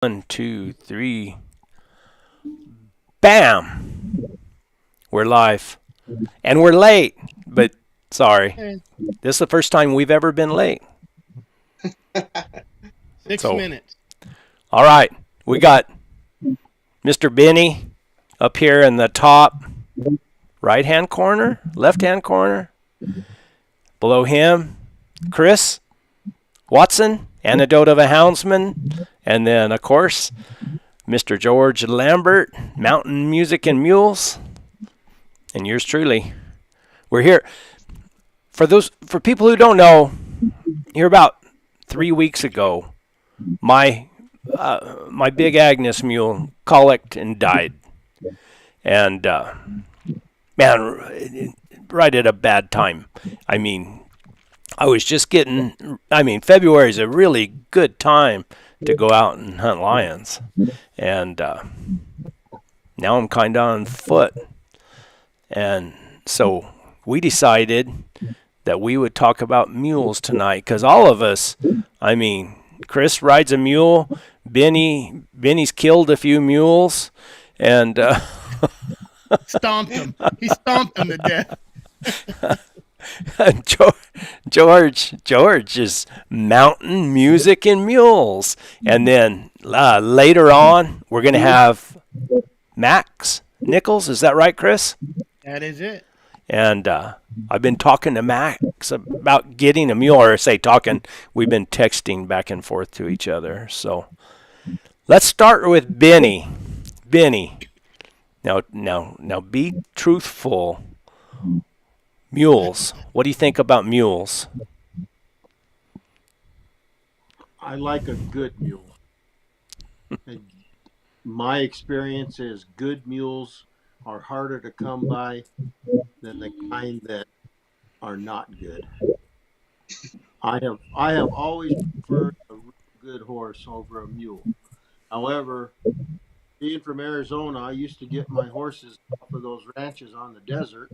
1, 2, 3. Bam! We're live. And we're late, but sorry. Eh, This is the first time we've ever been late. six So, minutes. all right. We got Mr. Benny up here in the top right hand corner, left hand corner. Below him, Chris Watson, Antidote of a Houndsman. And then, of course, Mr. George Lambert, Mountain Music and Mules. And yours truly. We're here. For people who don't know, here about 3 weeks ago, my big Agnes mule colicked and died, and man, right at a bad time. I mean, I was just getting. I mean, February is a really good time to go out and hunt lions, and now I'm kind of on foot, and so we decided that we would talk about mules tonight because all of us, I mean, Chris rides a mule, Benny's killed a few mules, and Stomped him. He stomped him to death. George is mountain music and mules, and then later on we're gonna have Max Nichols. Is that right, Chris? That is it. And I've been talking to Max about getting a mule, or say talking. We've been texting back and forth to each other. So let's start with Benny. Benny, now, be truthful. Mules. What do you think about mules? I like a good mule. And my experience is good mules are harder to come by than the kind that are not good. I have always preferred a real good horse over a mule. However, being from Arizona, I used to get my horses off of those ranches on the desert,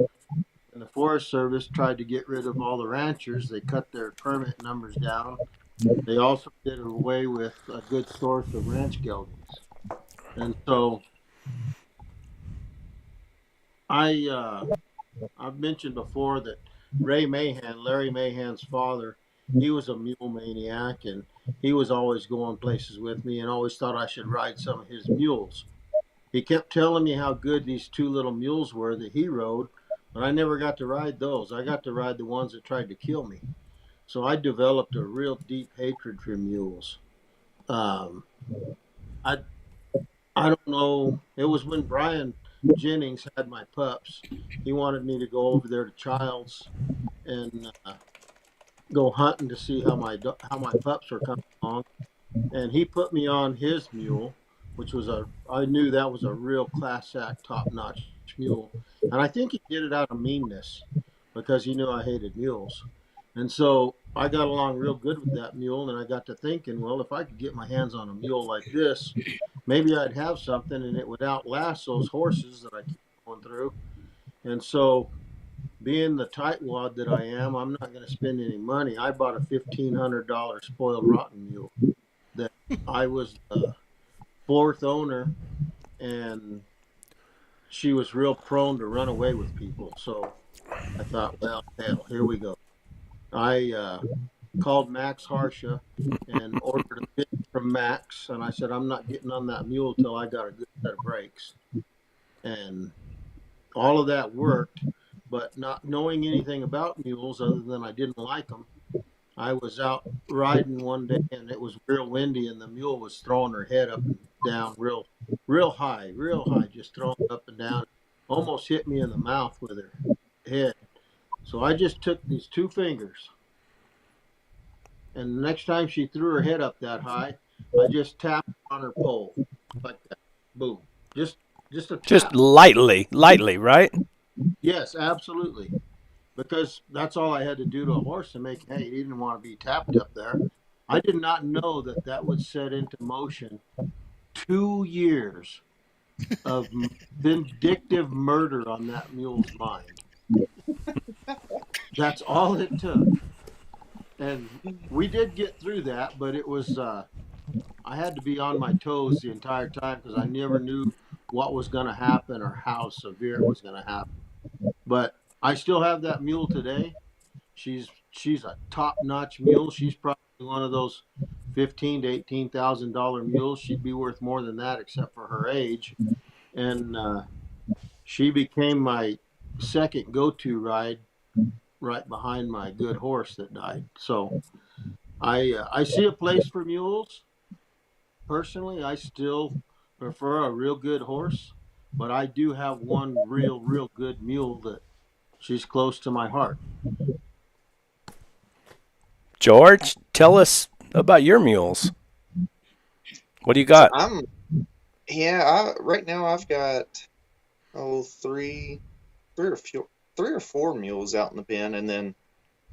and the Forest Service tried to get rid of all the ranchers. They cut their permit numbers down. They also did away with a good source of ranch geldings. And so I've mentioned before that Ray Mahan, Larry Mahan's father, he was a mule maniac, and he was always going places with me and always thought I should ride some of his mules. He kept telling me how good these two little mules were that he rode, but I never got to ride those. I got to ride the ones that tried to kill me. So I developed a real deep hatred for mules. Um, I I don't know. It was when Brian Jennings had my pups. He wanted me to go over there to Childs and go hunting to see how my pups were coming along. And he put me on his mule, which was I knew that was a real class act, top notch mule. And I think he did it out of meanness because he knew I hated mules. And so I got along real good with that mule, and I got to thinking, well, if I could get my hands on a mule like this, maybe I'd have something and it would outlast those horses that I keep going through. And so, being the tightwad that I am, I'm not going to spend any money. I bought a $1,500 spoiled rotten mule that I was the fourth owner, and she was real prone to run away with people. So I thought, well, hell, here we go. I called Max Harsha and ordered a bid from Max, and I said, I'm not getting on that mule till I got a good set of brakes. And all of that worked, but not knowing anything about mules other than I didn't like them, I was out riding one day and it was real windy, and the mule was throwing her head up and down real high, just throwing it up and down. Almost hit me in the mouth with her head. So I just took these two fingers, and the next time she threw her head up that high, I just tapped on her pole like that. Boom. Just just a Just tap. lightly, right? Yes, absolutely. Because that's all I had to do to a horse to make. Hey, he didn't want to be tapped up there. I did not know that that would set into motion 2 years of vindictive murder on that mule's mind. That's all it took, and we did get through that. But it was I had to be on my toes the entire time because I never knew what was going to happen or how severe it was going to happen. But I still have that mule today. She's a top notch mule. She's probably one of those 15 to $18,000 mules. She'd be worth more than that except for her age. And she became my second go-to ride, right behind my good horse that died. So I see a place for mules. Personally, I still prefer a real good horse, but I do have one real good mule that she's close to my heart. George, tell us about your mules. What do you So got? right now I've got oh three or four mules out in the pen, and then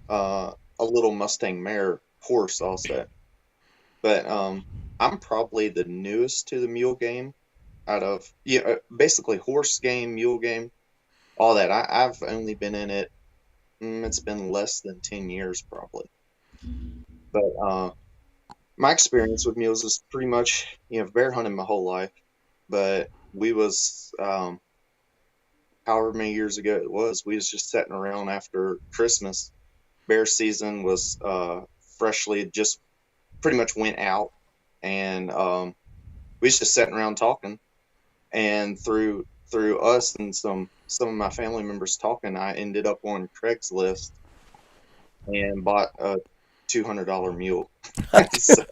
a little Mustang mare horse also. But I'm probably the newest to the mule game out of basically horse game, mule game, all that. I've only been in it. It's been less than 10 years probably. But my experience with mules is pretty much bear hunting my whole life. But we was however many years ago it was, we was just sitting around after Christmas. Bear season was freshly just pretty much went out, and we was just sitting around talking. And through us and some of my family members talking, I ended up on Craigslist and bought a $200 mule. So,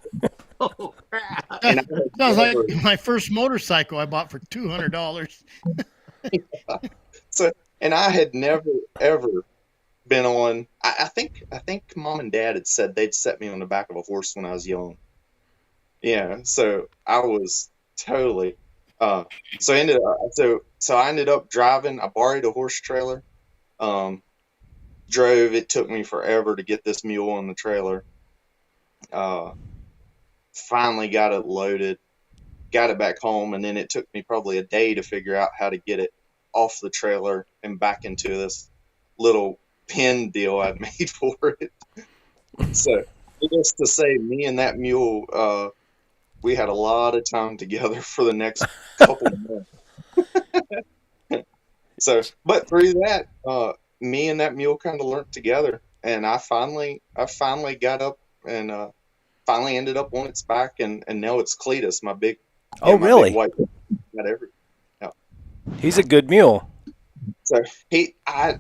Oh, crap. and I Sounds like never, my first motorcycle I bought for $200. so and I had never ever been on. I think mom and dad had said they'd set me on the back of a horse when I was young. Yeah, so I was totally. So I ended up driving. I borrowed a horse trailer. Um, Drove. It took me forever to get this mule on the trailer. Uh, Finally got it loaded, got it back home, and then it took me probably a day to figure out how to get it off the trailer and back into this little pen deal I'd made for it. So, just to say, me and that mule, we had a lot of time together for the next couple months. So, but through that, me and that mule kind of learned together, and I finally got up and finally ended up on its back, and now it's Cletus, my big, Oh, my big really? white. Got every. Yeah. He's a good mule. So I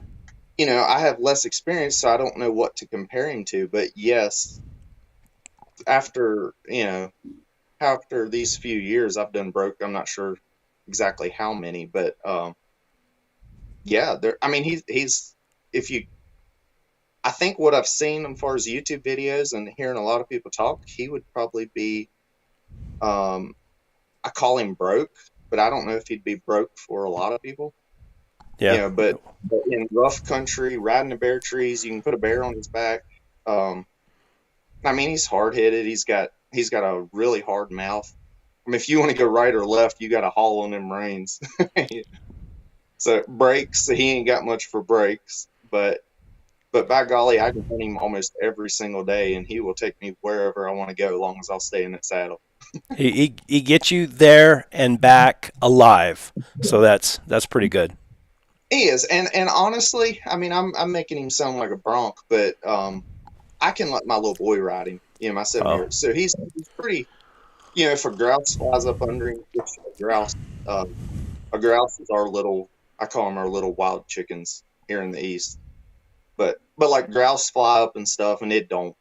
have less experience, so I don't know what to compare him to. But yes, after after these few years, I've done broke. I'm not sure exactly how many, but yeah, there. I mean, he's if you. I think what I've seen as far as YouTube videos and hearing a lot of people talk, he would probably be. I call him broke, but I don't know if he'd be broke for a lot of people. Yeah. But in rough country, riding the bear trees, you can put a bear on his back. Um, I mean, he's hard headed. He's got a really hard mouth. I mean, if you want to go right or left, you got to haul on them reins. So brakes, he ain't got much for brakes, but by golly, I can hunt him almost every single day, and he will take me wherever I want to go, as long as I'll stay in that saddle. He gets you there and back alive. So that's pretty good. He is, and honestly, I mean, I'm making him sound like a bronc, but I can let my little boy ride him. My 7 years, so he's pretty. If a grouse flies up under him, uh, a grouse is our little. I call them our little wild chickens here in the east. But like grouse fly up and stuff, and it don't.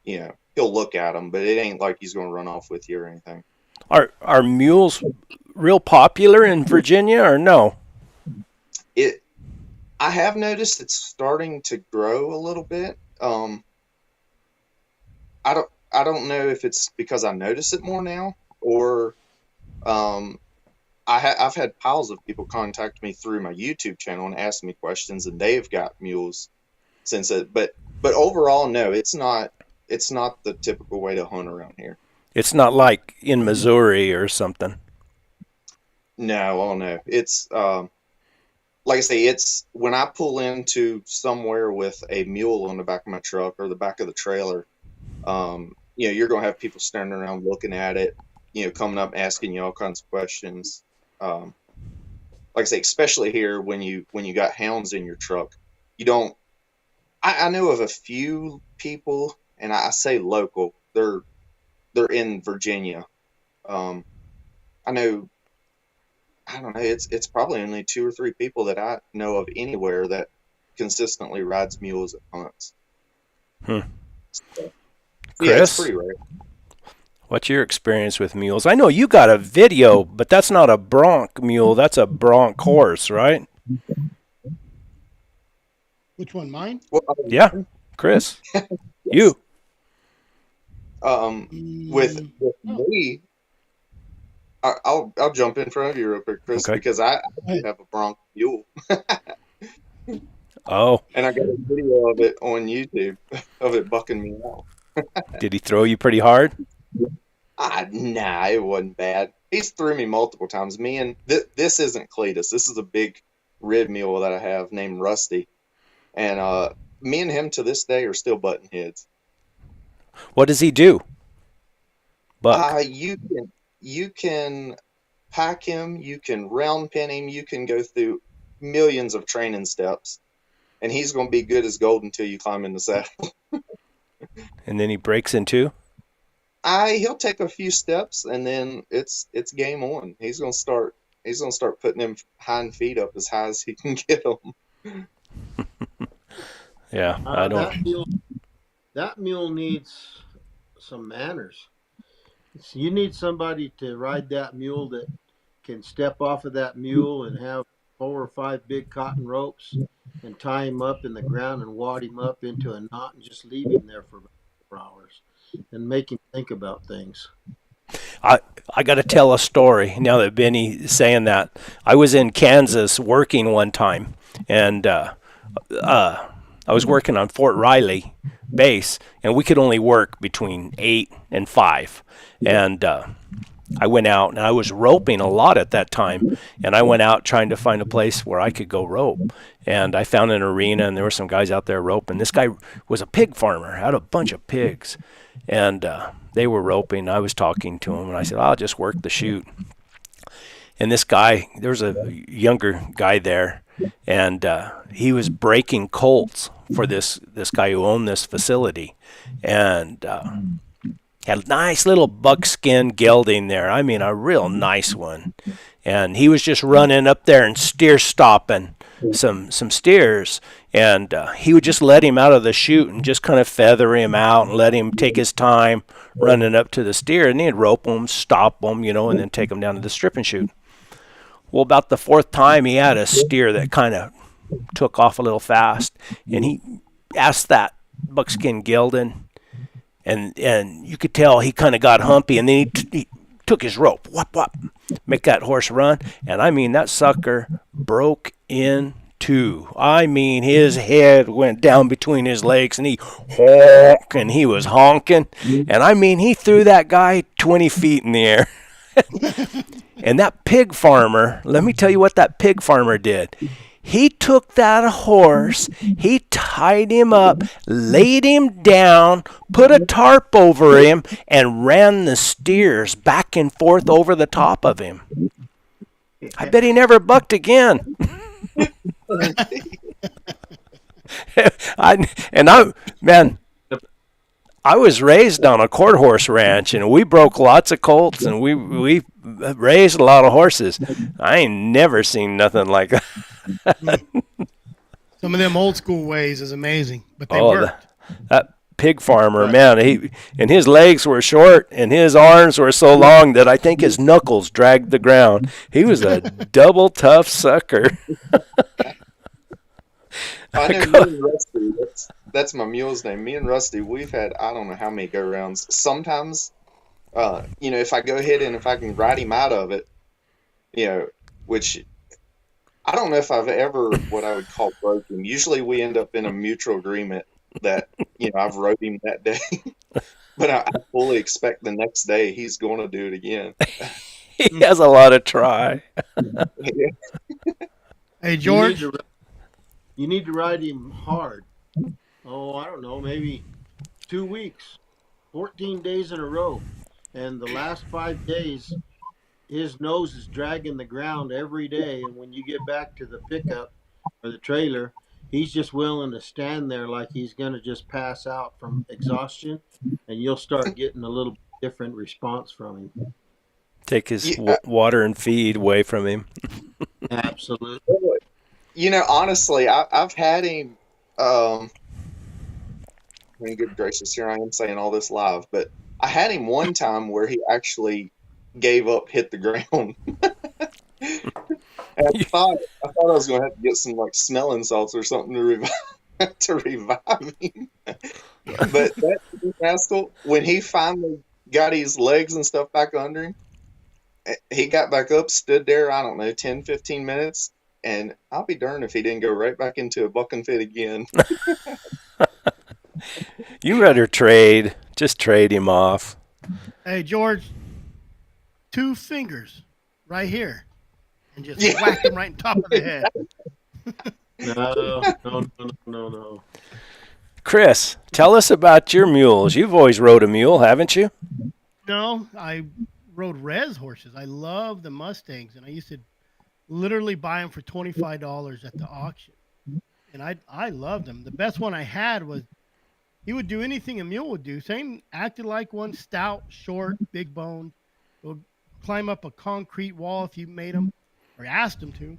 He'll look at them, but it ain't like he's going to run off with you or anything. Are mules real popular in Virginia or no? I have noticed it's starting to grow a little bit. I don't know if it's because I notice it more now, or I've had piles of people contact me through my YouTube channel and ask me questions, and they've got mules since it. But overall, no, it's not. It's not the typical way to hunt around here. It's not like in Missouri or something. No, oh no, it's like I say, it's when I pull into somewhere with a mule on the back of my truck or the back of the trailer. you're going to have people standing around looking at it, coming up asking you all kinds of questions. Like I say, especially here when you got hounds in your truck, you don't. I know of a few people, and I say local. They're in Virginia. Um, I know. I don't know. It's probably only 2 or 3 people that I know of anywhere that consistently rides mules at hunts. Hmm. So, yeah, it's Chris, pretty rare. what's your experience with mules? I know you got a video, but that's not a bronc mule. That's a bronc horse, right? Which one? Mine? Well, Yeah, Chris, yes. you. With Oh, me, I'll jump in front of you real quick, Chris, Okay. because I go do ahead. have a bronc mule, Oh, and I got a video of it on YouTube of it bucking me out. did he throw you pretty hard? Nah, it wasn't bad. He's threw me multiple times. Me and this isn't Cletus. This is a big red mule that I have named Rusty, and me and him to this day are still butting heads. What does he do? Buck. You can pack him, you can round pin him, you can go through millions of training steps, and he's going to be good as gold until you climb in the saddle. And then he breaks in two? He'll take a few steps, and then it's game on. He's gonna start putting them hind feet up as high as he can get them. Yeah, I don't. That mule needs some manners. You need somebody to ride that mule that can step off of that mule and have 4 or 5 big cotton ropes and tie him up in the ground and wad him up into a knot and just leave him there for about 4 hours and make him think about things. I got to tell a story now that Benny's saying that. I was in Kansas working one time, and I was working on Fort Riley base, and we could only work between 8 and 5. And I went out, and I was roping a lot at that time, and I went out trying to find a place where I could go rope. And I found an arena, and there were some guys out there roping. This guy was a pig farmer, had a bunch of pigs, and they were roping. I was talking to him, and I said, I'll just work the chute. And this guy, there was a younger guy there, and he was breaking colts for this guy who owned this facility, and had a nice little buckskin gelding there. I mean, a real nice one. And he was just running up there and steer stopping some steers, and he would just let him out of the chute and just kind of feather him out and let him take his time running up to the steer, and he'd rope him, stop him, and then take him down to the stripping chute. Well, about the 4th time, he had a steer that kind of took off a little fast, and he asked that buckskin gelding, and you could tell he kind of got humpy, and then he took his rope, whop, whop, make that horse run, and I mean, that sucker broke in two. I mean, his head went down between his legs, and he was honking, and I mean, he threw that guy 20 feet in the air. And that pig farmer, let me tell you what that pig farmer did. He took that horse, he tied him up, laid him down, put a tarp over him, and ran the steers back and forth over the top of him. I bet he never bucked again. Man, I was raised on a quarter horse ranch, and we broke lots of colts, and we raised a lot of horses. I ain't never seen nothing like that. Some of them old school ways is amazing, but they worked. That pig farmer, man, his legs were short and his arms were so long that I think his knuckles dragged the ground. He was a double tough sucker. I know me and Rusty, that's my mule's name. Me and Rusty, we've had, I don't know how many go-rounds. Sometimes, if I go ahead and if I can ride him out of it, which I don't know if I've ever what I would call broken. Usually we end up in a mutual agreement that, I've rode him that day. But I fully expect the next day he's going to do it again. He has a lot of try. Hey, George. You need to ride him hard. Oh, I don't know, maybe 2 weeks. 14 days in a row. And the last 5 days, his nose is dragging the ground every day. And when you get back to the pickup or the trailer, he's just willing to stand there like he's going to just pass out from exhaustion. And you'll start getting a little different response from him. Take his Yeah, water and feed away from him. Absolutely. honestly, I've had him. I mean, good gracious, here I am saying all this live, but I had him one time where he actually gave up, hit the ground. And I thought I was going to have to get some like smelling salts or something to revive him. But that rascal, when he finally got his legs and stuff back under him, he got back up, stood there, I don't know, 10, 15 minutes, and I'll be darned if he didn't go right back into a bucking fit again. You better trade. Just trade him off. Hey, George, 2 fingers right here, and just Yeah. whack him right on top of the head. No. Chris, tell us about your mules. You've always rode a mule, haven't you? No, I rode res horses. I love the Mustangs, and I used to literally buy them for $25 at the auction. And I loved them. The best one I had was he would do anything a mule would do. Same, acted like one, stout, short, big boned. Would climb up a concrete wall if you made him or asked him to,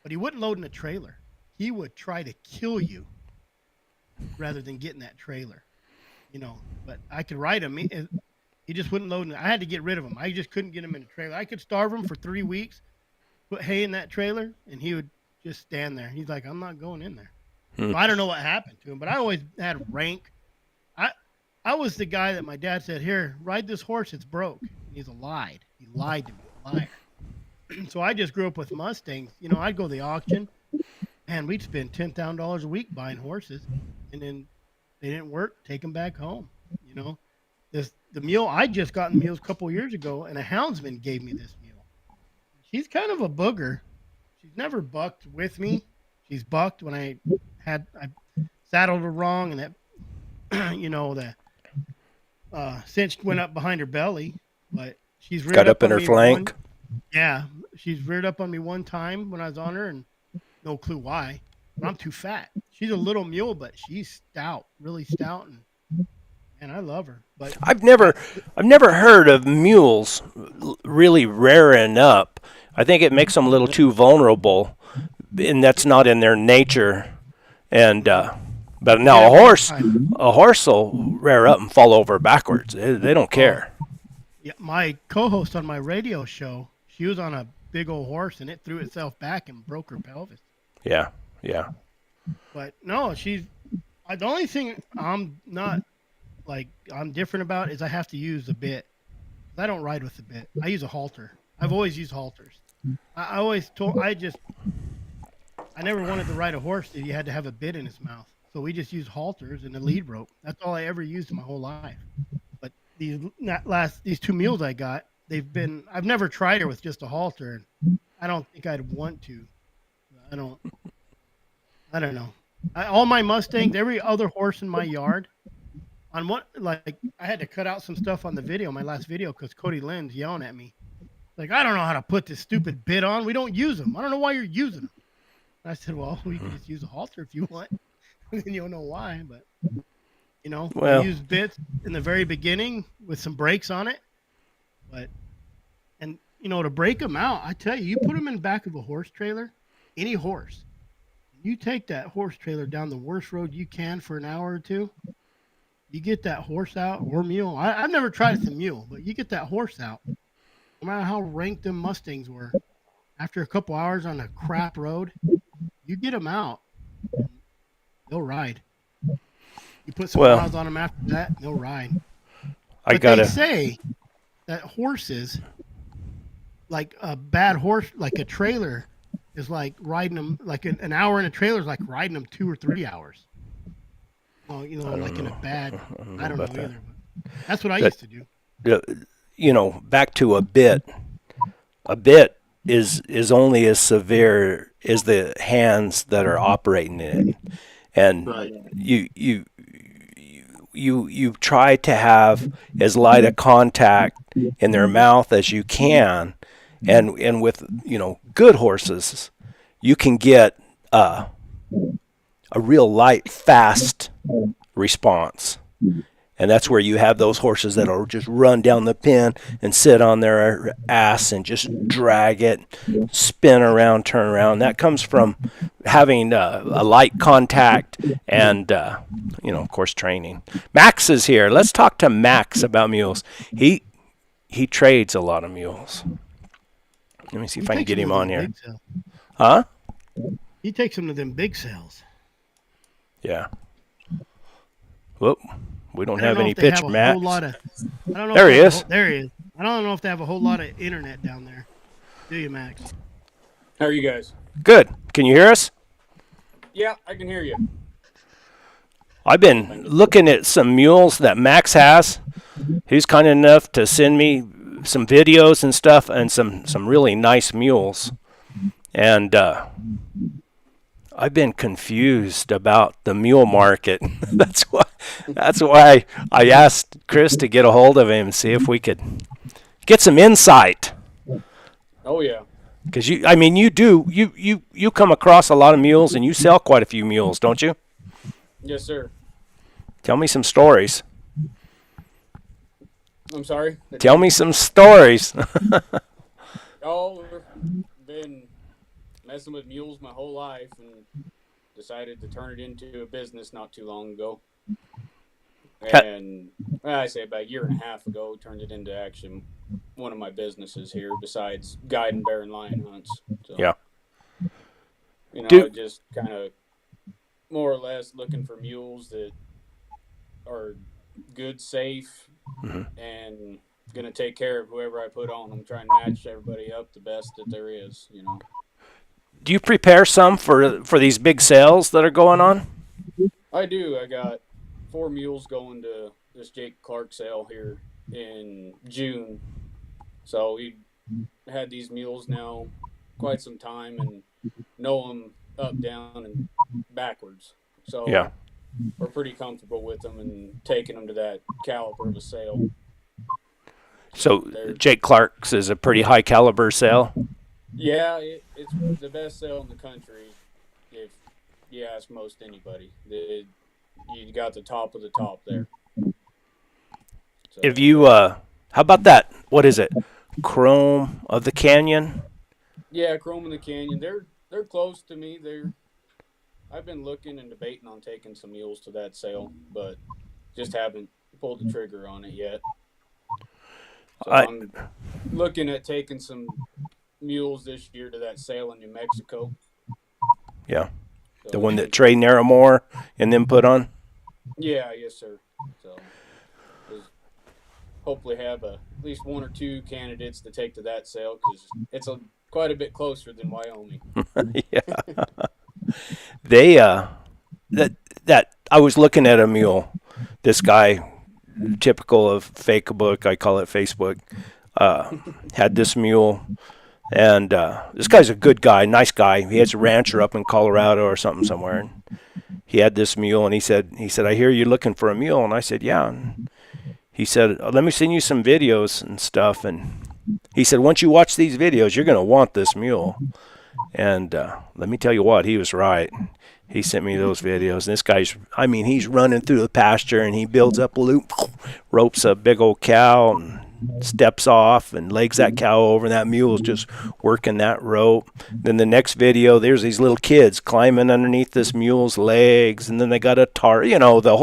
but he wouldn't load in a trailer. He would try to kill you rather than get in that trailer, But I could ride him. He just wouldn't load in. I had to get rid of him. I just couldn't get him in a trailer. I could starve him for 3 weeks, put hay in that trailer, and he would just stand there. He's like, I'm not going in there. So I don't know what happened to him, but I always had rank. I was the guy that my dad said, here, ride this horse, it's broke. And he's lied. He lied to me, a liar. So I just grew up with Mustangs. I'd go to the auction, and we'd spend $10,000 a week buying horses, and then they didn't work, take them back home. The mule, I just got mules a couple years ago, and a houndsman gave me this mule. She's kind of a booger. She's never bucked with me. She's bucked when I saddled her wrong, and that, the cinch went up behind her belly, but she's reared Got up in on her me flank. Yeah, she's reared up on me one time when I was on her, and no clue why. But I'm too fat. She's a little mule, but she's stout, really stout, and I love her. But I've never heard of mules really rearing up. I think it makes them a little too vulnerable, and that's not in their nature. And but now a horse will rear up and fall over backwards. They don't care. Yeah, my co-host on my radio show, she was on a big old horse, and it threw itself back and broke her pelvis. Yeah. But no, the only thing I'm different about is I have to use a bit. I don't ride with a bit. I use a halter. I've always used halters. I never wanted to ride a horse that you had to have a bit in his mouth. So we just used halters and a lead rope. That's all I ever used in my whole life. But these 2 mules I got, I've never tried her with just a halter, and I don't think I'd want to. I don't know. All my Mustangs, every other horse in my yard, I had to cut out some stuff on the video, my last video, because Cody Lynn's yelling at me. Like, I don't know how to put this stupid bit on. We don't use them. I don't know why you're using them. And I said, well, we can just use a halter if you want. And then you'll know why. But, I used bits in the very beginning with some brakes on it. And to break them out, I tell you, you put them in the back of a horse trailer, any horse. You take that horse trailer down the worst road you can for an hour or two. You get that horse out, or mule. I've never tried it with a mule, but you get that horse out. No matter how rank them Mustangs were, after a couple hours on a crap road, you get them out, they'll ride. You put some miles on them after that, they'll ride. They say that horses, like a bad horse, like a trailer, is like riding them, like an hour in a trailer is like riding them 2 or 3 hours. Well, like in a bad, I don't know either. But that's what I used to do. Back to a bit. A bit is only as severe as the hands that are operating in it. And Right. you you try to have as light a contact in their mouth as you can, and with good horses, you can get a real light, fast response. And that's where you have those horses that'll just run down the pen and sit on their ass and just drag it, spin around, turn around. That comes from having a light contact and, of course, training. Max is here. Let's talk to Max about mules. He trades a lot of mules. Let me see if I can get him on here. Huh? He takes them to them big sales. Yeah. Whoop. We don't have any picture, picture, Max. There he is. There he is. I don't know if they have a whole lot of internet down there. Do you, Max? How are you guys? Good. Can you hear us? Yeah, I can hear you. I've been looking at some mules that Max has. He's kind enough to send me some videos and stuff and some really nice mules. And I've been confused about the mule market. That's why I asked Chris to get a hold of him and see if we could get some insight. Oh yeah. Because you come across a lot of mules and you sell quite a few mules, don't you? Yes, sir. Tell me some stories. I'm sorry? Tell me some stories. Oh, been messing with mules my whole life and decided to turn it into a business not too long ago. And I say about a year and a half ago, turned it into actually one of my businesses here besides guiding bear and lion hunts. So, yeah. Just kind of more or less looking for mules that are good, safe, and going to take care of whoever I put on them, try and match everybody up the best that there is, Do you prepare some for these big sales that are going on? I do. I got 4 mules going to this Jake Clark sale here in June. So we had these mules now quite some time and know them up, down, and backwards. So yeah, we're pretty comfortable with them and taking them to that caliber of a sale. So Jake Clark's is a pretty high caliber sale. Yeah, it's the best sale in the country if you ask most anybody. You got the top of the top there. So, If you, how about that? What is it? Chrome of the Canyon? Yeah, Chrome in the Canyon. They're close to me. I've been looking and debating on taking some mules to that sale, but just haven't pulled the trigger on it yet. So I'm looking at taking some mules this year to that sale in New Mexico. Yeah. So the one that Trey Narramore and them put on? Yeah, yes, sir. So hopefully have at least 1 or 2 candidates to take to that sale because it's quite a bit closer than Wyoming. Yeah. They that I was looking at a mule. This guy, typical of Facebook, I call it Facebook, had this mule. And this guy's a good guy, nice guy. He has a rancher up in Colorado or something somewhere. And he had this mule, and he said, I hear you're looking for a mule. And I said, yeah. And he said, let me send you some videos and stuff. And he said, once you watch these videos, you're going to want this mule. And let me tell you what, he was right. He sent me those videos. And this guy's, he's running through the pasture, and he builds up a loop, ropes a big old cow, and steps off and legs that cow over, and that mule's just working that rope. Then the next video, there's these little kids climbing underneath this mule's legs, and then they got a the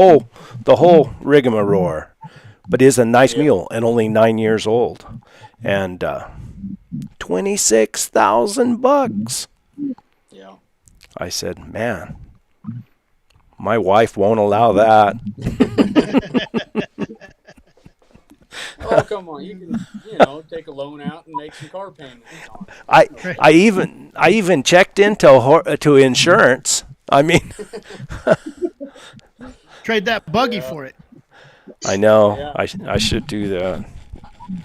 whole rigmarole. But it's a nice mule and only 9 years old, and $26,000. Yeah. I said, man, my wife won't allow that. Oh, come on! You can, take a loan out and make some car payments on it. I even checked into insurance. Trade that buggy for it. I know. Yeah. I should do that.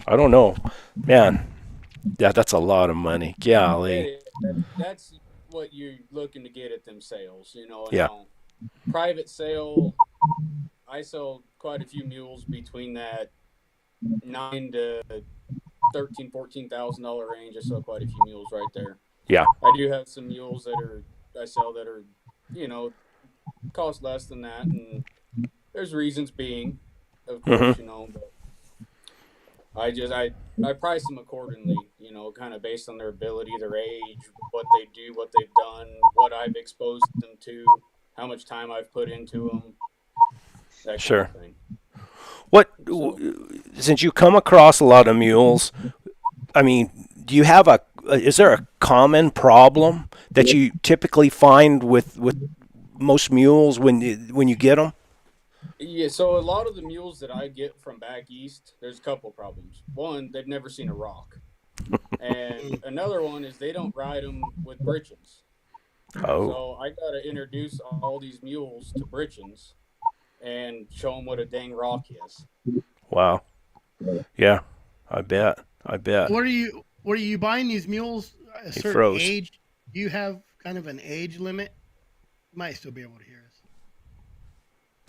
I don't know, man. Yeah, that's a lot of money. Golly. That's what you're looking to get at them sales. Yeah. Private sale, I sell quite a few mules between that 9 to $13,000, $14,000 range. I sell quite a few mules right there. Yeah. I do have some mules I sell that are, you know, cost less than that, and there's reasons being, of course, Mm-hmm. you know, but I price them accordingly, you know, kind of based on their ability, their age, what they do, what they've done, what I've exposed them to, how much time I've put into them, that kind of Sure. thing. What, So since you come across a lot of mules, I mean, do you have is there a common problem that you typically find with most mules when you get them? yeah, so a lot of the mules that I get from back east, there's a couple problems. One, they've never seen a rock, and another one is they don't ride them with britchens. Oh, So I got to introduce all these mules to britchens and show them what a dang rock is. wow. Yeah, I bet. I bet. What are you buying these mules a He certain froze. age? Do you have kind of an age limit? You might still be able to hear us.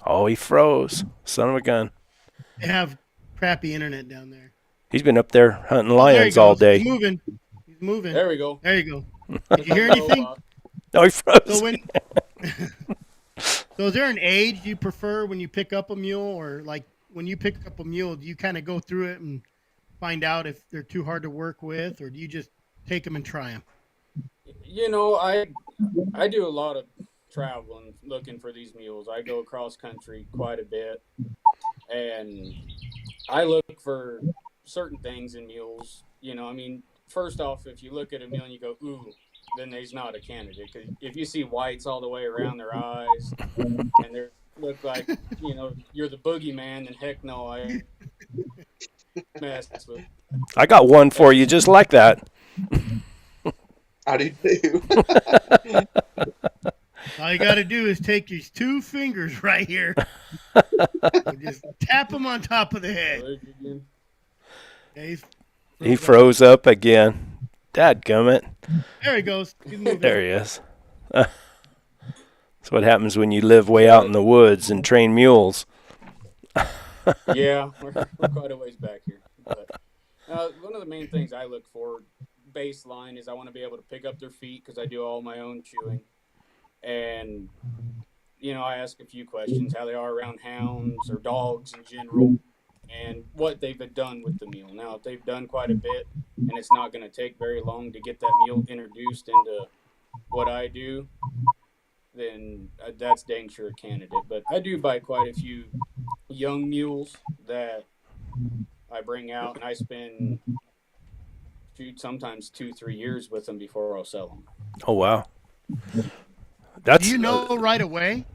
Oh, he froze. Son of a gun. They have crappy internet down there. He's been up there hunting Oh, there he lions all goes. He's day. moving. He's moving. There we go. There you go. Did you hear anything? No, he froze. So when so is there an age you prefer when you pick up a mule, or like when you pick up a mule, do you kind of go through it and find out if they're too hard to work with, or do you just take them and try them? You know, I do a lot of traveling looking for these mules. I go across country quite a bit, and I look for certain things in mules. You know, I mean, first off, if you look at a mule and you go, ooh, then he's not a candidate. Because if you see whites all the way around their eyes and they look like, you know, you're the boogeyman, then heck no, I mess with. I got one for you just like that. I do too. All you got to do is take these two fingers right here and just tap them on top of the head. Yeah, He froze up again. Dadgummit. there he goes. He's moving. There he is. That's what happens when you live way out in the woods and train mules. Yeah, we're quite a ways back here. But one of the main things I look for baseline is I want to be able to pick up their feet because I do all my own chewing. And, you know, I ask a few questions, how they are around hounds or dogs in general, and what they've done with the mule. Now, if they've done quite a bit and it's not going to take very long to get that mule introduced into what I do, then that's dang sure a candidate. But I do buy quite a few young mules that I bring out, and I spend sometimes 2-3 years with them before I'll sell them. Oh, wow. That's Do you know right away?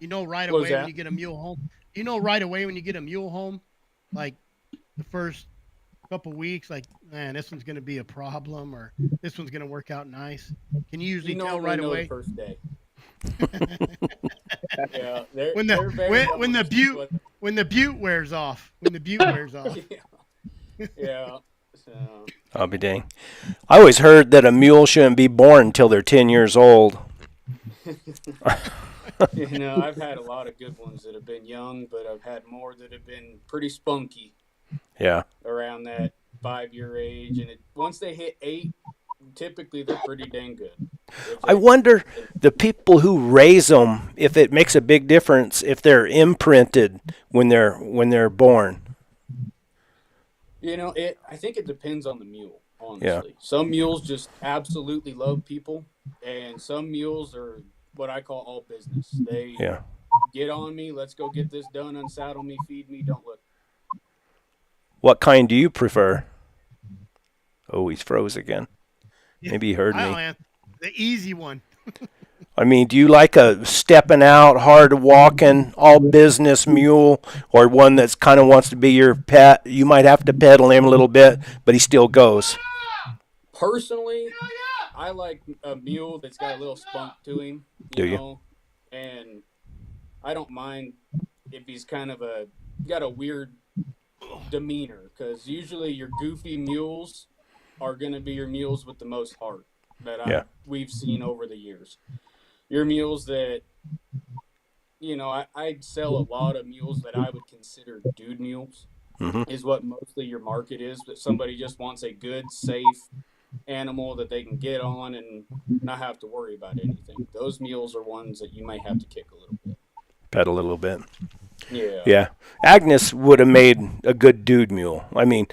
You know right What was away when that? you get a mule home? You know right away when you get a mule home? Like the first couple weeks, like, man, this one's going to be a problem, or this one's going to work out nice. Can you usually tell normally right know away? the first day. Yeah, they're, When they're very when the knowledgeable butte with- when the butte wears off. When the butte wears off. yeah. So, I'll be dang. I always heard that a mule shouldn't be born until they're 10 years old. you know, I've had a lot of good ones that have been young, but I've had more that have been pretty spunky Yeah. around that 5-year age. And once they hit 8, typically they're pretty dang good. I wonder the people who raise them if it makes a big difference if they're imprinted when they're born. You know, I think it depends on the mule, honestly. Yeah. Some mules just absolutely love people, and some mules are what I call all business. They Yeah. get on me, let's go get this done, unsaddle me, feed me, don't look. What kind do you prefer? Oh, he's froze again. Maybe he heard I'll me. answer. The easy one. I mean, do you like a stepping out, hard walking, all business mule, or one that's kind of wants to be your pet? You might have to pedal him a little bit, but he still goes. Personally, I like a mule that's got a little spunk to him, Do you? know, and I don't mind if he's kind of got a weird demeanor, because usually your goofy mules are going to be your mules with the most heart that Yeah. we've seen over the years. Your mules that, I'd sell a lot of mules that I would consider dude mules, Hmm. is what mostly your market is. But somebody just wants a good, safe animal that they can get on and not have to worry about anything. Those mules are ones that you might have to kick a little bit. Pet a little bit. Yeah. Yeah. Agnes would have made a good dude mule. I mean,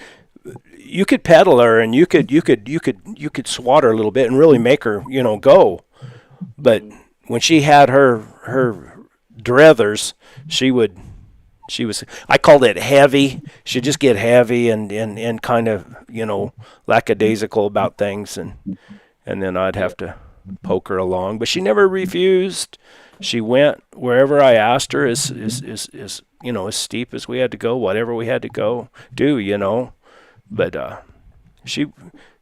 you could pedal her and you could swat her a little bit and really make her, go. But Mhm. when she had her drethers, she would she was I called it heavy. She'd just get heavy and kind of, lackadaisical about things, and then I'd Yeah. have to poke her along. But she never refused. She went wherever I asked her, as steep as we had to go, whatever we had to go do. But she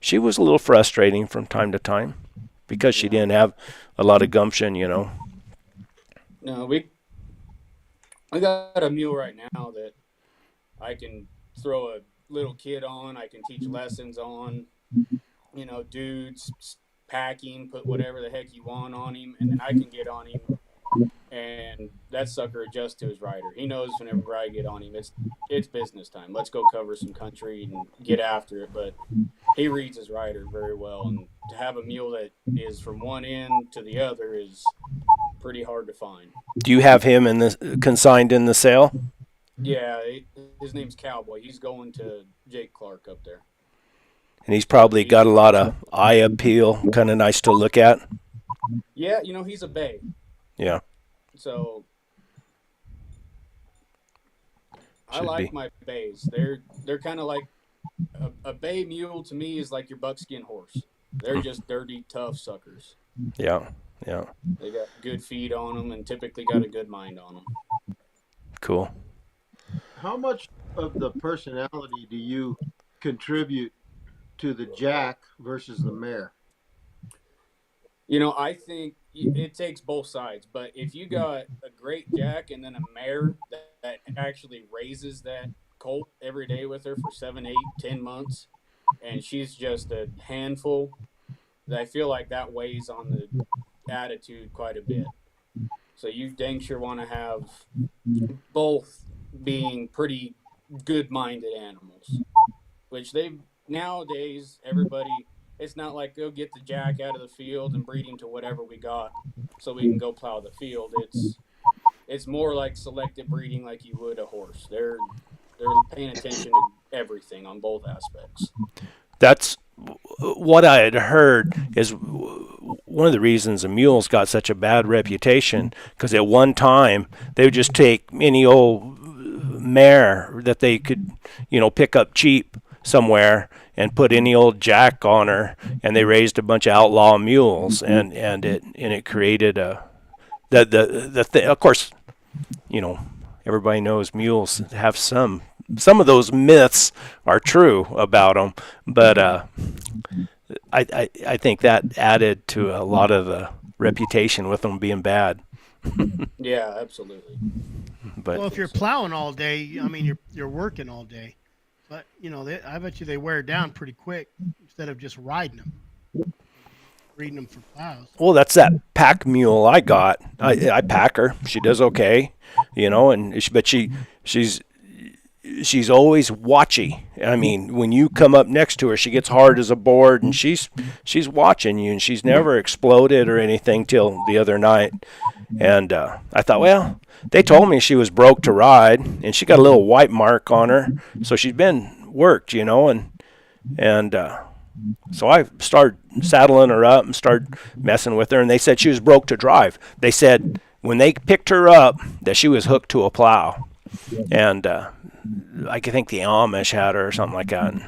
she was a little frustrating from time to time because she Yeah. didn't have a lot of gumption. No, we got a mule right now that I can throw a little kid on. I can teach lessons on. Dudes packing, put whatever the heck you want on him, and then I can get on him, and that sucker adjusts to his rider. He knows whenever I get on him, it's business time. Let's go cover some country and get after it. But he reads his rider very well, and to have a mule that is from one end to the other is pretty hard to find. Do you have him in the consigned in the sale? Yeah, his name's Cowboy. He's going to Jake Clark up there. And he's probably He's got a lot of eye appeal, kind of nice to look at. Yeah, he's a bay. Yeah, So I should like be. my bays. They're kind of like a bay mule to me is like your buckskin horse. They're just dirty, tough suckers. Yeah, yeah, They got good feed on them and typically got a good mind on them. cool. How much of the personality do you contribute to the jack versus the mare? I think it takes both sides. But if you got a great jack and then a mare that actually raises that colt every day with her for 7, 8, 10 months, and she's just a handful, I feel like that weighs on the attitude quite a bit. So you dang sure want to have both being pretty good-minded animals, which they nowadays everybody. It's not like go get the jack out of the field and breed him to whatever we got, so we can go plow the field. It's more like selective breeding, like you would a horse. They're paying attention to everything on both aspects. That's what I had heard is one of the reasons the mules got such a bad reputation because at one time they would just take any old mare that they could, pick up cheap somewhere and put any old jack on her, and they raised a bunch of outlaw mules, and it created of course, you know, everybody knows mules have some of those myths are true about them, but I think that added to a lot of the reputation with them being bad. Yeah, absolutely. But Well, if you're plowing all day, I mean, you're working all day, but I bet you they wear down pretty quick instead of just riding them, breeding them for plows. well, that's that pack mule I got. I pack her. She does okay, but she's always watchy. I mean, when you come up next to her, she gets hard as a board, and she's watching you, and she's never exploded or anything till the other night. And I thought, well, they told me she was broke to ride, and she got a little white mark on her, so she's been worked, and so I started saddling her up and started messing with her, and they said she was broke to drive. They said when they picked her up that she was hooked to a plow, and I think the Amish had her or something like that. And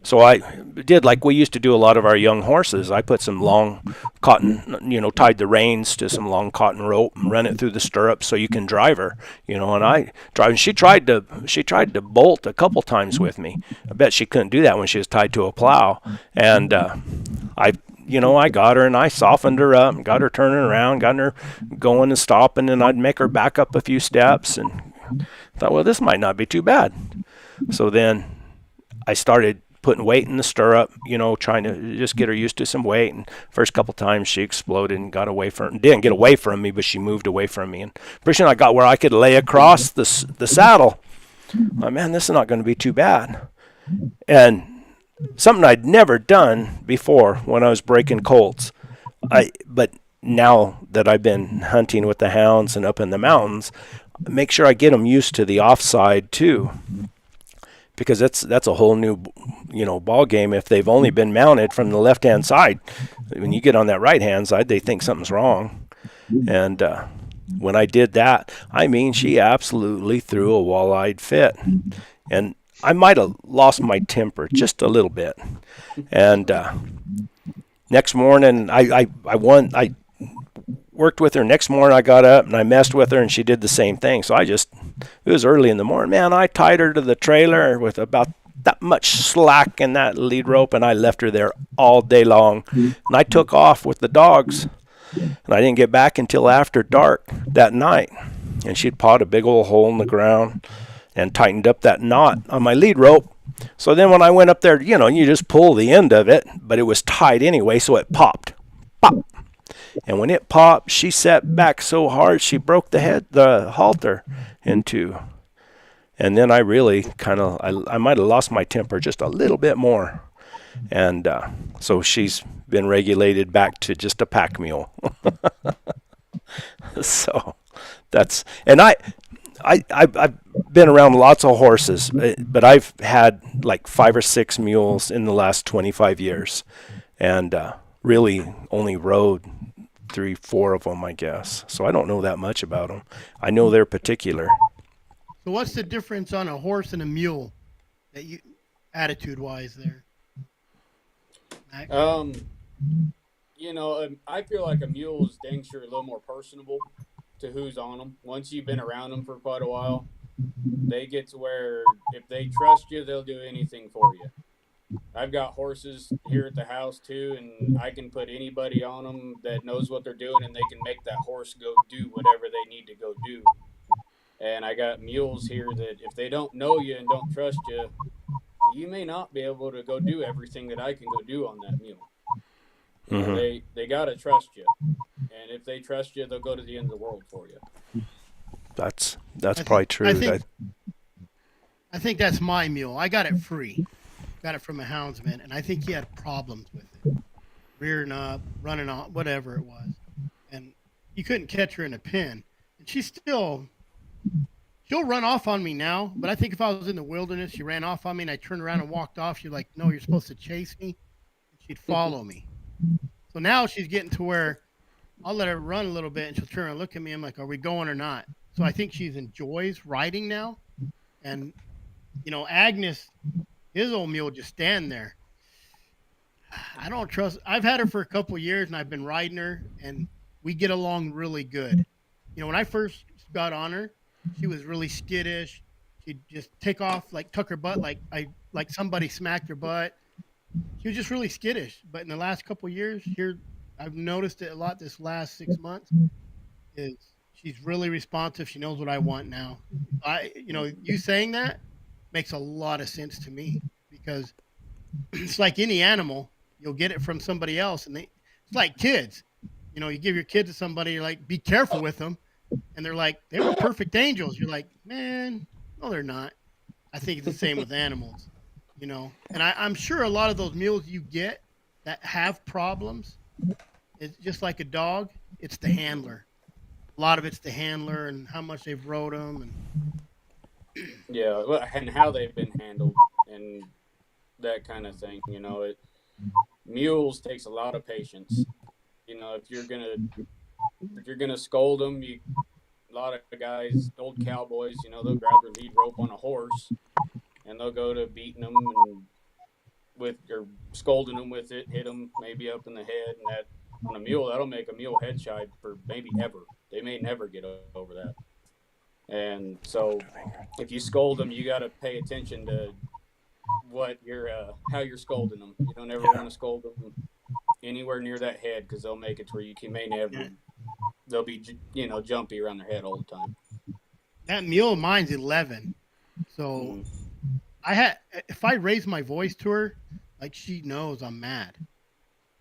so I did like we used to do a lot of our young horses. I put some long cotton, tied the reins to some long cotton rope and run it through the stirrups so you can drive her, and I drive. And she tried to bolt a couple times with me. I bet she couldn't do that when she was tied to a plow. And I got her and I softened her up and got her turning around, got her going and stopping, and I'd make her back up a few steps and thought, well, this might not be too bad. So then I started putting weight in the stirrup, trying to just get her used to some weight. And first couple times she exploded and got away from, didn't get away from me, but she moved away from me. And pretty soon I got where I could lay across the saddle. Man, this is not going to be too bad. And something I'd never done before when I was breaking colts. But now that I've been hunting with the hounds and up in the mountains, make sure I get them used to the offside too, because that's a whole new ball game if they've only been mounted from the left hand side. When you get on that right hand side, they think something's wrong. And when I did that, she absolutely threw a wall-eyed fit, and I might have lost my temper just a little bit. And next morning I worked with her. Next morning I got up and I messed with her, and she did the same thing. So it was early in the morning, man. I tied her to the trailer with about that much slack in that lead rope, and I left her there all day long. And I took off with the dogs, and I didn't get back until after dark that night. And she'd pawed a big old hole in the ground and tightened up that knot on my lead rope. So then when I went up there, you just pull the end of it, but it was tied anyway, so it popped. Pop. And when it popped, she sat back so hard she broke the halter in two. And then I really I might have lost my temper just a little bit more. And so she's been regulated back to just a pack mule. So that's, and I've been around lots of horses, but I've had like 5 or 6 mules in the last 25 years, and really only rode 3, 4 of them, I guess. So I don't know that much about them. I know they're particular. So what's the difference on a horse and a mule, attitude-wise there? Mac? I feel like a mule is dang sure a little more personable to who's on them. Once you've been around them for quite a while, they get to where if they trust you, they'll do anything for you. I've got horses here at the house too, and I can put anybody on them that knows what they're doing, and they can make that horse go do whatever they need to go do. And I got mules here that if they don't know you and don't trust you, you may not be able to go do everything that I can go do on that mule. Mm-hmm. They gotta trust you, and if they trust you, they'll go to the end of the world for you. That's probably true. I think that's my mule. I got it free. Got it from a houndsman, and I think he had problems with it, rearing up, running off, whatever it was, and you couldn't catch her in a pen. And she'll run off on me now, but I think if I was in the wilderness, she ran off on me, and I turned around and walked off. She's like, "No, you're supposed to chase me." And she'd follow me. So now she's getting to where I'll let her run a little bit, and she'll turn and look at me. I'm like, "Are we going or not?" So I think she enjoys riding now, and Agnes. His old mule just stand there. I don't trust. I've had her for a couple of years, and I've been riding her, and we get along really good. When I first got on her, she was really skittish. She'd just take off, tuck her butt, like somebody smacked her butt. She was just really skittish. But in the last couple of years, here I've noticed it a lot. This last 6 months, is she's really responsive. She knows what I want now. You saying that makes a lot of sense to me, because it's like any animal, you'll get it from somebody else, and it's like kids. You give your kid to somebody, you're like, be careful with them, and they're like, they were perfect angels. You're like, man, no, they're not. I think it's the same with animals, and I'm sure a lot of those mules you get that have problems, it's just like a dog. It's the handler. A lot of it's the handler and how much they've rode them, and yeah, and how they've been handled and that kind of thing. Mules takes a lot of patience. If you're gonna scold them, a lot of guys, old cowboys, they'll grab their lead rope on a horse and they'll go to beating them or scolding them with it, hit them maybe up in the head, and that on a mule that'll make a mule head shy for maybe ever. They may never get over that. And so if you scold them, you got to pay attention to how you're scolding them. You don't ever want to scold them anywhere near that head, because they'll make it to where you may never. They'll be jumpy around their head all the time. That mule of mine's 11, so if I raise my voice to her, like she knows I'm mad.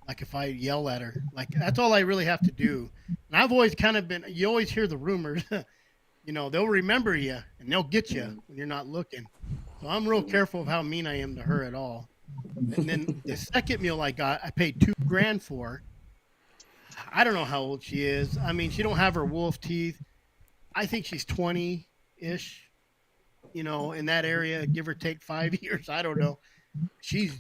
Like if I yell at her, like that's all I really have to do. And I've always kind of been. You always hear the rumors. They'll remember you and they'll get you when you're not looking. So I'm real careful of how mean I am to her at all. And then the second mule I got, I paid $2,000 for. I don't know how old she is. I mean, she don't have her wolf teeth. I think she's 20-ish. In that area, give or take 5 years. I don't know. She's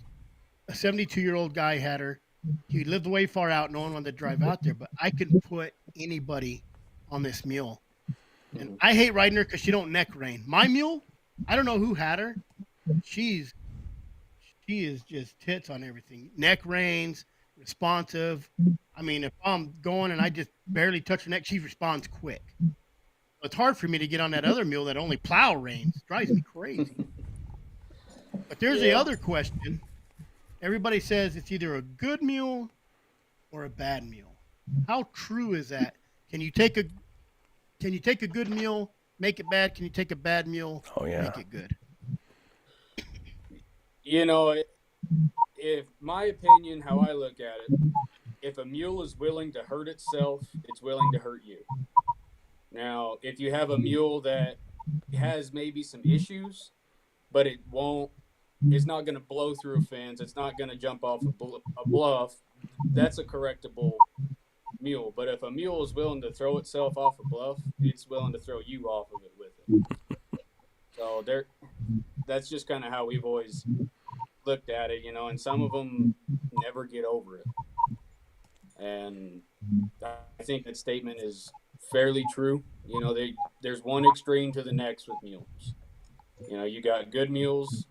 a 72-year-old guy had her. He lived way far out. No one wanted to drive out there, but I could put anybody on this mule. And I hate riding her because she don't neck rein. My mule, I don't know who had her. She is just tits on everything. Neck reins, responsive. I mean, if I'm going and I just barely touch her neck, she responds quick. It's hard for me to get on that other mule that only plow reins. It drives me crazy. But there's the other question. Everybody says it's either a good mule or a bad mule. How true is that? Can you take a good mule, make it bad? Can you take a bad mule, make it good? If my opinion, how I look at it, if a mule is willing to hurt itself, it's willing to hurt you. Now, if you have a mule that has maybe some issues, but it's not going to blow through a fence, it's not going to jump off a bluff, that's a correctable mule. But if a mule is willing to throw itself off a bluff, it's willing to throw you off of it with it. So that's just kind of how we've always looked at it, and some of them never get over it. And I think that statement is fairly true. There's one extreme to the next with mules. You got good mules,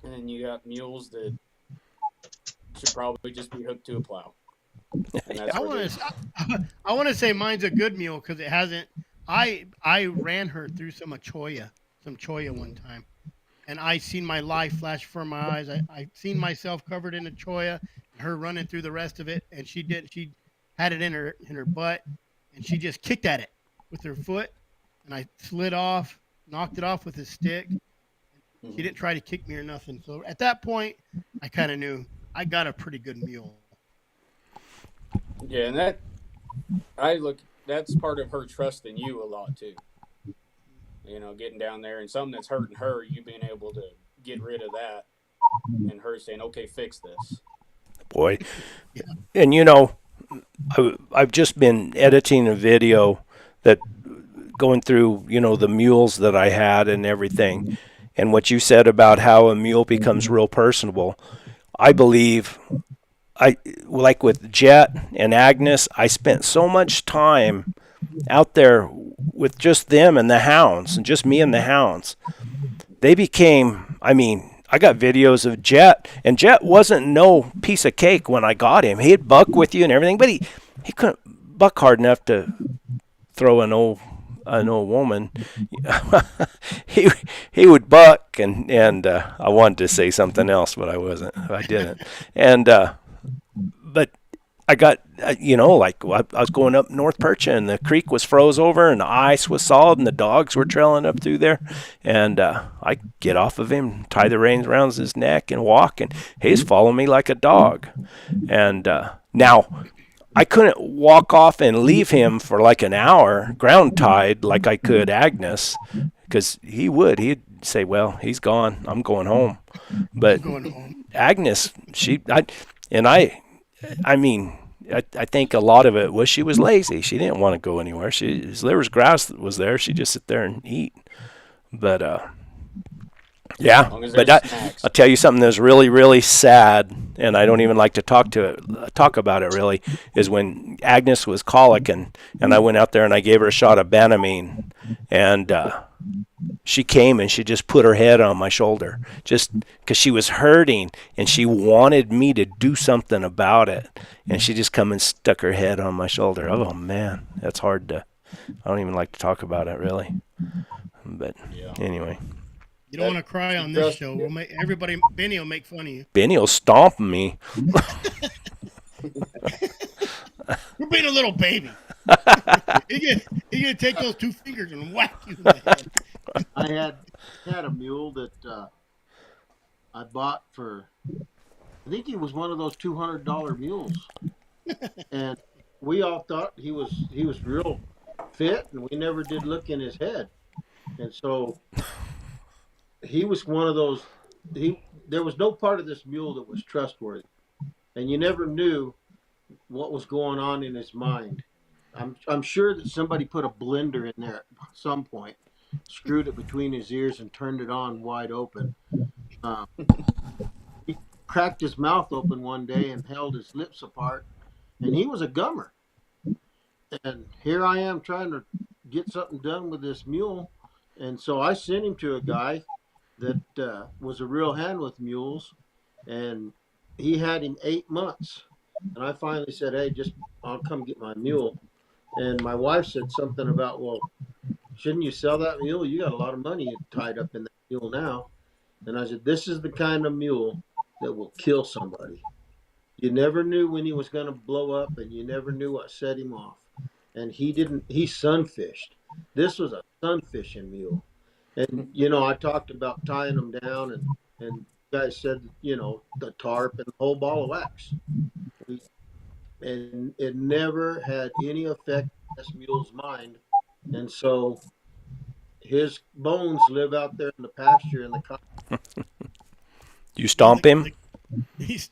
and then you got mules that should probably just be hooked to a plow. And that's I want to say mine's a good mule because it hasn't. I ran her through some cholla one time, and I seen my life flash before my eyes. I seen myself covered in a cholla, and her running through the rest of it, and she had it in her butt, and she just kicked at it with her foot, and I slid off, knocked it off with a stick. She didn't try to kick me or nothing. So at that point, I kind of knew I got a pretty good mule. Yeah, and that's part of her trusting you a lot too. Getting down there and something that's hurting her, you being able to get rid of that, and her saying, "Okay, fix this." Boy, and I've just been editing a video that going through the mules that I had and everything, and what you said about how a mule becomes real personable. I believe. Like with Jet and Agnes, I spent so much time out there with just them and the hounds, and just me and the hounds. They became, I got videos of Jet, and Jet wasn't no piece of cake when I got him. He'd buck with you and everything, but he couldn't buck hard enough to throw an old woman. he would buck, and I wanted to say something else, but I didn't. And but I got, I was going up North Percha, and the creek was froze over, and the ice was solid, and the dogs were trailing up through there. And I get off of him, tie the reins around his neck, and walk, and he's following me like a dog. And now, I couldn't walk off and leave him for like an hour, ground tied, like I could Agnes, because he'd say, "Well, he's gone. I'm going home." But Agnes, I think a lot of it was she was lazy. She didn't want to go anywhere. There was grass that was there. She'd just sit there and eat. But yeah. But I'll tell you something that's really, really sad, and I don't even like to talk about it really, is when Agnes was colicking, and I went out there and I gave her a shot of Banamine, and she came and she just put her head on my shoulder just because she was hurting and she wanted me to do something about it. And she just come and stuck her head on my shoulder. Oh, man, that's hard I don't even like to talk about it, really. But anyway. You don't want to cry on this show. Benny will make fun of you. Benny will stomp me. We're being a little baby. He's going to take those two fingers and whack you in the head. I had a mule that I bought for, I think he was one of those $200 mules, and we all thought he was real fit, and we never did look in his head, and so he was one of those. There was no part of this mule that was trustworthy, and you never knew what was going on in his mind. I'm sure that somebody put a blender in there at some point, screwed it between his ears, and turned it on wide open. Um, he cracked his mouth open one day and held his lips apart, and he was a gummer. And here I am trying to get something done with this mule, and so I sent him to a guy that was a real hand with mules, and he had him 8 months. And I finally said, "Hey, just I'll come get my mule." And my wife said something about, "Well, shouldn't you sell that mule? You got a lot of money tied up in that mule now." And I said, "This is the kind of mule that will kill somebody. You never knew when he was going to blow up, and you never knew what set him off." And he didn't. He sunfished. This was a sunfishing mule. And I talked about tying them down, and you guys said, the tarp and the whole ball of wax. And it never had any effect on this mule's mind. And so his bones live out there in the pasture in the You stomp him? He's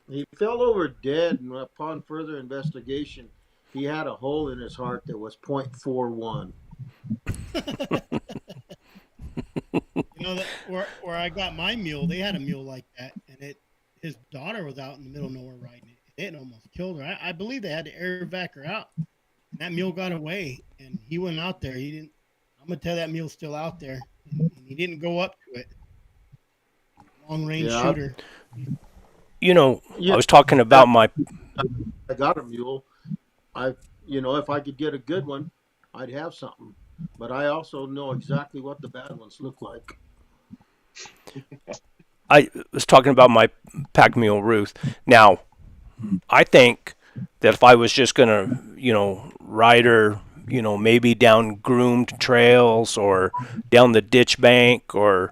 He fell over dead, and upon further investigation, he had a hole in his heart that was .41. that where I got my mule, they had a mule like that, and his daughter was out in the middle of nowhere riding it. It almost killed her. I believe they had to air vac her out. And that mule got away, and he went out there. He didn't. I'm gonna tell that mule's still out there, and he didn't go up to it. Long range shooter. I was talking about my. I got a mule. If I could get a good one, I'd have something. But I also know exactly what the bad ones look like. I was talking about my pack mule Ruth. Now, I think that if I was just gonna, ride her, maybe down groomed trails or down the ditch bank or,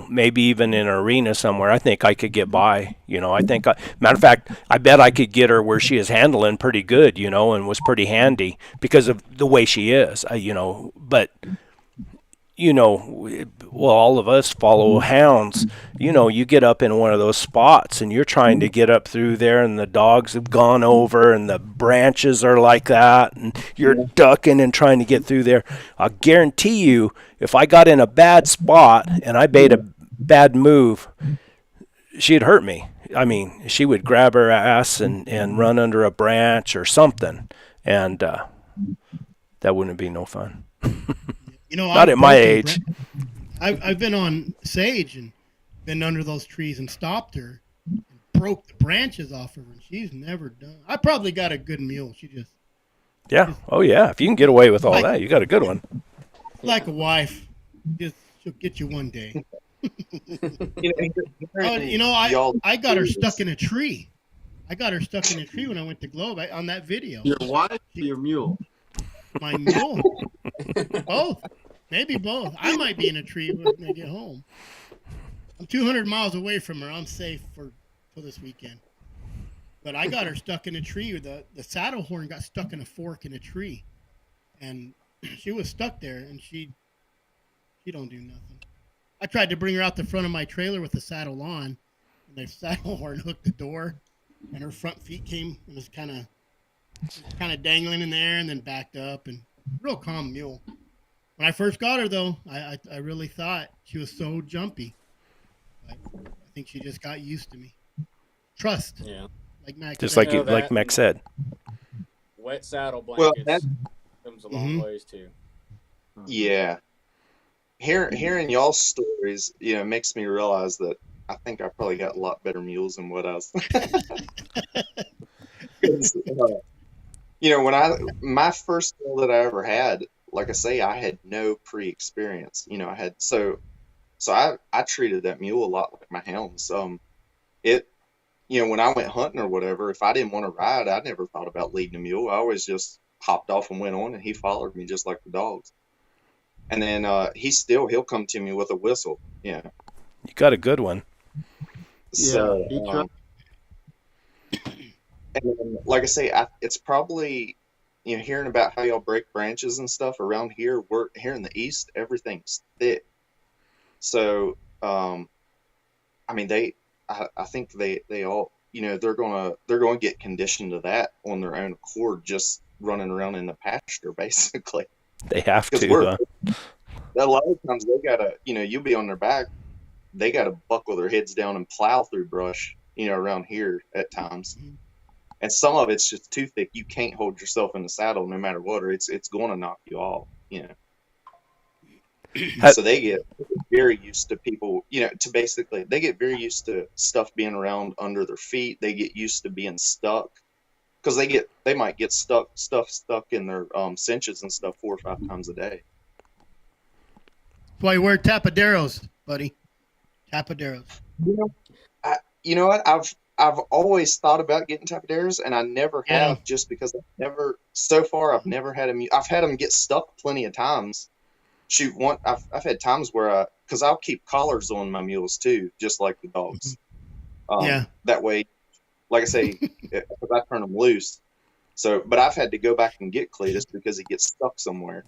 maybe even in an arena somewhere, I think I could get by. Matter of fact, I bet I could get her where she is handling pretty good, and was pretty handy because of the way she is, but all of us follow hounds. You get up in one of those spots and you're trying to get up through there, and the dogs have gone over and the branches are like that, and you're ducking and trying to get through there. I guarantee you, if I got in a bad spot and I made a bad move, she'd hurt me. I mean, she would grab her ass and run under a branch or something, and that wouldn't be no fun. Not at my age. I've been on Sage and been under those trees and stopped her and broke the branches off of her, and she's never done. I probably got a good mule. She just Oh yeah. If you can get away with all that, you got a good one. Like a wife, she'll get you one day. I got her stuck in a tree. I got her stuck in a tree when I went to Globe on that video. Your wife or your mule? My mule. Both. Maybe both. I might be in a tree when I get home. I'm 200 miles away from her. I'm safe for this weekend. But I got her stuck in a tree. The saddle horn got stuck in a fork in a tree. And she was stuck there, and she don't do nothing. I tried to bring her out the front of my trailer with the saddle on, and the saddle horn hooked the door, and her front feet came and was kind of dangling in there, and then backed up, and real calm mule. When I first got her, though, I really thought she was so jumpy. I think she just got used to me. Trust. Yeah. Like Mac Just said. like Mac said. Wet saddle blankets comes a long ways too. Yeah. Hearing y'all's stories, makes me realize that I think I probably got a lot better mules than what I was. When my first mule that I ever had, like I say, I had no pre-experience. I treated that mule a lot like my hounds. When I went hunting or whatever, if I didn't want to ride, I never thought about leading a mule. I always just hopped off and went on, and he followed me just like the dogs. And then he'll come to me with a whistle, You got a good one. So, he tried. and then, like I say, it's probably, hearing about how y'all break branches and stuff around here. We're here in the East, everything's thick. So, I mean, I think they all, they're gonna get conditioned to that on their own accord, just running around in the pasture, basically. They have Because to. a lot of times they gotta, you'll be on their back, they gotta buckle their heads down and plow through brush, around here at times. And some of it's just too thick. You can't hold yourself in the saddle no matter what, or it's going to knock you off. So they get very used to people. To basically they get very used to stuff being around under their feet. They get used to being stuck because they might get stuck in their cinches and stuff 4 or 5 times a day. That's why you wear tapaderos, buddy. Tapaderos. You know what? I've always thought about getting tapaderos, and I never have, just because so far I've never had them. I've had them get stuck plenty of times. Shoot, I've had times where because I'll keep collars on my mules too, just like the dogs. That way, like I say, because I turn them loose. So, but I've had to go back and get Cletus because he gets stuck somewhere.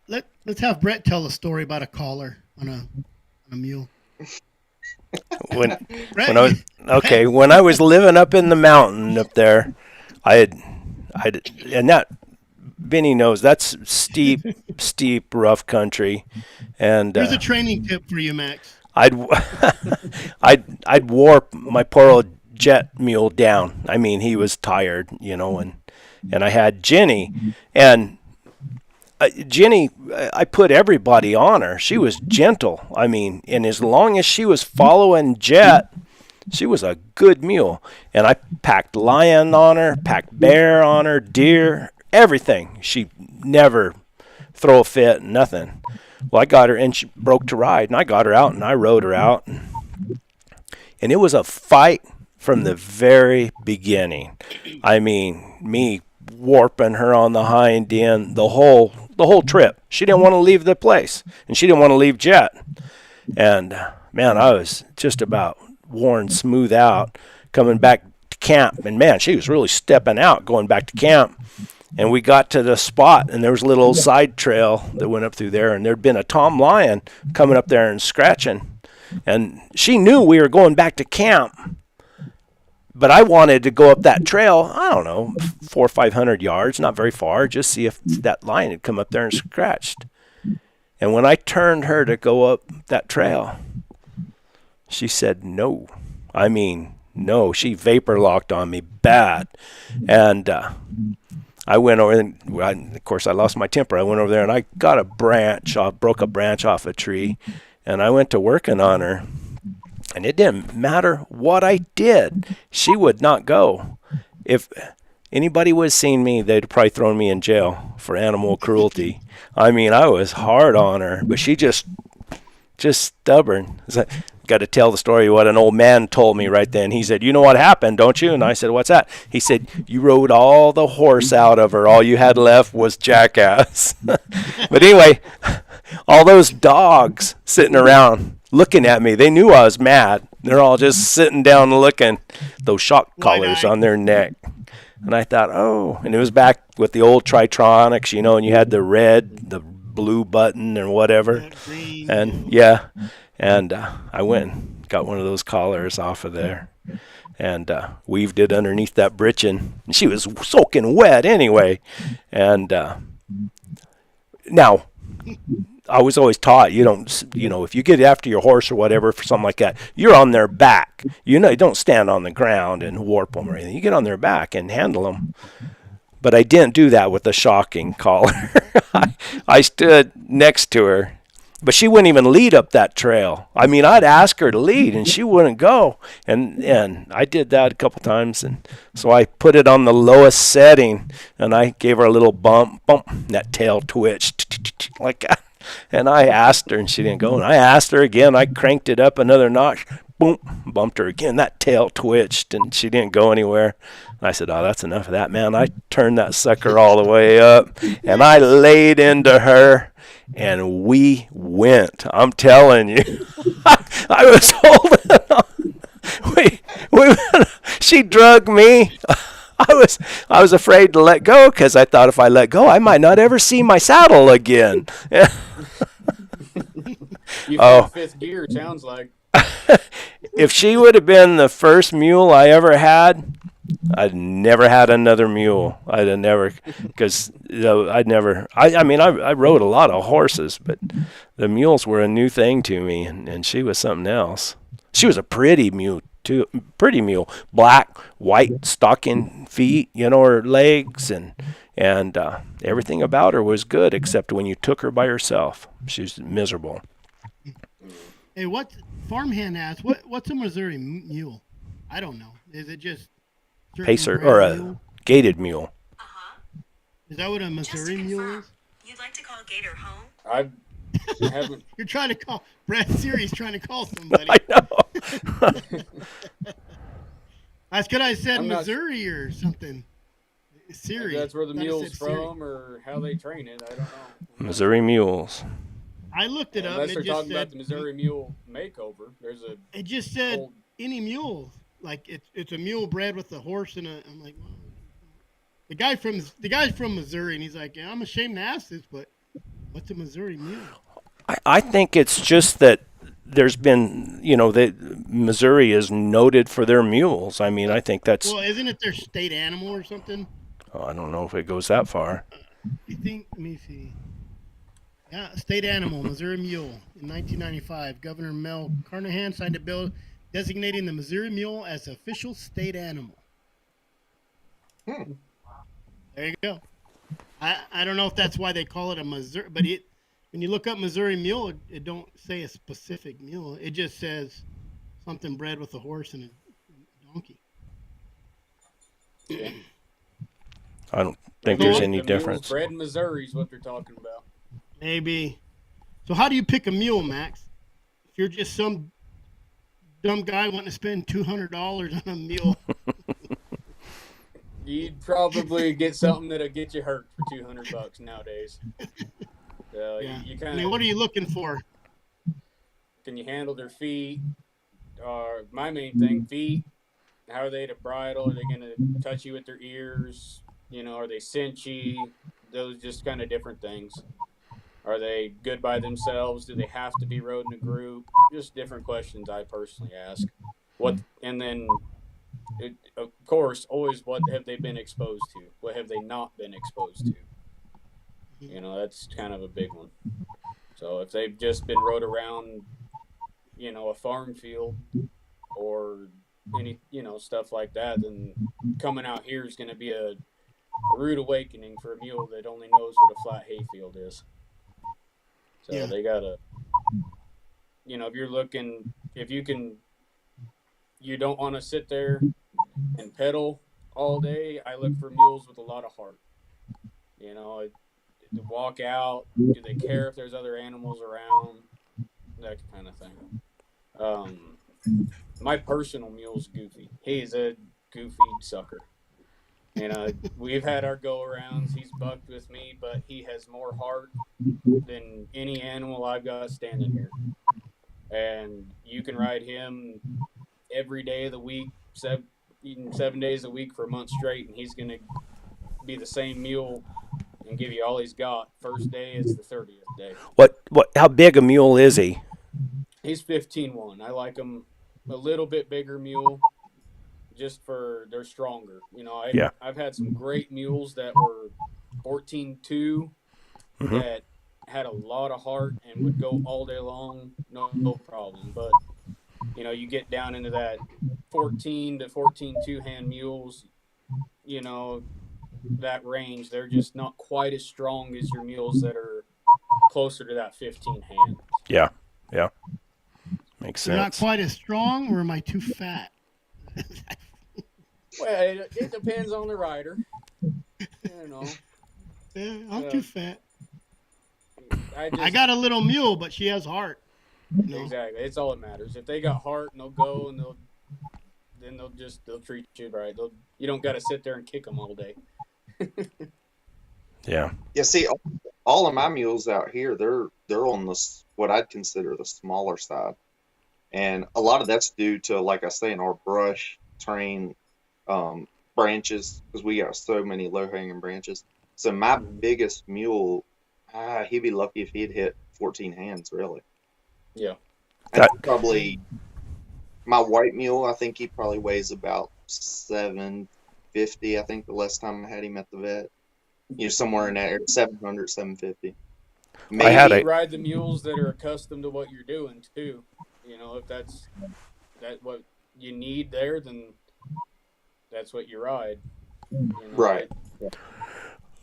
Let's have Brett tell a story about a collar on a mule. When I was living up in the mountain up there, and that Benny knows that's steep, rough country, and here's a training tip for you, Max. I'd warp my poor old jet mule down. I mean, he was tired, and I had Jenny, and Jenny, I put everybody on her. She was gentle. I mean, and as long as she was following Jet, she was a good mule. And I packed lion on her, packed bear on her, deer, everything. She never throw a fit, nothing. Well, I got her, and she broke to ride, and I got her out, and I rode her out. And it was a fight from the very beginning. I mean, me warping her on the hind end the whole trip. She didn't want to leave the place, and she didn't want to leave Jet. And man, I was just about worn smooth out coming back to camp. And man, she was really stepping out going back to camp. And we got to the spot, and there was a little side trail that went up through there, and there'd been a tom lion coming up there and scratching. And she knew we were going back to camp. But I wanted to go up that trail, I don't know, 400 or 500 yards, not very far, just see if that lion had come up there and scratched. And when I turned her to go up that trail, she said no. I mean, no. She vapor locked on me bad. And I went over, and of course I lost my temper. I went over there and I got broke a branch off a tree, and I went to working on her. And it didn't matter what I did. She would not go. If anybody would have seen me, they'd probably thrown me in jail for animal cruelty. I mean, I was hard on her, but she just stubborn. Got to tell the story what an old man told me right then. He said, "You know what happened, don't you?" And I said, "What's that?" He said, "You rode all the horse out of her. All you had left was jackass." But anyway, all those dogs sitting around looking at me, they knew I was mad. They're all just sitting down looking, those shock collars on their neck. And I thought, oh, and it was back with the old Tritronics, and you had the red, the blue button or whatever. And I went and got one of those collars off of there and weaved it underneath that britchin'. And she was soaking wet anyway. And now, I was always taught you don't, if you get after your horse or whatever for something like that, you're on their back. You don't stand on the ground and warp them or anything. You get on their back and handle them. But I didn't do that with the shocking collar. I stood next to her, but she wouldn't even lead up that trail. I mean, I'd ask her to lead, and she wouldn't go. And I did that a couple times, and so I put it on the lowest setting, and I gave her a little bump, and that tail twitched like that. And I asked her, and she didn't go. And I asked her again. I cranked it up another notch. boom, bumped her again. That tail twitched, and she didn't go anywhere. I said, oh, that's enough of that, man. I turned that sucker all the way up, and I laid into her, and we went. I'm telling you. I was holding on. She drug me. I was afraid to let go because I thought if I let go, I might not ever see my saddle again. You found fifth gear, it sounds like. If she would have been the first mule I ever had, I'd never had another mule. I'd have never, because I mean, I rode a lot of horses, but the mules were a new thing to me, and she was something else. She was a pretty mule, too. Pretty mule. Black, white, stocking feet, her legs, and everything about her was good, except when you took her by herself. She was miserable. Hey, what farmhand asked? What's a Missouri mule? I don't know. Is it just Pacer or a gated mule? Is that what a Missouri mule is? You'd like to call Gator home? I haven't. You're trying to call Brad Siri's trying to call somebody. I know. That's good. I said I'm not- Missouri or something. Siri. Maybe that's where the Thought it mule's said Siri. from or how they train it. I don't know. Missouri mules. I looked it up. Unless And they're it just talking said, about the Missouri Mule makeover. There's a It just said old, any mule. Like it's a mule bred with a horse and I'm like, well, the guy's from Missouri and he's like, yeah, I'm ashamed to ask this, but what's a Missouri mule? I think it's just that there's been, Missouri is noted for their mules. I mean, I think that's. Well, isn't it their state animal or something? I don't know if it goes that far. I think. Let me see. Yeah, state animal, Missouri mule. In 1995, Governor Mel Carnahan signed a bill designating the Missouri mule as official state animal. There you go. I don't know if that's why they call it a Missouri, but when you look up Missouri mule, it don't say a specific mule. It just says something bred with a horse and a donkey. I don't think there's any the mules difference. bred in Missouri is what they're talking about. Maybe. So how do you pick a mule, Max? If you're just some dumb guy wanting to spend $200 on a mule. You'd probably get something that'll get you hurt for $200 nowadays. So Yeah. you I kind mean, of what are you looking for? can you handle their feet? My main thing, feet. How are they to bridle? Are they going to touch you with their ears? Are they cinchy? Those just kind of different things. Are they good by themselves? Do they have to be rode in a group? Just different questions I personally ask. And then, of course, always what have they been exposed to? What have they not been exposed to? That's kind of a big one. So if they've just been rode around, a farm field or any, stuff like that, then coming out here is going to be a rude awakening for a mule that only knows what a flat hay field is. So Yeah. they gotta, if you don't want to sit there and pedal all day. I look for mules with a lot of heart. To walk out, do they care if there's other animals around? That kind of thing. My personal mule's Goofy. He's a goofy sucker. We've had our go-arounds. He's bucked with me, but he has more heart than any animal I've got standing here. And you can ride him every day of the week, 7 days a week for a month straight, and he's going to be the same mule and give you all he's got. First day is the 30th day. How big a mule is he? He's 15-1. I like him a little bit bigger mule. Just for they're stronger. I've had some great mules that were 14-2 that had a lot of heart and would go all day long, no problem. But you get down into that 14 to 14-2 hand mules, that range, they're just not quite as strong as your mules that are closer to that 15 hand. Yeah. Makes They're not sense. quite as strong, or am I too fat? Well, it depends on the rider. Yeah, I'm too fat. I I got a little mule, but she has heart. Exactly. It's all that matters. If they got heart and they'll go and they'll treat you right. You don't got to sit there and kick them all day. Yeah. Yeah, see, all of my mules out here, they're on what I'd consider the smaller side, and a lot of that's due to, like I say, in our brush terrain, branches, because we got so many low hanging branches. So my biggest mule, he'd be lucky if he'd hit 14 hands, really. Yeah. And That- probably my white mule, I think he probably weighs about 750. I think the last time I had him at the vet, somewhere in that area, 700, 750. I had Maybe a ride the mules that are accustomed to what you're doing too. If that's what you need there, then that's what you ride. Right.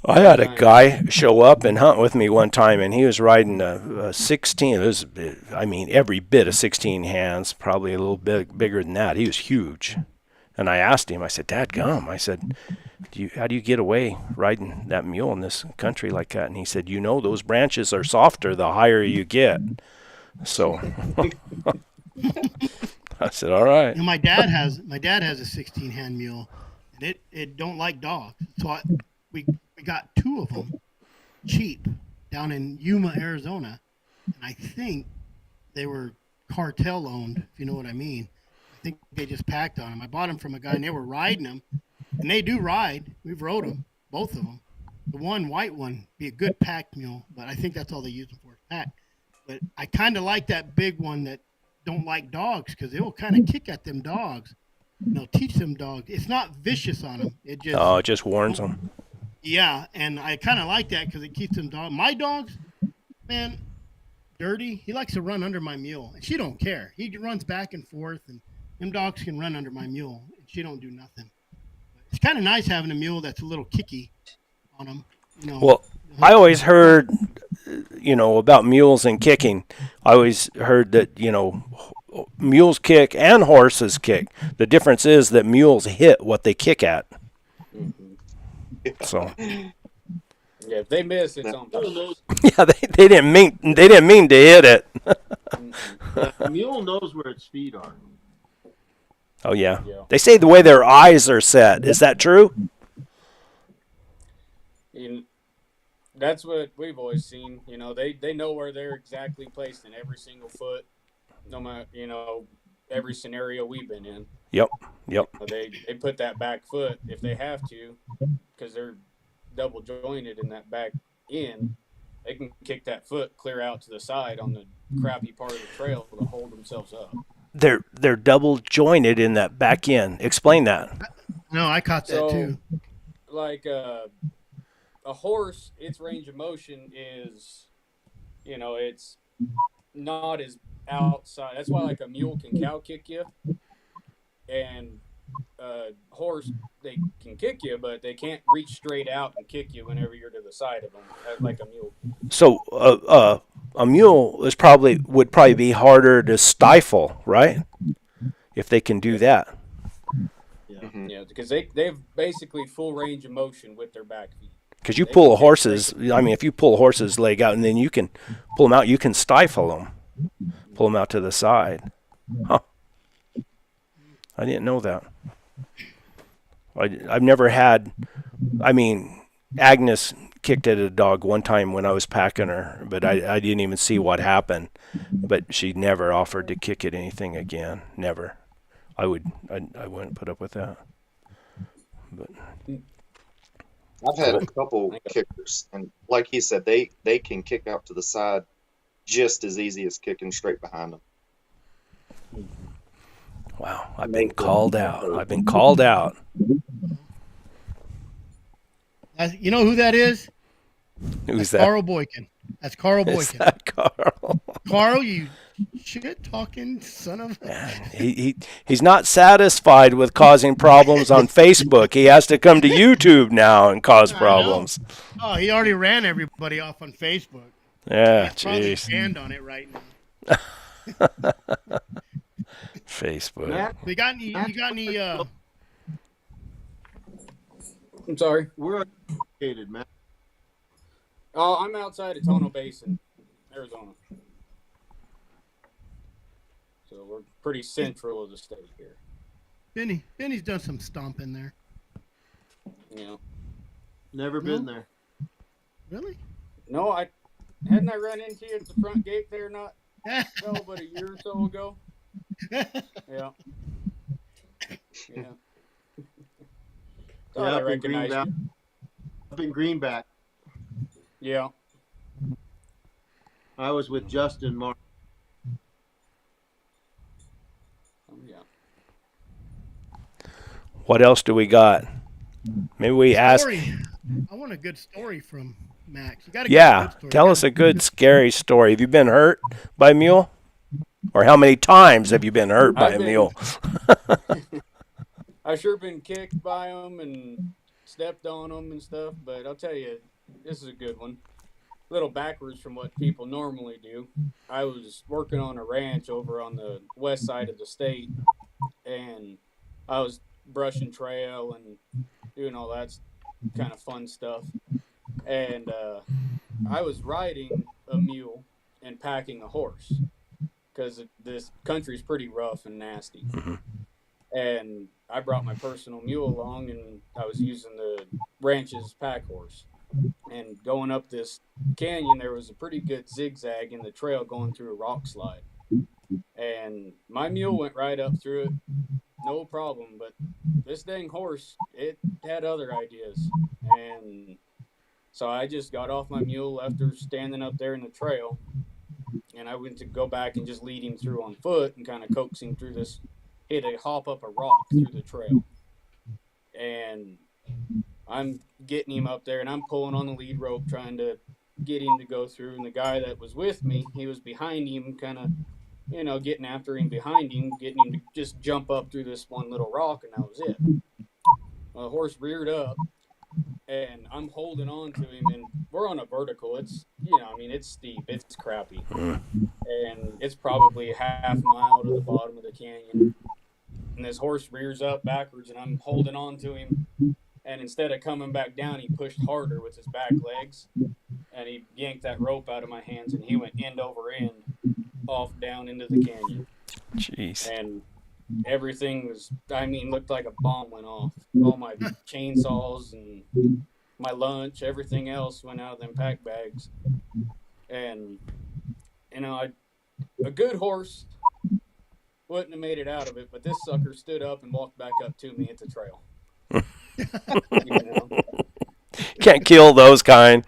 I had a guy show up and hunt with me one time, and he was riding a 16. It was, I mean, every bit of 16 hands, probably a little bit bigger than that. He was huge. And I asked him, I said, Dad gum, I said, how do you get away riding that mule in this country like that? And he said, those branches are softer the higher you get. So I said, all right. My dad has a 16 hand mule, and it don't like dogs. So we got 2 of them cheap down in Yuma, Arizona, and I think they were cartel owned, if you know what I mean. I think they just packed on them. I bought them from a guy, and they were riding them, and they do ride. We've rode them, both of them. The one white one be a good pack mule, but I think that's all they use them for, pack. But I kind of like that big one that don't like dogs, because they will kind of kick at them dogs. Teach them dogs. It's not vicious on them. It just warns them. Yeah, and I kind of like that because it keeps them dog. My dogs, man, Dirty. He likes to run under my mule, and she don't care. He runs back and forth, and them dogs can run under my mule, and she don't do nothing. But it's kind of nice having a mule that's a little kicky on him. Well, I always heard, about mules and kicking. I always heard that, mules kick and horses kick. The difference is that mules hit what they kick at. So yeah, if they miss, it's on purpose. yeah, they didn't mean to hit it. The mule knows where its feet are. Oh yeah. They say the way their eyes are set. Is that true? That's what we've always seen. They know where they're exactly placed in every single foot, no matter every scenario we've been in. Yep. They put that back foot if they have to, because they're double jointed in that back end. They can kick that foot clear out to the side on the crappy part of the trail to hold themselves up. They're double jointed in that back end. Explain that. No, I caught that too. Like a horse, its range of motion is, it's not as outside. That's why like a mule can cow kick you, and horse, they can kick you, but they can't reach straight out and kick you whenever you're to the side of them, like a mule. So a mule would probably be harder to stifle, right? If they can do that. Yeah, because they've basically full range of motion with their back feet. Because you pull a horse's, if you pull a horse's leg out and then you can pull them out, you can stifle them, pull them out to the side. Huh. I didn't know that. I've never had, Agnes kicked at a dog one time when I was packing her, but I didn't even see what happened. But she never offered to kick at anything again. Never. I wouldn't put up with that. But I've had a couple kickers, and like he said, they can kick out to the side just as easy as kicking straight behind them. Wow, I've been called out. You know who that is? Who's that? Carl Boykin. That's Carl Boykin. Is that Carl? Carl, you shit-talking son of a... He's not satisfied with causing problems on Facebook. He has to come to YouTube now and cause problems. Oh, he already ran everybody off on Facebook. Yeah, He's probably jeez. banned on it right now. Facebook. You got any I'm sorry. We're educated, man. Oh, I'm outside of Tono Basin, Arizona. So we're pretty central of the state here. Benny's done some stomping there. You know. Never been there. Really? No, I hadn't I run into you at the front gate there not but a year or so ago. Yeah. Yeah. Thought I recognized you. Up in Greenback. Yeah. I was with Justin Mark. Oh, yeah. What else do we got? Maybe we ask. Story. I want a good story from Max. You got Yeah, tell us a good scary story. Have you been hurt by a mule? Or how many times have you been hurt by a mule? I've sure been kicked by them and stepped on them and stuff, but I'll tell you, this is a good one. A little backwards from what people normally do. I was working on a ranch over on the west side of the state, and I was brushing trail and doing all that kind of fun stuff. And I was riding a mule and packing a horse because this country's pretty rough and nasty. Mm-hmm. And I brought my personal mule along, and I was using the ranch's pack horse. And going up this canyon, there was a pretty good zigzag in the trail going through a rock slide. And my mule went right up through it, no problem. But this dang horse, it had other ideas. And so I just got off my mule, left her standing up there in the trail, and I went to go back and just lead him through on foot and kind of coax him through this. He had to hop up a rock through the trail. And I'm getting him up there, and I'm pulling on the lead rope, trying to get him to go through. And the guy that was with me, he was behind him, kind of, getting after him behind him, getting him to just jump up through this one little rock, and that was it. Well, the horse reared up, and I'm holding on to him, and we're on a vertical. It's, it's steep. It's crappy. And it's probably a half mile to the bottom of the canyon. And this horse rears up backwards, and I'm holding on to him. And instead of coming back down, he pushed harder with his back legs. And he yanked that rope out of my hands, and he went end over end off down into the canyon. Jeez. And everything was, looked like a bomb went off. All my chainsaws and my lunch, everything else went out of them pack bags. And, a good horse wouldn't have made it out of it, but this sucker stood up and walked back up to me at the trail. Can't kill those kind.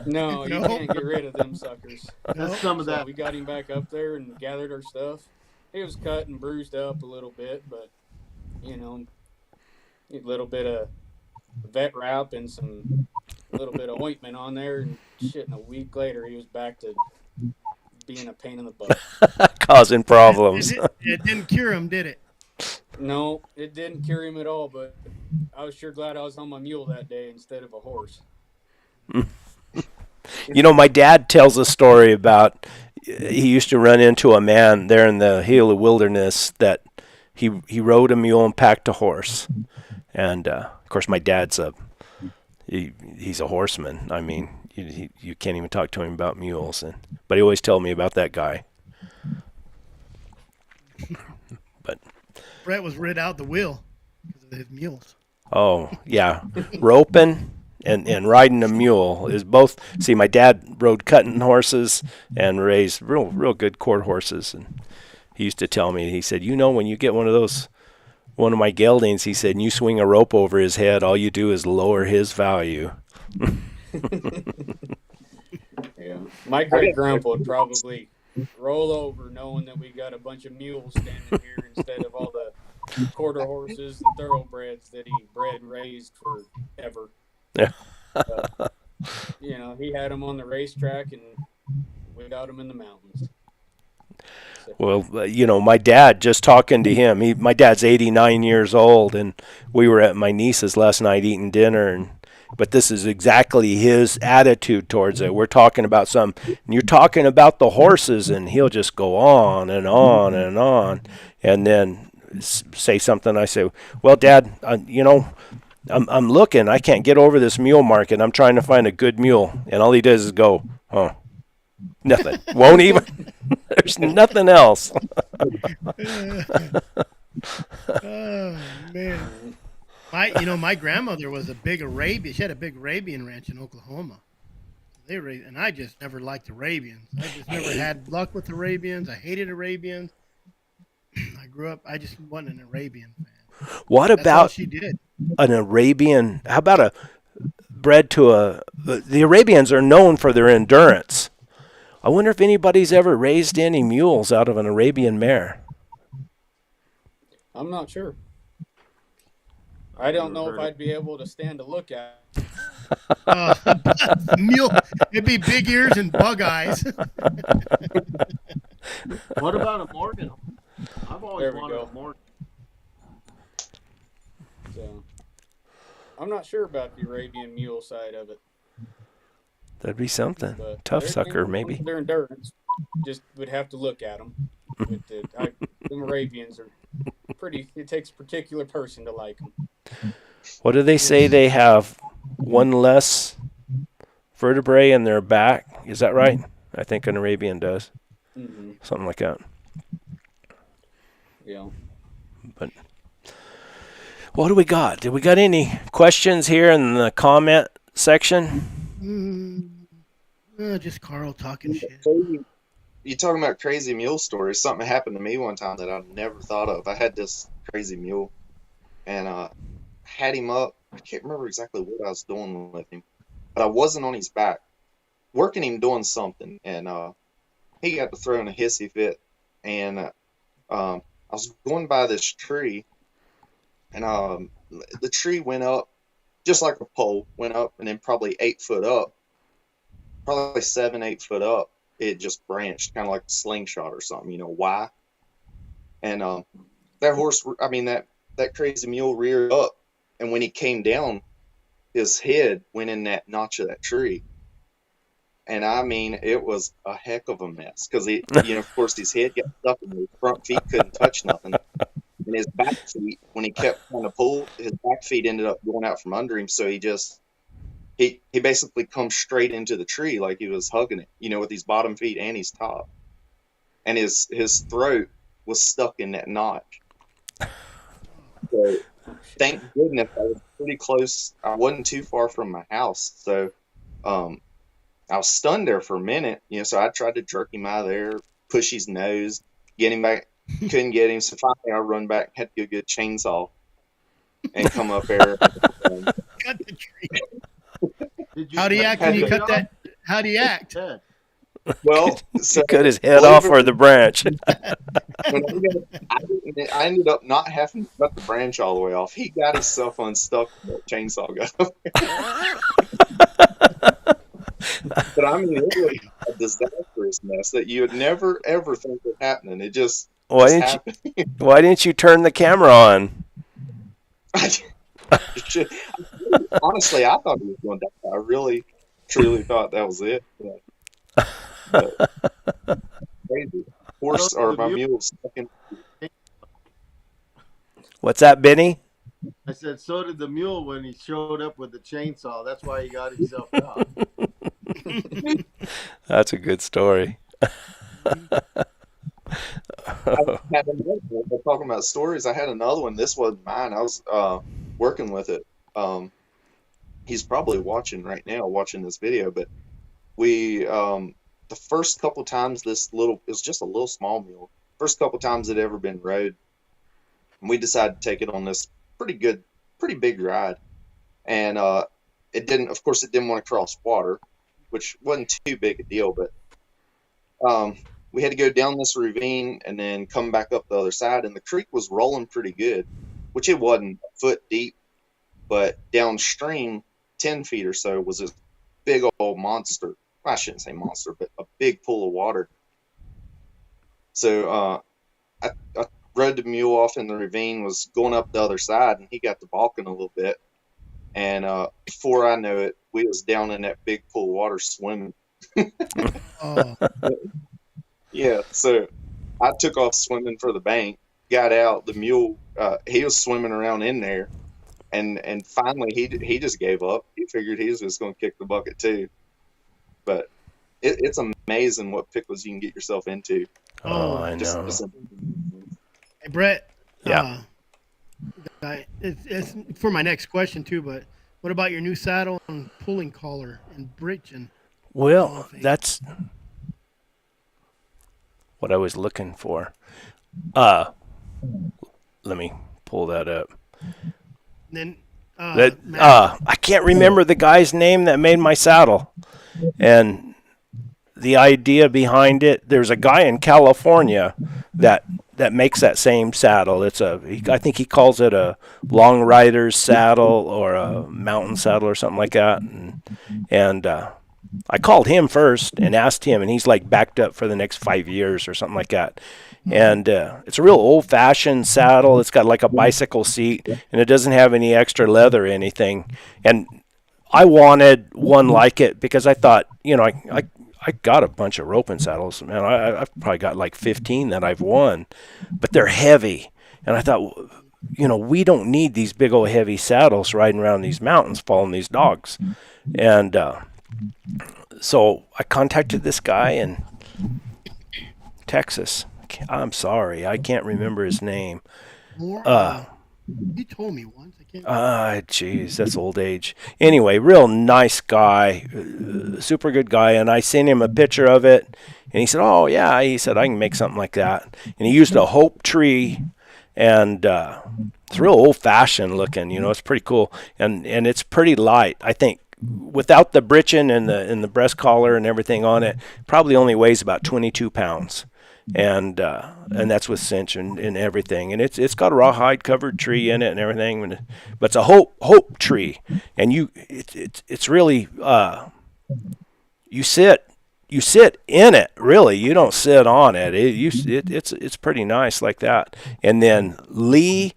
No, you can't get rid of them suckers. That's some of that. We got him back up there and gathered our stuff. He was cut and bruised up a little bit, but a little bit of vet wrap and a little bit of ointment on there, and shit. And a week later, he was back to being a pain in the butt, causing problems. It didn't cure him, did it? No, it didn't cure him at all. But I was sure glad I was on my mule that day instead of a horse. My dad tells a story about he used to run into a man there in the Gila wilderness that he rode a mule and packed a horse. And, of course, my dad's he's a horseman. You can't even talk to him about mules. But he always told me about that guy. But Brett was rid out the wheel because of his mules. Oh, yeah. Roping and riding a mule is both. See, my dad rode cutting horses and raised real good quarter horses. And he used to tell me, he said, when you get one of my geldings, he said, and you swing a rope over his head, all you do is lower his value. Yeah. My great-grandpa would probably roll over knowing that we got a bunch of mules standing here instead of all the quarter horses and thoroughbreds that he bred and raised forever. Yeah. He had them on the racetrack, and we got them in the mountains. So. Well, my dad, just talking to him, my dad's 89 years old, and we were at my niece's last night eating dinner, but this is exactly his attitude towards it. We're talking about and you're talking about the horses, and he'll just go on and on and on, and then say something. I say, well, Dad, I'm looking. I can't get over this mule market. I'm trying to find a good mule, and all he does is go, huh. Nothing. Won't even. There's nothing else. Oh man. My grandmother was a big Arabian. She had a big Arabian ranch in Oklahoma. And I just never liked Arabians. I just never had luck with Arabians. I hated Arabians. I grew up. I just wasn't an Arabian fan. What That's all about she did. an Arabian? How about a bred to a? The Arabians are known for their endurance. I wonder if anybody's ever raised any mules out of an Arabian mare. I'm not sure. I don't know if I'd be able to stand to look at Mule. It'd be big ears and bug eyes. What about a Morgan? I've always There we wanted go. a Morgan. So I'm not sure about the Arabian mule side of it. That'd be something. But Tough they're sucker, known maybe. for their endurance. Just would have to look at them. The Arabians are pretty. It takes a particular person to like them. What do they say? They have one less vertebrae in their back. Is that right? I think an Arabian does. Mm-hmm. Something like that. Yeah. But what do we got? Did we got any questions here in the comment section? Just Carl talking shit. You talking about crazy mule stories? Something happened to me one time that I never thought of. I had this crazy mule, and had him up. I can't remember exactly what I was doing with him, but I wasn't on his back, working him doing something, and he got to throwing a hissy fit, and I was going by this tree, and the tree went up just like a pole, went up, and then probably 8 foot up, probably 7, 8 foot up, it just branched, kind of like a slingshot or something. You know why? And that horse, I mean that crazy mule reared up, and when he came down, his head went in that notch of that tree. And I mean, it was a heck of a mess because of course, his head got stuck and his front feet couldn't touch nothing. And his back feet, when he kept trying to pull, his back feet ended up going out from under him. So he basically comes straight into the tree like he was hugging it, with his bottom feet and his top. And his throat was stuck in that notch. So thank goodness I was pretty close. I wasn't too far from my house. So I was stunned there for a minute, so I tried to jerk him out of there, push his nose, get him back. Couldn't get him. So finally I run back, had to go get a chainsaw and come up there. Cut the tree. How do you act when you cut that? How do you act? Well, so Cut his head off or the branch. I ended up not having to cut the branch all the way off. He got himself unstuck when that chainsaw got up there. But I mean, it was a disastrous mess that you would never ever think was happening. It just happened. Why didn't you turn the camera on? Honestly, I thought he was going to die. I really, truly thought that was it. But crazy. Horse or my mule stuck in. What's that, Benny? I said, so did the mule when he showed up with the chainsaw. That's why he got himself out. That's a good story. Talking about stories, I had another one. This wasn't mine. I was working with it. He's probably watching right now, watching this video. But we, the first couple times it was just a little small mule. First couple times it ever been rode, and we decided to take it on this pretty big ride. And it didn't want to cross water, which wasn't too big a deal. But we had to go down this ravine and then come back up the other side, and the creek was rolling pretty good, which it wasn't a foot deep, but downstream 10 feet or so was this big old monster. Well, I shouldn't say monster, but a big pool of water. So I rode the mule off in the ravine, was going up the other side, and he got to balking a little bit. And before I know it, we was down in that big pool of water swimming. Oh. Yeah, so I took off swimming for the bank, got out. The mule, he was swimming around in there, and finally he just gave up. He figured he was just going to kick the bucket too. But it's amazing what pickles you can get yourself into. Oh, Oh, I Just, know. just hey, Brett. Yeah. It's for my next question too. But what about your new saddle and pulling collar and bridge and all Well, things? that's what I was looking for. Uh, Let me pull that up. And then I can't remember the guy's name that made my saddle, and the idea behind it. There's a guy in California that makes that same saddle. I think he calls it a long rider's saddle or a mountain saddle or something like that. And I called him first and asked him, and he's like backed up for the next 5 years or something like that. And it's a real old-fashioned saddle. It's got like a bicycle seat, and it doesn't have any extra leather or anything. And I wanted one like it because I thought, I got a bunch of roping saddles. Man, I've probably got like 15 that I've won, but they're heavy. And I thought, we don't need these big old heavy saddles riding around these mountains following these dogs. And so I contacted this guy in Texas. I'm sorry, I can't remember his name. you told me once. I can't. Jeez, that's old age. Anyway, real nice guy, super good guy, and I sent him a picture of it, and he said, "Oh yeah," he said, "I can make something like that." And he used a hope tree, and it's real old-fashioned looking. It's pretty cool, and it's pretty light. I think without the breeching and the breast collar and everything on it, probably only weighs about 22 pounds. And that's with cinch and everything, and it's got a rawhide covered tree in it and everything, but it's a hope tree, and it's really you sit in it, really. You don't sit on it. It's pretty nice like that. And then Lee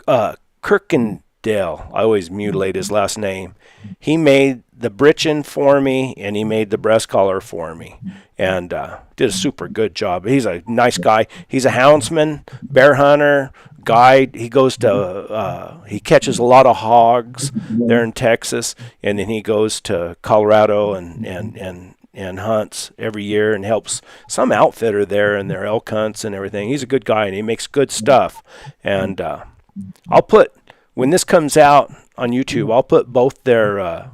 Kirkendale, I always mutilate his last name. He made the breeching for me, and he made the breast collar for me, and did a super good job. He's a nice guy. He's a houndsman, bear hunter, guide. He goes to he catches a lot of hogs there in Texas, and then he goes to Colorado and hunts every year and helps some outfitter there in their elk hunts and everything. He's a good guy, and he makes good stuff. And I'll put, when this comes out on YouTube, I'll put both their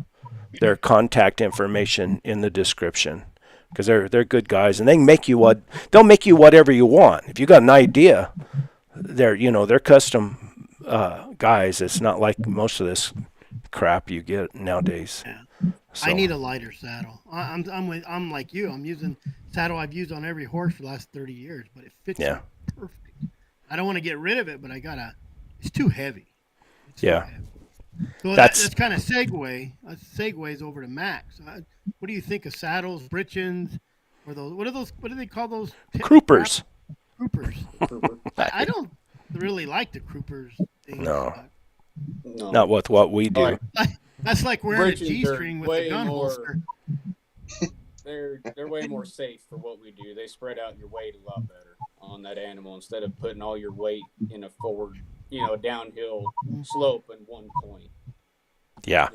contact information in the description, because they're good guys, and they'll make you whatever you want. If you got an idea, they're custom guys. It's not like most of this crap you get nowadays. Yeah. So, I need a lighter saddle. I'm like you. I'm using saddle I've used on every horse for the last 30 years, but it fits me perfect. I don't want to get rid of it, but it's too heavy. It's too heavy. So that's kind of segues over to Max. What do you think of saddles, breechings, or those? What do they call those? Croupers. Croupers. I don't really like the croupers thing. No. Not with what we do. That's like wearing a Breechings G-string with a gun holster. They're way more safe for what we do. They spread out your weight a lot better on that animal instead of putting all your weight in a forward, downhill slope in one point. Yeah.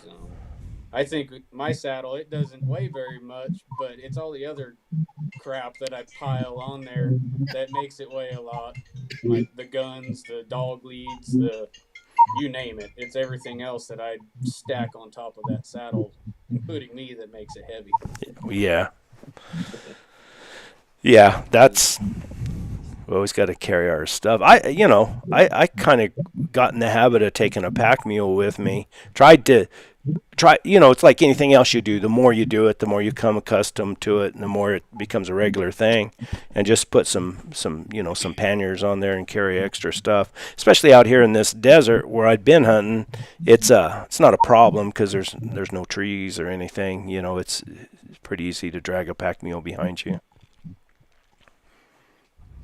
So I think my saddle, it doesn't weigh very much, but it's all the other crap that I pile on there that makes it weigh a lot. Like the guns, the dog leads, you name it. It's everything else that I stack on top of that saddle, including me, that makes it heavy. Yeah. Yeah, that's, we always got to carry our stuff. I kind of got in the habit of taking a pack mule with me. It's like anything else you do. The more you do it, the more you become accustomed to it, and the more it becomes a regular thing. And just put some panniers on there and carry extra stuff. Especially out here in this desert where I'd been hunting, it's not a problem because there's no trees or anything. It's pretty easy to drag a pack mule behind you.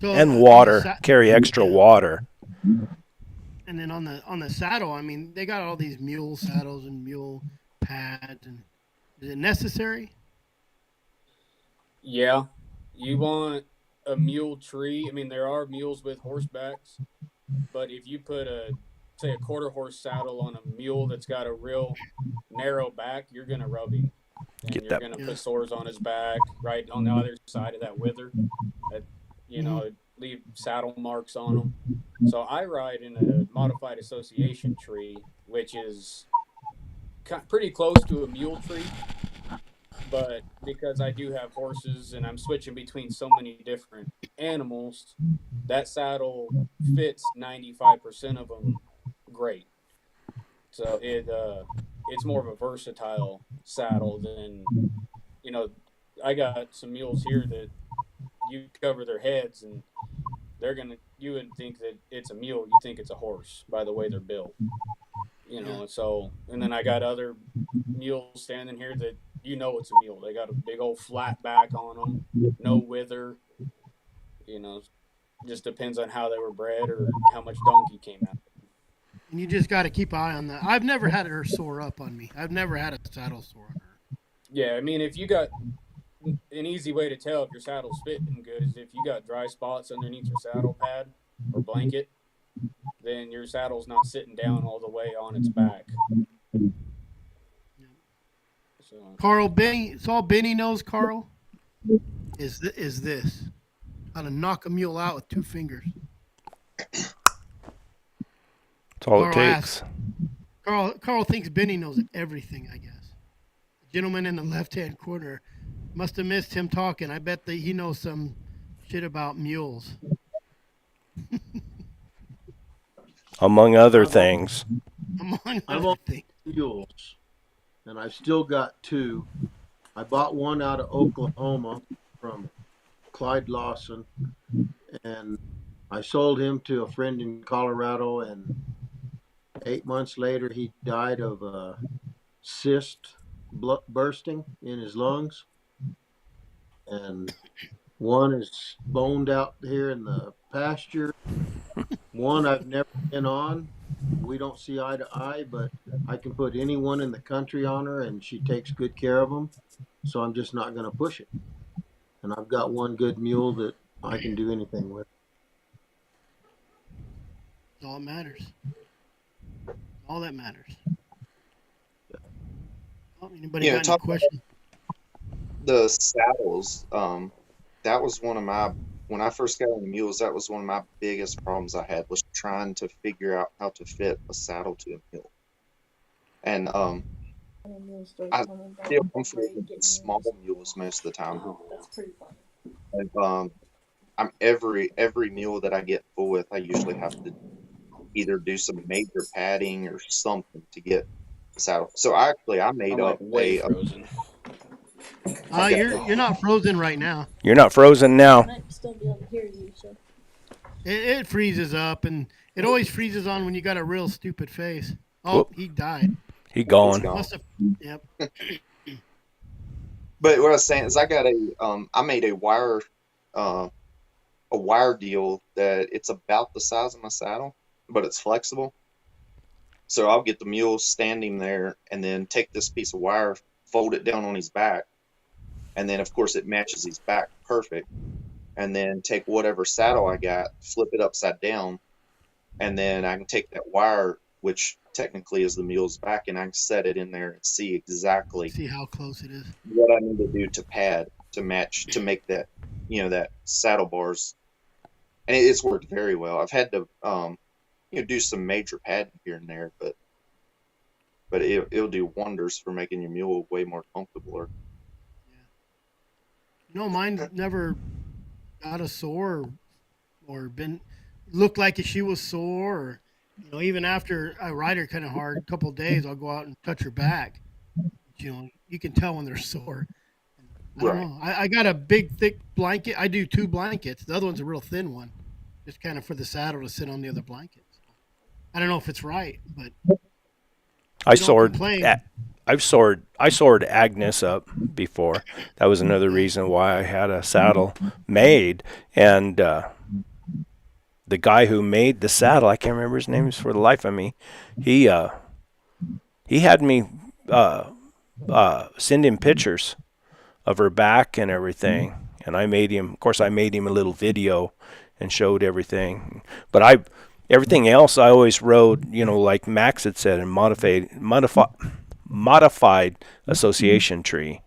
So, And water, carry extra water. And then on the saddle, I mean, they got all these mule saddles and mule pads. And is it necessary? Yeah, you want a mule tree. I mean, there are mules with horsebacks, but if you put say a quarter horse saddle on a mule that's got a real narrow back, you're gonna rub him. and Get you're that. going to Yeah. put sores on his back, right on the other side of that wither. That, leave saddle marks on them. So I ride in a modified association tree, which is pretty close to a mule tree, but because I do have horses and I'm switching between so many different animals, that saddle fits 95% of them great. So it's more of a versatile saddle than you know. I got some mules here that you cover their heads and you would think that it's a mule, you think it's a horse by the way they're built. Yeah. So and then I got other mules standing here that it's a mule. They got a big old flat back on them, no wither. You know, just depends on how they were bred or how much donkey came out. And you just got to keep an eye on that. I've never had her sore up on me. I've never had a saddle sore on her. Yeah, I mean, if you got an easy way to tell if your saddle's fitting good is if you got dry spots underneath your saddle pad or blanket, then your saddle's not sitting down all the way on its back. So Carl, Benny, it's all Benny knows, Carl, is this. How to knock a mule out with 2 fingers. That's all it Carl takes. Carl thinks Benny knows everything, I guess. The gentleman in the left-hand corner must have missed him talking. I bet that he knows some shit about mules. Among other things. Among I'm other on things. mules, and I've still got 2. I bought one out of Oklahoma from Clyde Lawson, and I sold him to a friend in Colorado, and 8 months later he died of a cyst bursting in his lungs. And one is boned out here in the pasture. One I've never been on. We don't see eye to eye, but I can put anyone in the country on her and she takes good care of them. So I'm just not going to push it. And I've got one good mule that I can do anything with. That's all that matters. All that matters. Oh, anybody got any questions? The saddles, that was one of my, when I first got into mules, that was one of my biggest problems I had, was trying to figure out how to fit a saddle to a mule. And I feel comfortable with small mules most of the time. And I'm every mule that I get full with, I usually have to either do some major padding or something to get the saddle. So I made I'm like up way a frozen. You're not frozen right now. You're not frozen now. Might still be able to hear you, so. It freezes up, and it always freezes on when you got a real stupid face. Oh, Whoop. he died. He gone. gone. Must have. Yep. But what I was saying is I got I made a wire deal that it's about the size of my saddle, but it's flexible. So I'll get the mule standing there and then take this piece of wire, fold it down on his back, and then of course it matches his back perfect. And then take whatever saddle I got, flip it upside down, and then I can take that wire, which technically is the mule's back, and I can set it in there and see exactly See how close it is. what I need to do to pad to match to make that that saddle bars, and it's worked very well. I've had to do some major padding here and there, but it'll do wonders for making your mule way more comfortable. Mine never got a sore or been looked like she was sore. Or, even after I ride her kind of hard, a couple of days, I'll go out and touch her back. You can tell when they're sore. I don't know. I got a big, thick blanket. I do 2 blankets. The other one's a real thin one, just kind of for the saddle to sit on the other blanket. I don't know if it's right, but I soared Agnes up before. That was another reason why I had a saddle made. And the guy who made the saddle, I can't remember his name for the life of me. He had me send him pictures of her back and everything. And I made him a little video and showed everything. But everything else I always rode, like Max had said, in modified association tree.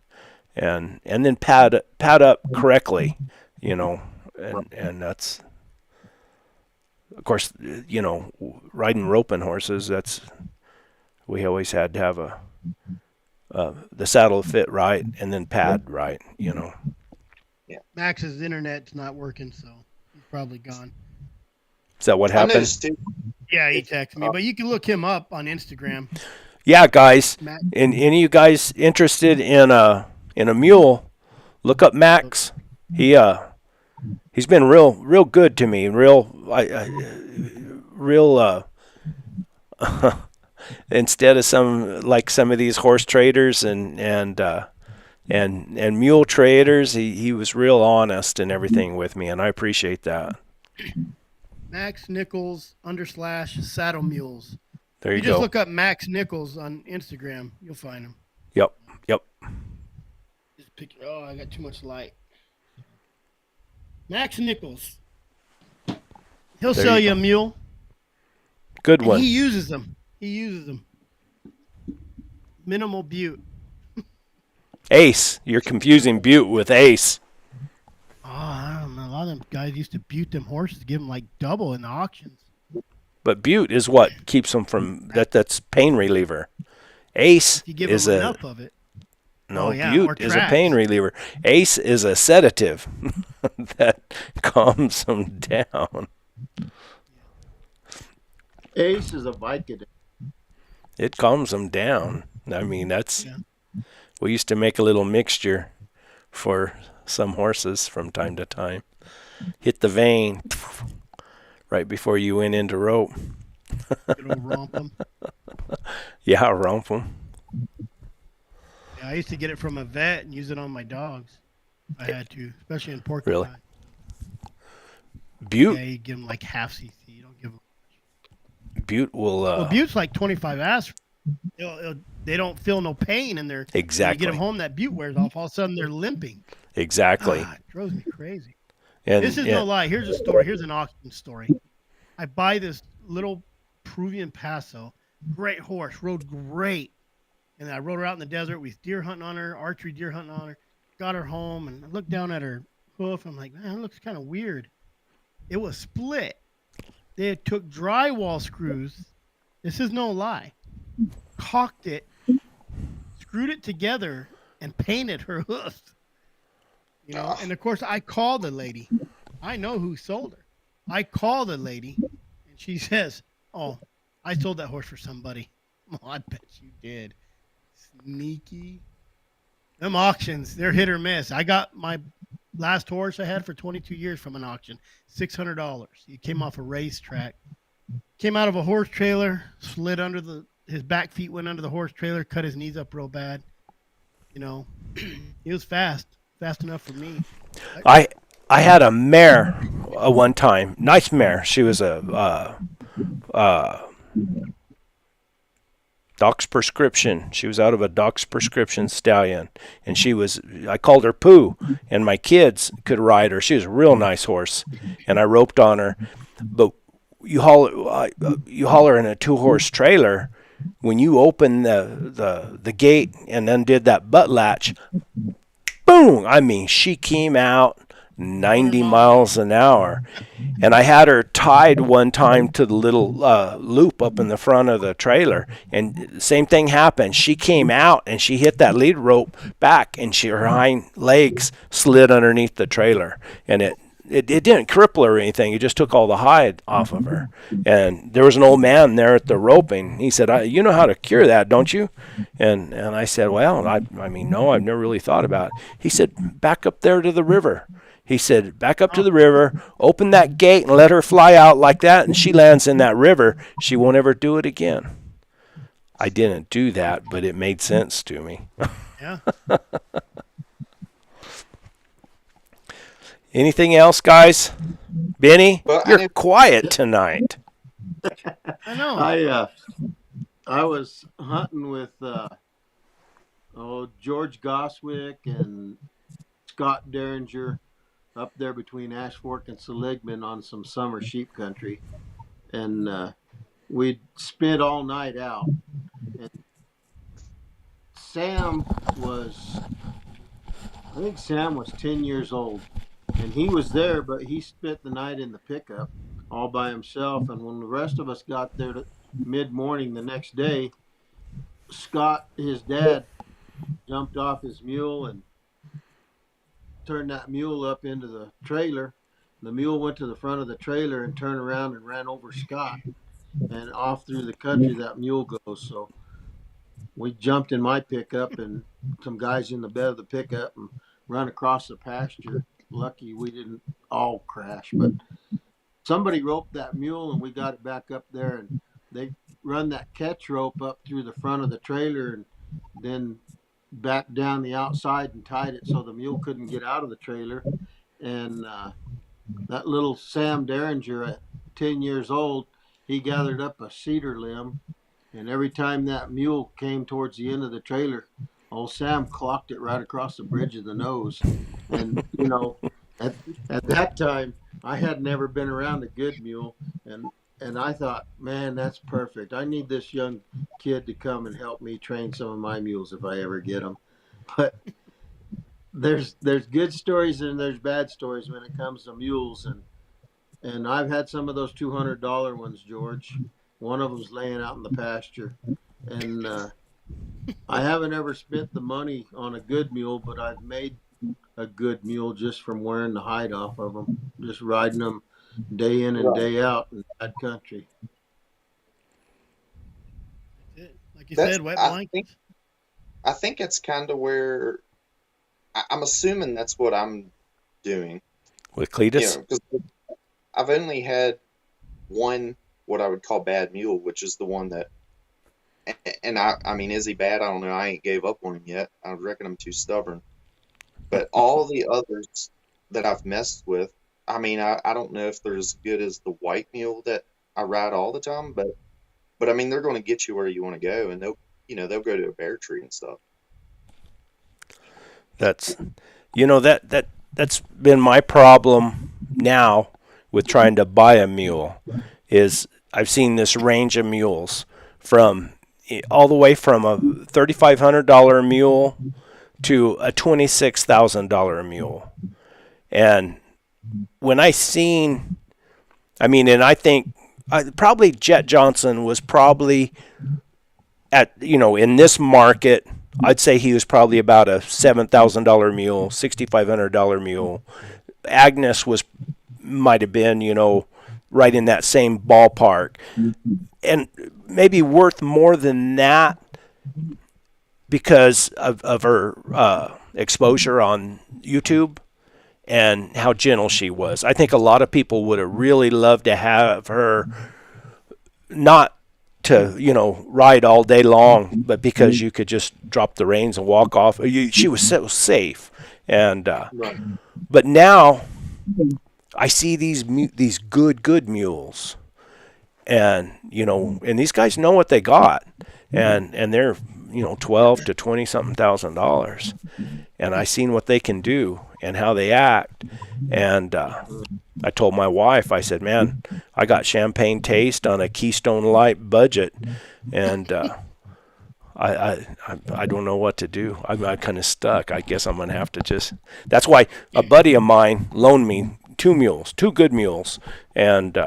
and then pad up correctly, and that's, of course, riding roping horses. That's, we always had to have the saddle fit right and then pad right. Max's internet's not working, so he's probably gone. Is that what I happened? noticed too. Yeah, he texted me, but you can look him up on Instagram. Yeah, guys, Max. and any of you guys interested in a mule, look up Max. He's been real good to me. Real instead of some of these horse traders and mule traders, he was real honest and everything with me, and I appreciate that. Max Nichols / Saddle Mules. There you just go. look up Max Nichols on Instagram. You'll find him. Yep. Just pick. Oh, I got too much light. Max Nichols. He'll There sell you you a mule. Good And one. he uses them. Minimal butte. Ace. You're confusing Butte with Ace. Oh, I don't know. A lot of them guys used to butte them horses to give them like double in the auctions. But Butte is what keeps them from that's pain reliever. Ace If you give is them a enough of it. no. Oh, yeah, Butte or is a tracks. pain reliever. Ace is a sedative that calms them down. Ace is a Vicodin. It calms them down. I mean, that's Yeah. we used to make a little mixture for some horses from time to time. Hit the vein right before you went into rope. Good old romp 'em. Yeah, romp them. Yeah, I used to get it from a vet and use it on my dogs. I had to, especially in porcupine. Really? Butte. Yeah, you give them like half cc. You don't give them. Butte will. Well, Butte's like 25 aspirin. They don't feel no pain in their. Exactly. When you get them home, that Butte wears off. All of a sudden, they're limping. Exactly. It drives me crazy. And This is no lie. Here's a story. Here's an auction story. I buy this little Peruvian Paso. Great horse. Rode great. And I rode her out in the desert. We deer hunting on her, archery deer hunting on her. Got her home, and I looked down at her hoof. I'm like, man, it looks kind of weird. It was split. They had took drywall screws. This is no lie. Caulked it, screwed it together, and painted her hoof. And of course, I called the lady. I know who sold her. I called the lady, and she says, "Oh, I sold that horse for somebody." Oh, I bet you did. Sneaky. Them auctions, they're hit or miss. I got my last horse I had for 22 years from an auction, $600. He came off a racetrack. Came out of a horse trailer, slid under his back feet went under the horse trailer, cut his knees up real bad. He was fast enough for me. I had a mare one time, nice mare. She was a Doc's Prescription. She was out of a Doc's Prescription stallion, and I called her Pooh, and my kids could ride her. She was a real nice horse, and I roped on her. But you haul her in a 2-horse trailer. When you open the gate and undid that butt latch, boom! I mean, she came out 90 miles an hour. And I had her tied one time to the little loop up in the front of the trailer. And same thing happened. She came out and she hit that lead rope back, and her hind legs slid underneath the trailer. And it didn't cripple her or anything. It just took all the hide off of her. And there was an old man there at the roping. He said, "You know how to cure that, don't you?" And I said, "Well, I mean, no, I've never really thought about it." He said, "Back up there to the river." He said, "Back up to the river, open that gate and let her fly out like that, and she lands in that river. She won't ever do it again." I didn't do that, but it made sense to me. Yeah. Anything else, guys? Benny, Well, you're quiet tonight. I know. I was hunting with George Goswick and Scott Derringer up there between Ash Fork and Seligman on some summer sheep country, and we spent all night out. And Sam was I think Sam was 10 years old, and he was there, but he spent the night in the pickup all by himself. And when the rest of us got there mid morning the next day, Scott, his dad, jumped off his mule and turned that mule up into the trailer. The mule went to the front of the trailer and turned around and ran over Scott, and off through the country that mule goes. So we jumped in my pickup and some guys in the bed of the pickup and run across the pasture. Lucky we didn't all crash, but somebody roped that mule and we got it back up there, and they run that catch rope up through the front of the trailer and then back down the outside and tied it so the mule couldn't get out of the trailer. And that little Sam Derringer at 10 years old, he gathered up a cedar limb, and every time that mule came towards the end of the trailer, old Sam clocked it right across the bridge of the nose. And, at that time, I had never been around a good mule, and I thought, man, that's perfect. I need this young kid to come and help me train some of my mules if I ever get them. But there's good stories and there's bad stories when it comes to mules, and I've had some of those $200 ones, George. One of them's laying out in the pasture, and I haven't ever spent the money on a good mule, but I've made a good mule just from wearing the hide off of them, just riding them day in and day out in that country. Like you That's said, wet I blankets. think I think it's kind of where I'm assuming that's what I'm doing. With You Cletus? know, because I've only had one what I would call bad mule, which is the one that, and I mean, is he bad? I don't know. I ain't gave up on him yet. I reckon I'm too stubborn. But all the others that I've messed with, I mean, I don't know if they're as good as the white mule that I ride all the time, but I mean, they're going to get you where you want to go, and they'll go to a bear tree and stuff. That's that's been my problem now with trying to buy a mule is I've seen this range of mules from all the way from a $3,500 mule to a $26,000 mule. And when I seen, I mean, and I think probably Jet Johnson was probably in this market, I'd say he was probably about a $7,000 mule, $6,500 mule. Agnes might have been, right in that same ballpark, and maybe worth more than that because of her exposure on YouTube and how gentle she was. I think a lot of people would have really loved to have her, not to ride all day long, but because you could just drop the reins and walk off. She was so safe, and Right. but now I see these good mules, and and these guys know what they got, and they're 12 to 20 something $1,000, and I seen what they can do and how they act, and I told my wife, I said, man, I got champagne taste on a Keystone Light budget, and I don't know what to do. I'm kind of stuck. I guess I'm gonna have to just. That's why a buddy of mine loaned me two good mules, and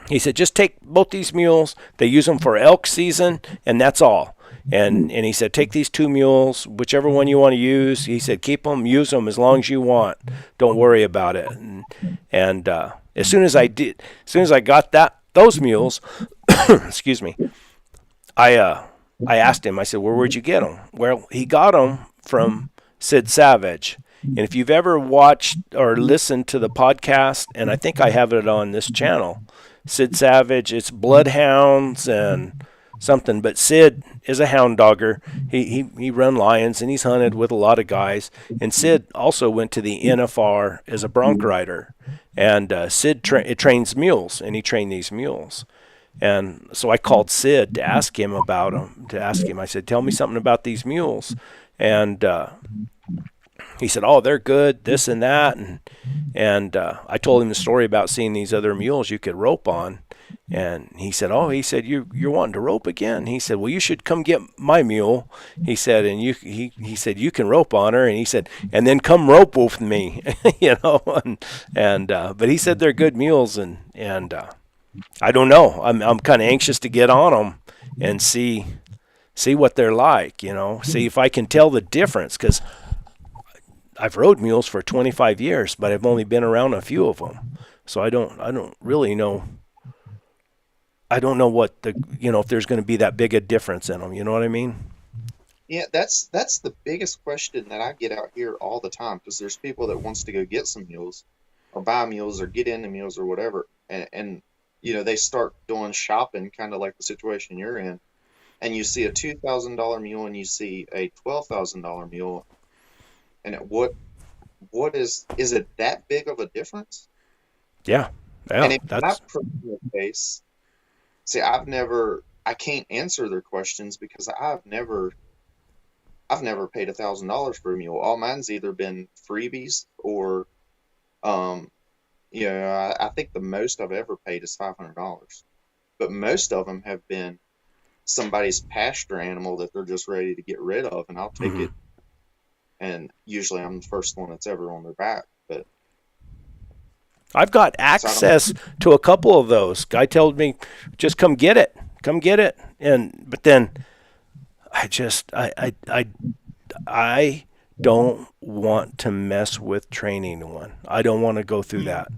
he said just take both these mules. They use them for elk season, and that's all. And he said take these two mules, whichever one you want to use. He said keep them, use them as long as you want. Don't worry about it. And as soon as I got those mules, excuse me, I asked him. I said, "Well, where'd you get them?" Well, he got them from Sid Savage. And if you've ever watched or listened to the podcast, and I think I have it on this channel, Sid Savage, it's bloodhounds and something. But Sid is a hound dogger. He run lions and he's hunted with a lot of guys. And Sid also went to the NFR as a bronc rider. And Sid trains mules, and he trained these mules. And so I called Sid to ask him about them. I said, "Tell me something about these mules." And he said, "Oh, they're good, this and that." And I told him the story about seeing these other mules you could rope on. And he said, "Oh," he said, "you're wanting to rope again?" He said, "Well, you should come get my mule." He said, "And he said you can rope on her." And he said, "And then come rope with me," you know. And but he said they're good mules, and I don't know. I'm kind of anxious to get on them and see what they're like, you know. See if I can tell the difference, because I've rode mules for 25 years, but I've only been around a few of them, so I don't really know. I don't know what if there's going to be that big a difference in them. You know what I mean? Yeah, that's the biggest question that I get out here all the time, because there's people that wants to go get some mules or buy mules or get into mules or whatever, and they start doing shopping, kind of like the situation you're in, and you see a $2,000 mule and you see a $12,000 mule, and what is it that big of a difference? Yeah, And in my that's personal case, see, I can't answer their questions because I've never paid $1,000 for a mule. All mine's either been freebies or, I think the most I've ever paid is $500. But most of them have been somebody's pasture animal that they're just ready to get rid of, and I'll take it. And usually I'm the first one that's ever on their back. But I've got access to a couple of those. Guy told me, just come get it. But then I don't want to mess with training one. I don't want to go through that.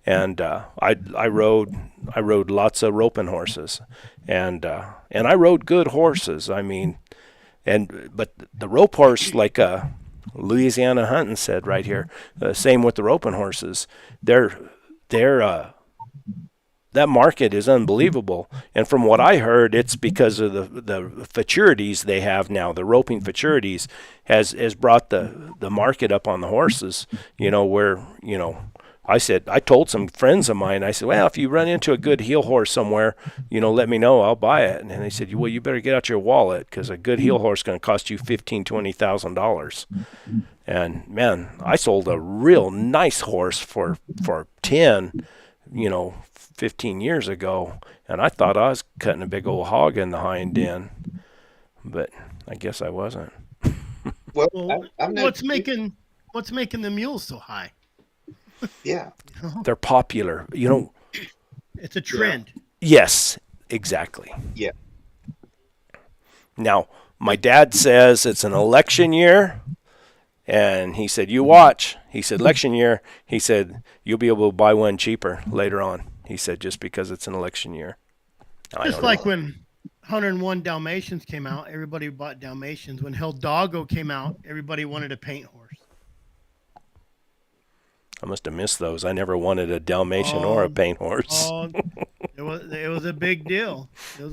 And I rode lots of roping horses, and I rode good horses. I mean, but the rope horse, like Louisiana Hunting said right here, same with the roping horses. They're that market is unbelievable. And from what I heard, it's because of the futurities they have now. The roping futurities has brought the market up on the horses, where, I told some friends of mine, I said, well, if you run into a good heel horse somewhere, let me know, I'll buy it. And they said, well, you better get out your wallet, because a good heel horse is going to cost you $15,000-$20,000. And man, I sold a real nice horse for 10, 15 years ago, and I thought I was cutting a big old hog in the hind end, but I guess I wasn't. Well, what's making the mules so high? Yeah, They're popular. It's a trend. Yes, exactly. Yeah. Now, my dad says it's an election year, and he said, you watch. He said, election year, he said, you'll be able to buy one cheaper later on. He said, just because it's an election year. Just like when 101 Dalmatians came out, everybody bought Dalmatians. When Hell Doggo came out, everybody wanted a paint horse. I must have missed those. I never wanted a Dalmatian or a paint horse. It was a big deal.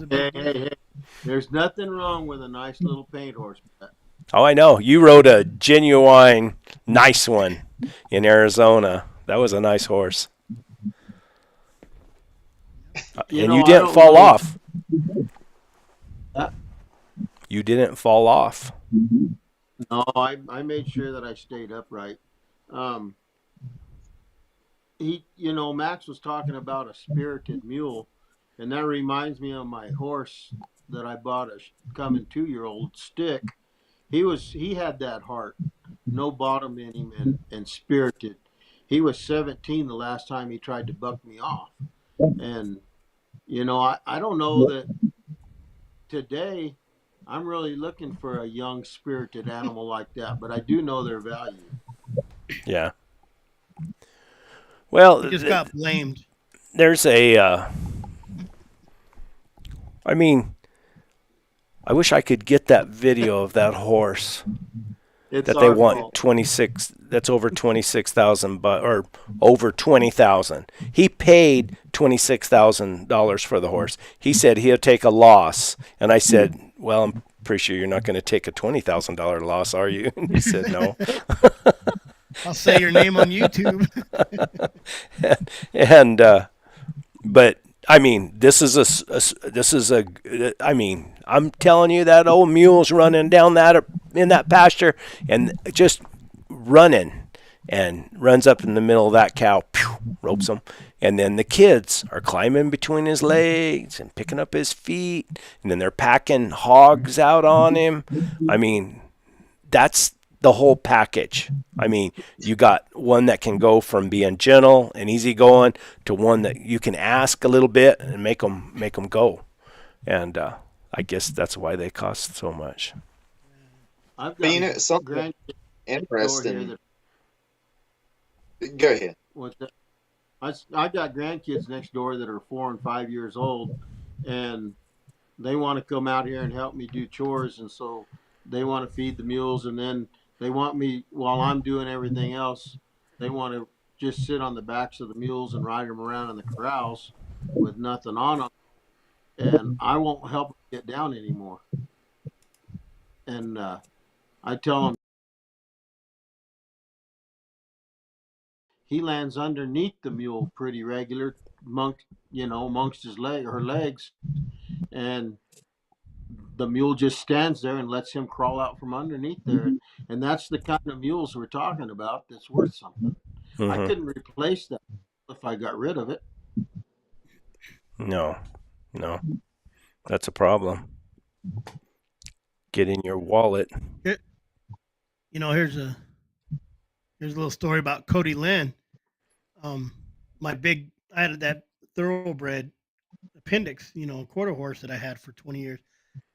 Hey. There's nothing wrong with a nice little paint horse. Oh, I know. You rode a genuine nice one in Arizona. That was a nice horse. And you didn't fall off. You didn't fall off. No, I made sure that I stayed upright. Max was talking about a spirited mule, and that reminds me of my horse that I bought, a coming 2-year-old Stick. He had that heart, no bottom in him, and spirited. He was 17 the last time he tried to buck me off. And, I don't know that today I'm really looking for a young spirited animal like that, but I do know their value. Yeah. Well, He just got blamed. There's I wish I could get that video of that horse that they want 26. That's over 26,000, or over 20,000. He paid $26,000 for the horse. He said he'll take a loss, and I said, "Well, I'm pretty sure you're not going to take a $20,000 loss, are you?" And he said, "No." I'll say your name on YouTube. But I'm telling you, that old mule's running down in that pasture and just running, and runs up in the middle of that cow, ropes him. And then the kids are climbing between his legs and picking up his feet. And then they're packing hogs out on him. I mean, that's the whole package. I mean, you got one that can go from being gentle and easygoing to one that you can ask a little bit and make them go. And I guess that's why they cost so much. I've But got something grandkids door here interesting. that Go ahead. was that I've got grandkids next door that are 4 and 5 years old, and they want to come out here and help me do chores, and so they want to feed the mules, and then they want me while I'm doing everything else. They want to just sit on the backs of the mules and ride them around in the corrals with nothing on them, and I won't help them get down anymore. And I tell them he lands underneath the mule pretty regular, amongst her legs, and the mule just stands there and lets him crawl out from underneath there. And that's the kind of mules we're talking about that's worth something. I couldn't replace that if I got rid of it. No, that's a problem. Get in your wallet. Here's a little story about Cody Lynn. I had that thoroughbred appendix, quarter horse that I had for 20 years.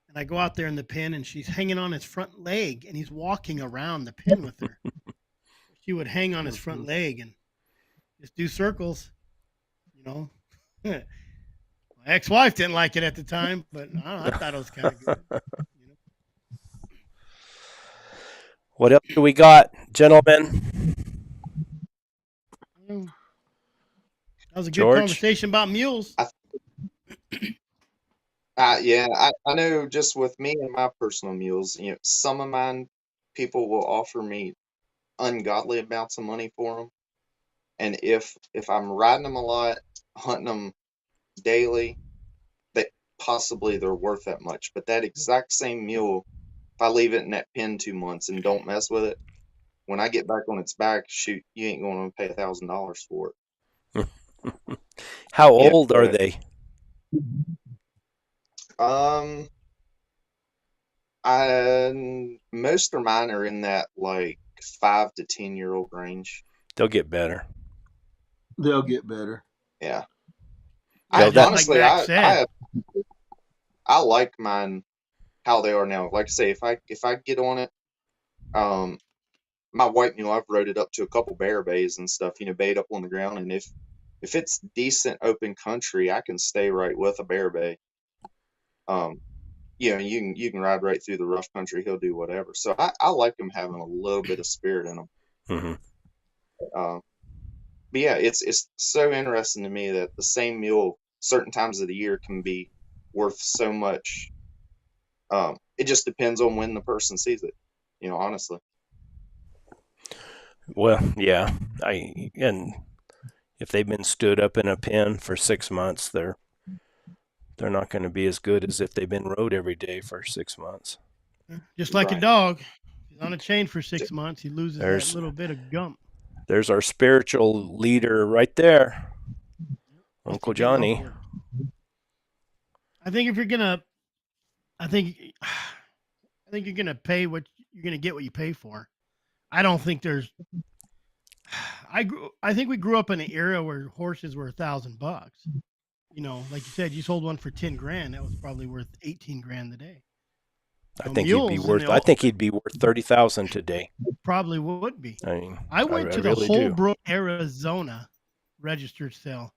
And I go out there in the pen and she's hanging on his front leg and he's walking around the pen with her. She would hang on his front leg and just do circles, My ex-wife didn't like it at the time, but I thought it was kind of good. What else do we got, gentlemen? That was a good George? conversation about mules. Yeah, I know just with me and my personal mules, some of mine, people will offer me ungodly amounts of money for them. And if I'm riding them a lot, hunting them daily, possibly they're worth that much. But that exact same mule, if I leave it in that pen 2 months and don't mess with it, when I get back on its back, shoot, you ain't going to pay $1,000 for it. How old are they? Most of mine are in that like 5 to 10-year-old range. They'll get better. They'll get better. Yeah. Honestly, I like mine how they are now. Like I say, if I get on it, my white mule, I've rode it up to a couple bear bays and stuff, bayed up on the ground, and if it's decent open country, I can stay right with a bear bay. You can ride right through the rough country. He'll do whatever. So I like him having a little bit of spirit in him. Mm-hmm. But yeah, it's so interesting to me that the same mule, certain times of the year, can be worth so much. It just depends on when the person sees it. Honestly. Well, yeah. And if they've been stood up in a pen for 6 months, they're not going to be as good as if they've been rode every day for 6 months. Just like a dog. He's on a chain for 6 months. He loses that little bit of gump. There's our spiritual leader right there, Uncle Johnny. I think you're gonna pay what you're gonna get what you pay for. I don't think there's. I think we grew up in an era where horses were $1,000. Like you said, you sold one for 10 grand. That was probably worth 18 grand today. I think he'd be worth 30,000 today. Probably would be. I went to the Holbrook, Arizona registered sale,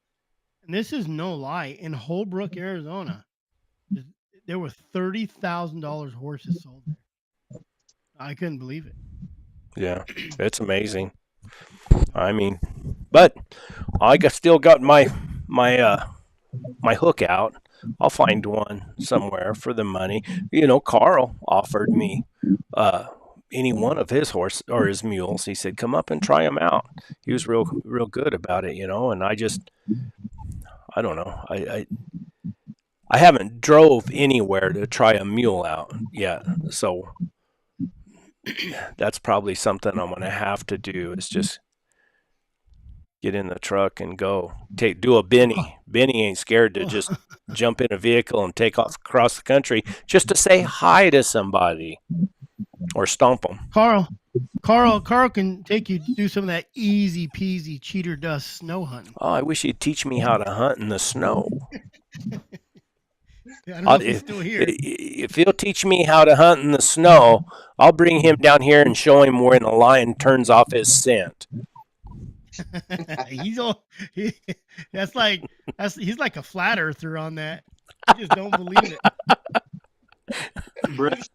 and this is no lie. In Holbrook, Arizona, there were $30,000 horses sold there. I couldn't believe it. Yeah, it's amazing. But I still got my hook out. I'll find one somewhere for the money. Carl offered me any one of his horse or his mules. He said, "Come up and try them out." He was real good about it, and I don't know. I haven't drove anywhere to try a mule out yet, so that's probably something I'm going to have to do, is just Get in the truck and go. Do a Benny. Benny ain't scared to just jump in a vehicle and take off across the country just to say hi to somebody or stomp them. Carl can take you to do some of that easy peasy cheater dust snow hunting. Oh, I wish he'd teach me how to hunt in the snow. I don't know if he's still here. If he'll teach me how to hunt in the snow, I'll bring him down here and show him when a lion turns off his scent. He's like a flat earther on that. I just don't believe it. Brett,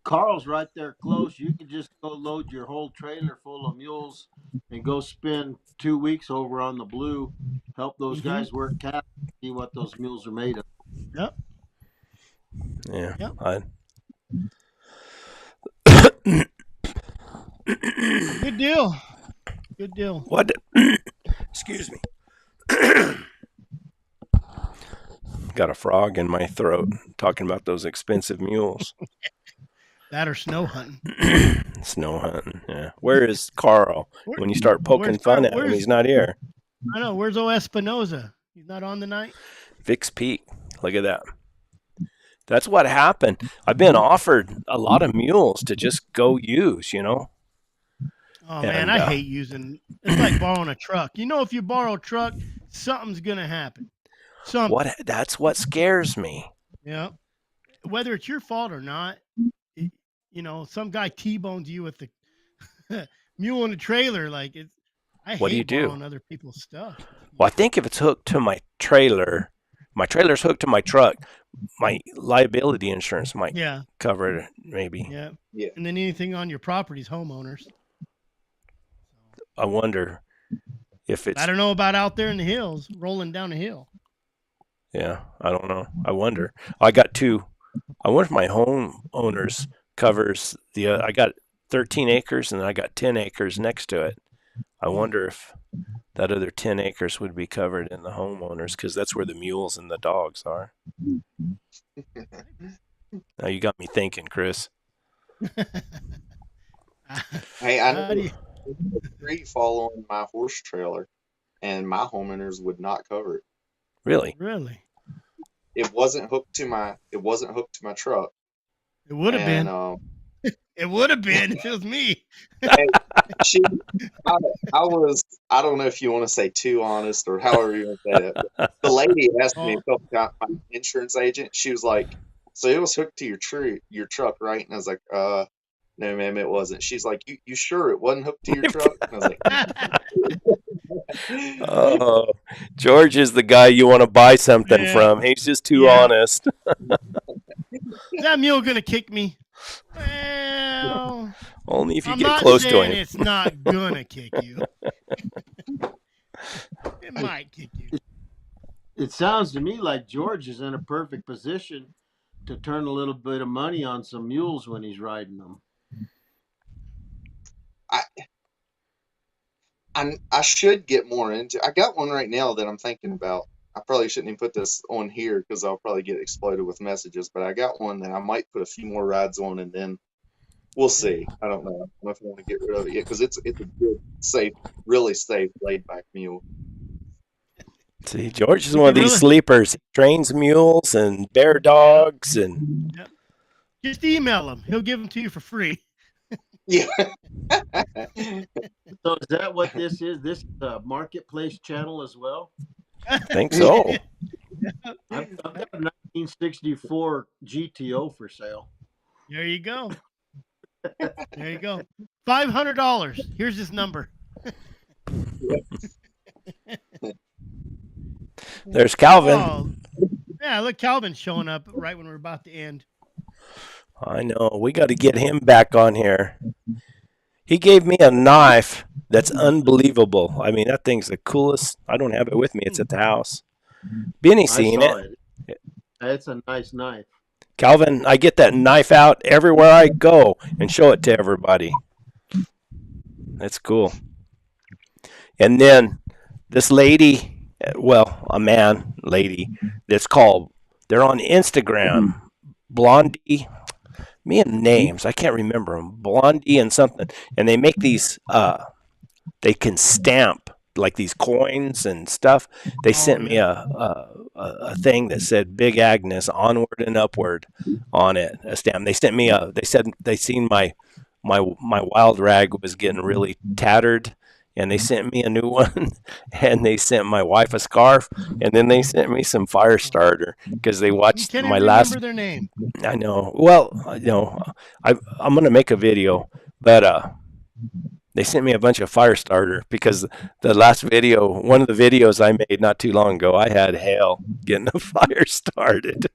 Carl's right there close. You could just go load your whole trailer full of mules and go spend 2 weeks over on the Blue. Help those guys work cattle. See what those mules are made of. Yep. Yeah. Yep. Good deal. Good deal. What? Excuse me. Got a frog in my throat talking about those expensive mules. That or snow hunting. Snow hunting. Yeah. Where is Carl? When you start poking fun at him, he's not here. I know. Where's O Espinoza? He's not on tonight. Vic's Peak. Look at that. That's what happened. I've been offered a lot of mules to just go use, Oh, man, I hate using. It's like borrowing a truck. If you borrow a truck, something's going to happen. That's what scares me. Yeah. Whether it's your fault or not, some guy T-bones you with the mule in a trailer. Like, I hate borrowing other people's stuff. Well, I think if it's hooked to my trailer's hooked to my truck, my liability insurance might cover it, maybe. Yeah. And then anything on your property's homeowners. I wonder if it's... I don't know about out there in the hills, rolling down a hill. Yeah, I don't know. I wonder. I got two. I wonder if my homeowners covers I got 13 acres and I got 10 acres next to it. I wonder if that other 10 acres would be covered in the homeowners, because that's where the mules and the dogs are. Now you got me thinking, Chris. Hey, I know a tree fall on my horse trailer, and my homeowners would not cover it. Really? Really? It wasn't hooked to my truck. It would have been. It would have been if it was me. I don't know if you want to say too honest or however you want to say it. But the lady asked me a couple times, my insurance agent, she was like, so it was hooked to your truck, right? And I was like, no, ma'am, it wasn't. She's like, you sure it wasn't hooked to your truck? And I was like, oh, George is the guy you want to buy something from. He's just too honest. Is that mule going to kick me? Well, only if you get close to him. It's not going to kick you. It might kick you. It sounds to me like George is in a perfect position to turn a little bit of money on some mules when he's riding them. I should get more into. I got one right now that I'm thinking about. I probably shouldn't even put this on here because I'll probably get exploded with messages. But I got one that I might put a few more rides on, and then we'll see. I don't know. I don't know if I want to get rid of it yet, because it's a good, safe, really safe, laid back mule. See, George is one of these sleepers. He trains mules and bear dogs, and just email him. He'll give them to you for free. Yeah. So is that what this is? This is a marketplace channel as well? I think so. I've got a 1964 GTO for sale. There you go. There you go. $500. Here's his number. There's Calvin. Oh, yeah, look, Calvin's showing up right when we're about to end. I know. We got to get him back on here. He gave me a knife that's unbelievable. I mean, that thing's the coolest. I don't have it with me. It's at the house. Benny seen it. It's a nice knife. Calvin, I get that knife out everywhere I go and show it to everybody. That's cool. And then this lady, well, lady, that's called, they're on Instagram, Blondie. Me and names, I can't remember them. Blondie and something. And they make these, they can stamp like these coins and stuff. They sent me a thing that said Big Agnes onward and upward on it, a stamp. They sent me they said they seen my wild rag was getting really tattered, and they sent me a new one. And they sent my wife a scarf, and then they sent me some fire starter because they You watched can't my even last. remember their name. I know. Well, I'm gonna make a video, but they sent me a bunch of fire starter because the last video, one of the videos I made not too long ago, I had hell getting a fire started.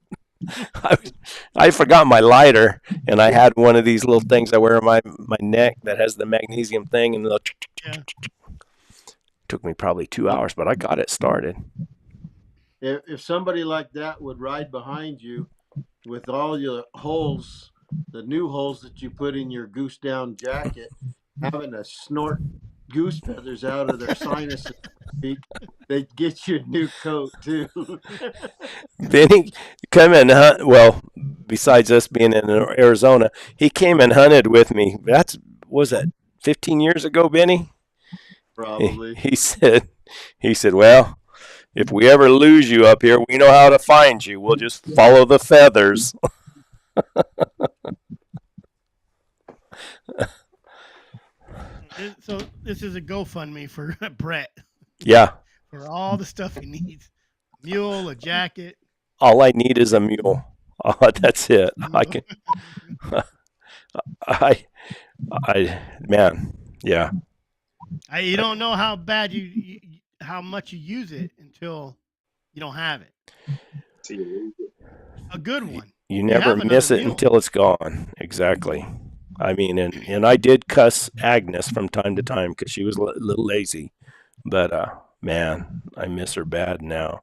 I forgot my lighter, and I had one of these little things I wear on my neck that has the magnesium thing, and the Yeah. took me probably 2 hours, but I got it started. If somebody like that would ride behind you with all your holes, the new holes that you put in your goose down jacket, having to snort goose feathers out of their sinuses, they'd get you a new coat too. Benny come and hunt. Well, besides us being in Arizona, he came and hunted with me. Was that 15 years ago, Benny? Probably. He said, well, if we ever lose you up here, we know how to find you. We'll just follow the feathers. So this is a GoFundMe for Brett Yeah, for all the stuff he needs: a mule, a jacket. all I need is a mule. That's it. I can. Man, yeah. You don't know how bad how much you use it until you don't have it. So you lose it. A good one. You never have miss another it mule. until it's gone. Exactly. I mean, and I did cuss Agnes from time to time because she was a little lazy, but man, I miss her bad now.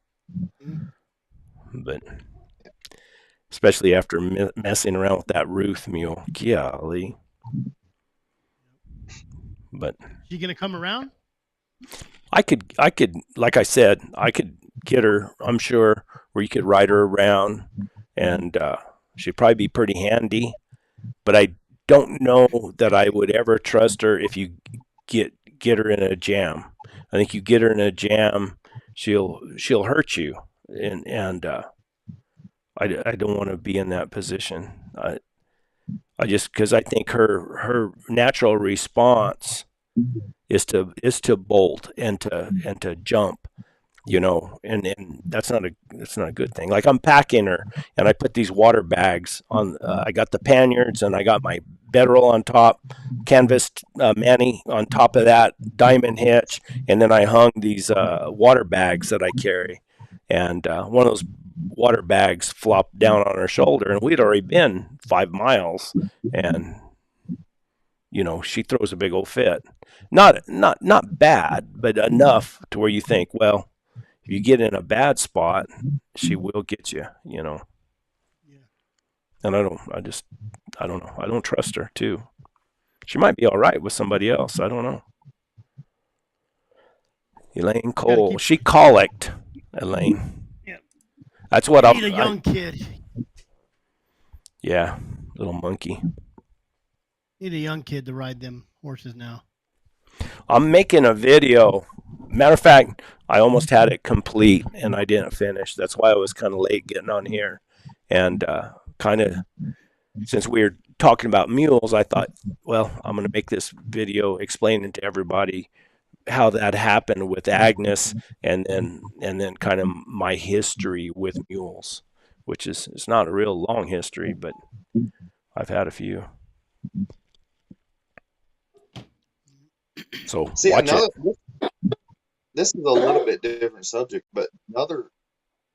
But especially after messing around with that Ruth mule, golly. But She gonna come around? I could, like I said, I could get her. I'm sure where you could ride her around, and she'd probably be pretty handy. But I don't know that I would ever trust her if you get her in a jam. I think you get her in a jam, she'll hurt you, and I don't want to be in that position. I just because I think her natural response is to bolt and to jump, and that's not a good thing. Like I'm packing her, and I put these water bags on. I got the panniers, and I got my bedroll on top, canvas mani on top of that, diamond hitch, and then I hung these water bags that I carry, and one of those water bags flopped down on her shoulder, and we'd already been 5 miles, and she throws a big old fit. Not bad, but enough to where you think, well, if you get in a bad spot, she will get you, Yeah. And I don't know. I don't trust her too. She might be all right with somebody else. I don't know. Elaine Cole. She colicked, Elaine. Yeah. That's what Need a young kid. Yeah, little monkey. Need a young kid to ride them horses now. I'm making a video. Matter of fact, I almost had it complete and I didn't finish. That's why I was kind of late getting on here. And kind of, since we were talking about mules, I thought, well, I'm going to make this video explaining to everybody how that happened with Agnes, and then kind of my history with mules, which is it's not a real long history, but I've had a few. So See, watch it. This is a little bit different subject, but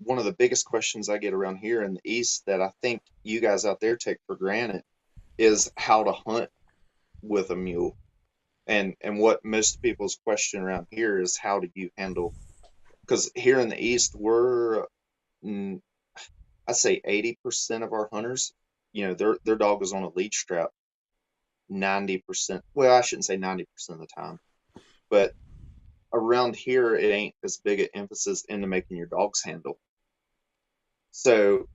one of the biggest questions I get around here in the East that I think you guys out there take for granted is how to hunt with a mule. And what most people's question around here is how do you handle, because here in the East, I'd say 80% of our hunters, their dog is on a lead strap 90%. Well, I shouldn't say 90% of the time, but around here, it ain't as big an emphasis into making your dogs handle. So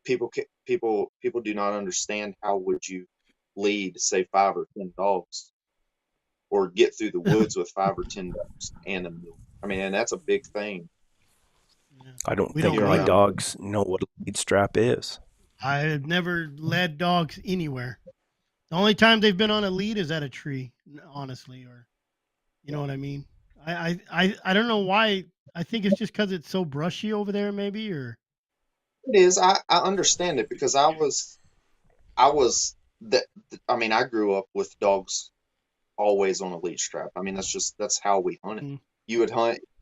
people do not understand how would you lead, say, 5 or 10 dogs or get through the woods with 5 or 10 dogs and a mule. I mean, and that's a big thing. I don't We think don't my lead 'em. dogs know what a lead strap is. I've never led dogs anywhere. The only time they've been on a lead is at a tree, honestly, or you know what I mean. I don't know why. I think it's just because it's so brushy over there, maybe, or It is. I understand it because I was that. I mean, I grew up with dogs always on a lead strap. I mean, that's how we hunted. Mm.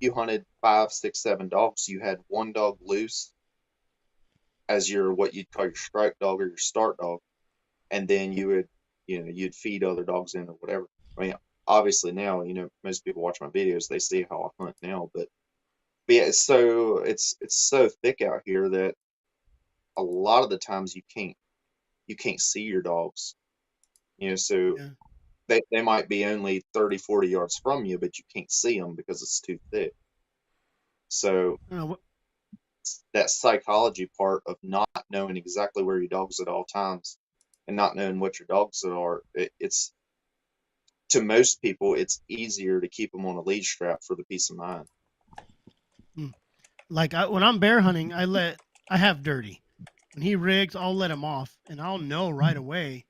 You hunted 5, 6, 7 dogs. You had one dog loose as your what you'd call your strike dog or your start dog, and then you'd feed other dogs in or whatever. I mean, obviously now most people watch my videos, they see how I hunt now, but yeah, it's so thick out here that a lot of the times you can't see your dogs. So yeah. they might be only 30, 40 yards from you, but you can't see them because it's too thick. So I don't know, that psychology part of not knowing exactly where your dog's at all times and not knowing what your dogs are, it's to most people, it's easier to keep them on a lead strap for the peace of mind. like when I'm bear hunting, I have Dirty. When he rigs, I'll let him off, and I'll know right away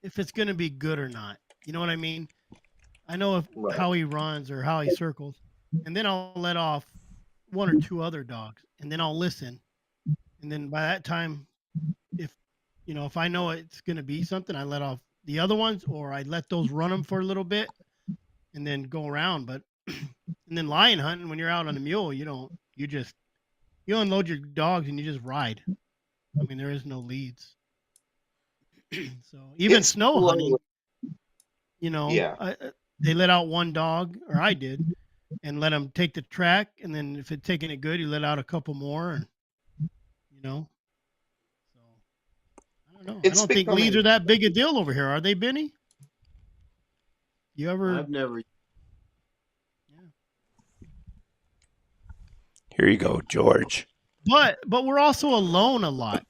if it's gonna be good or not. You know what I mean? I know Right. how he runs or how he circles, and then I'll let off 1 or 2 other dogs, and then I'll listen. And then by that time, if if I know it's gonna be something, I let off the other ones, or I let those run them for a little bit, and then go around. But and then lion hunting, when you're out on a mule, you unload your dogs and you just ride. I mean, there is no leads. So even It's snow slow. hunting, Yeah. they let out 1 dog, or I did, and let them take the track. And then if it's taking it good, you let out a couple more, and so I don't know. I It's don't think leads becoming are that big a deal over here, are they, Benny? You ever? I've never. Here you go, George. But we're also alone a lot.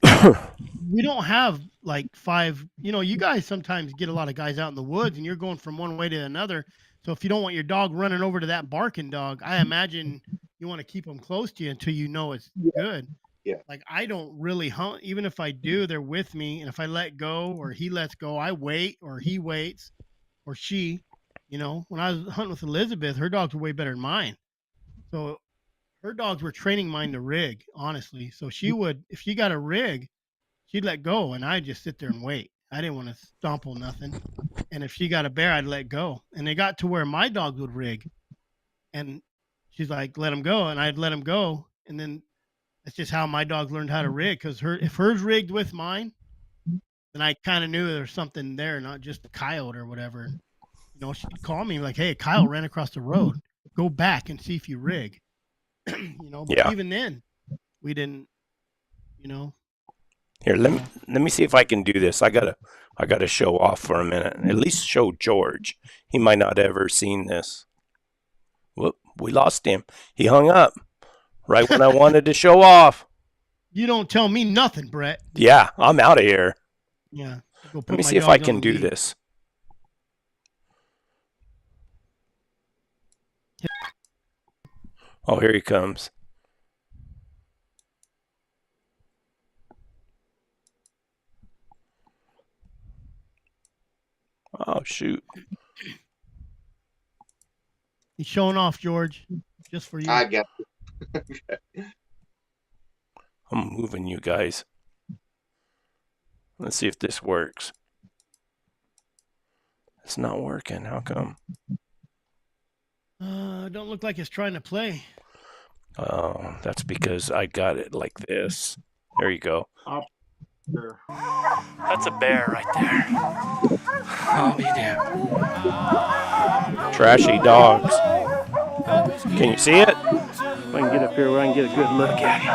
We don't have like 5. You guys sometimes get a lot of guys out in the woods, and you're going from one way to another. So if you don't want your dog running over to that barking dog, I imagine you want to keep them close to you until you know it's good. Yeah. Like I don't really hunt. Even if I do, they're with me, and if I let go or he lets go, I wait, or he waits, or she. When I was hunting with Elizabeth, her dogs were way better than mine. So her dogs were training mine to rig, honestly. So she would, if she got a rig, she'd let go, and I'd just sit there and wait. I didn't want to stomp on nothing. And if she got a bear, I'd let go. And they got to where my dogs would rig, and she's like, "Let him go," and I'd let him go. And then that's just how my dogs learned how to rig. Because if hers rigged with mine, then I kind of knew there was something there, not just a coyote or whatever. She'd call me like, "Hey, Kyle ran across the road. Go back and see if you rig." But Yeah. even then, we didn't. Here, let me see if I can do this. I gotta show off for a minute. At least show George. He might not ever seen this. Whoop, we lost him. He hung up right when I wanted to show off. You don't tell me nothing, Brett. Yeah, I'm out of here. Yeah. Let me see if I can do this. Oh, here he comes. Oh, shoot. He's showing off, George, just for you. I got it. I'm moving you guys. Let's see if this works. It's not working. How come? Don't look like it's trying to play. Oh, that's because I got it like this. There you go. There. That's a bear right there. I'll be damned. Trashy dogs. Can you see it? If I can get up here where I can get a good look at it.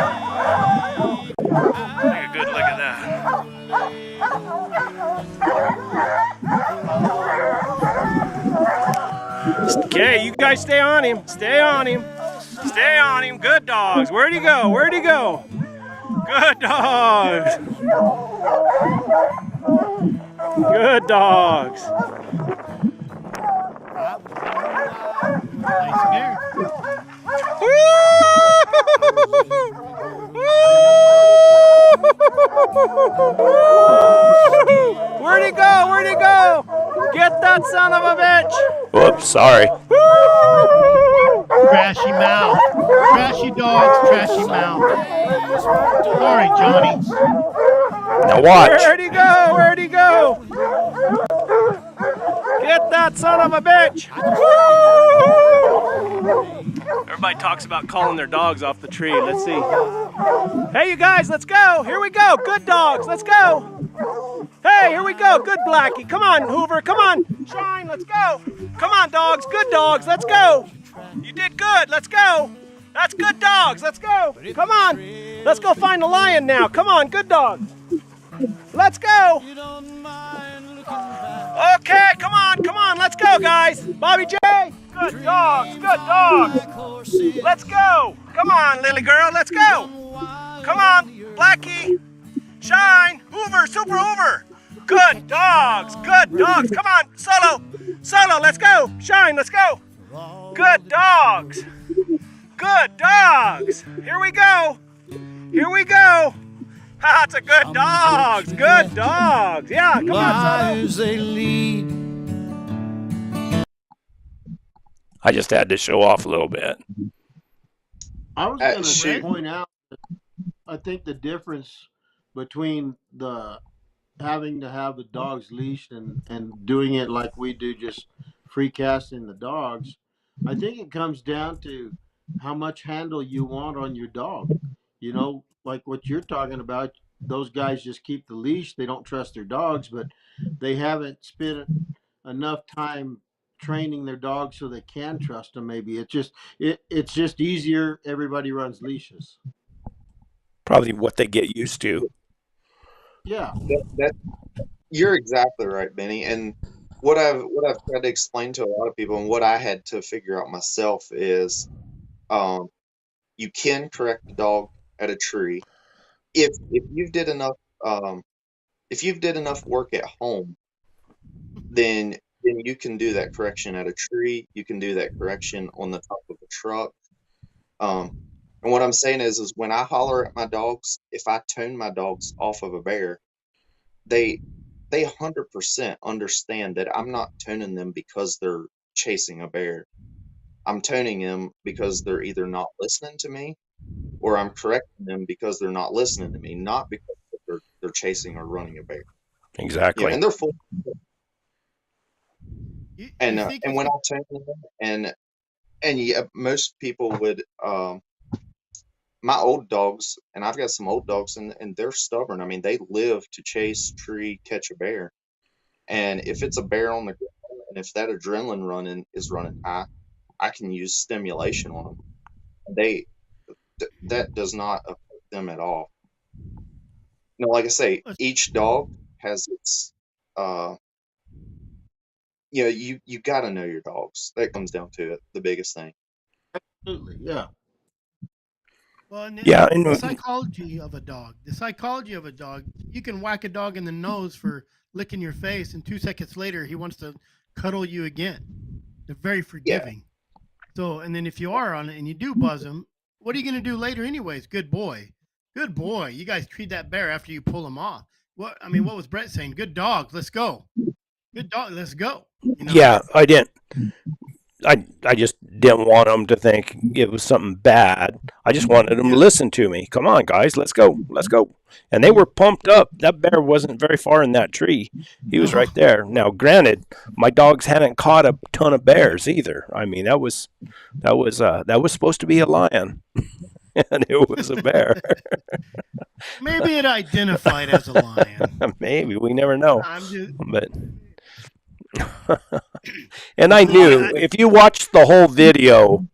Take a good look at that. Okay, you guys stay on him. Stay on him. Stay on him. Good dogs. Where'd he go? Where'd he go? Good dogs. Good dogs. Nice bear. Where'd he go? Where'd he go? Get that son of a bitch! Whoops, sorry. Trashy mouth. Trashy dogs, trashy mouth. Sorry, Johnny. Now watch. Where'd he go? Where'd he go? Get that son of a bitch! Everybody talks about calling their dogs off the tree. Let's see. Hey, you guys, let's go. Here we go. Good dogs. Let's go. Hey, here we go. Good Blackie. Come on, Hoover. Come on. Shine. Let's go. Come on, dogs. Good dogs. Let's go. You did good. Let's go. That's good dogs. Let's go. Come on. Let's go find the lion now. Come on. Good dogs. Let's go. Okay, come on. Come on. Let's go, guys. Bobby J. Good dogs. Good dogs. Let's go. Come on, Lily girl. Let's go. Come on, Blackie. Shine. Hoover. Super Hoover. Good dogs. Good dogs. Come on, Solo. Solo, let's go. Shine, let's go. Good dogs. Good dogs. Here we go. Here we go. That's a good dogs. Good dogs. Yeah, come on, Solo. I just had to show off a little bit. I was going to point out, I think the difference between the having to have the dogs leashed and doing it like we do, just free casting the dogs, I think it comes down to how much handle you want on your dog. You know, like what you're talking about, those guys just keep the leash. They don't trust their dogs, but they haven't spent enough time training their dogs so they can trust them. Maybe it's just easier. Everybody runs leashes. Probably what they get used to. Yeah, You're exactly right, Benny. And what I've tried to explain to a lot of people, and what I had to figure out myself, is you can correct the dog at a tree if you've did enough work at home. Then you can do that correction at a tree. You can do that correction on the top of a truck. And what I'm saying is when I holler at my dogs, if I tone my dogs off of a bear, they 100% understand that I'm not toning them because they're chasing a bear. I'm toning them because they're either not listening to me, or I'm correcting them because they're not listening to me, not because they're chasing or running a bear. Exactly. Yeah, and they're full. And think when I tone them, and yeah, most people would. My old dogs, and I've got some old dogs, and they're stubborn. I mean, they live to chase, tree, catch a bear. And if it's a bear on the ground, and if that adrenaline is running high, I can use stimulation on them. That does not affect them at all. You know, like I say, each dog has its. You got to know your dogs. That comes down to it. The biggest thing. absolutely. Yeah. Well, Yeah, the psychology of a dog. The psychology of a dog. You can whack a dog in the nose for licking your face, and 2 seconds later, he wants to cuddle you again. They're very forgiving. Yeah. So, and then if you are on it and you do buzz them, what are you going to do later anyways? Good boy. Good boy. You guys treat that bear after you pull him off. What was Brett saying? Good dog. Let's go. Good dog. Let's go. You know? Yeah, I didn't. I just didn't want them to think it was something bad. I just wanted them to listen to me. Come on, guys, let's go. Let's go. And they were pumped up. That bear wasn't very far in that tree. He was right there. Now, granted, my dogs hadn't caught a ton of bears either. I mean, that was supposed to be a lion. And it was a bear. Maybe it identified as a lion. Maybe. We never know. But and I knew if you watch the whole video,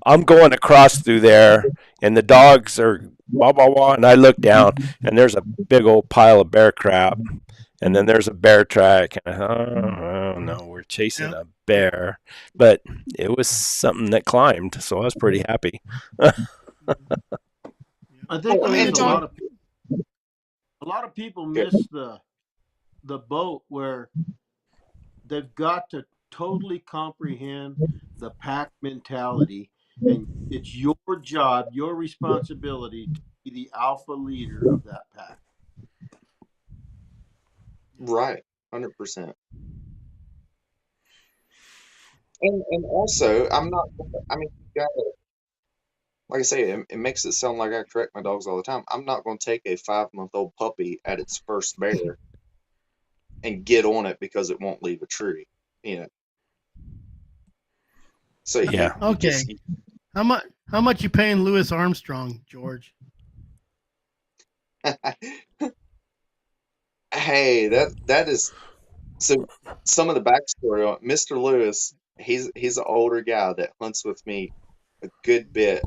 I'm going across through there, and the dogs are wah, wah, wah, and I look down, and there's a big old pile of bear crap, and then there's a bear track, and oh no, we're chasing a bear, but it was something that climbed, so I was pretty happy. I think a lot of people miss the boat where they've got to totally comprehend the pack mentality, and it's your job, your responsibility to be the alpha leader of that pack. Right, 100%. And also, I'm not. I mean, you gotta, like I say, it makes it sound like I correct my dogs all the time. I'm not going to take a 5-month-old puppy at its first bear and get on it because it won't leave a tree. You know. So Yeah. you Okay. just How much you paying Louis Armstrong, George? hey, that is so. Some of the backstory on Mr. Lewis. He's an older guy that hunts with me a good bit,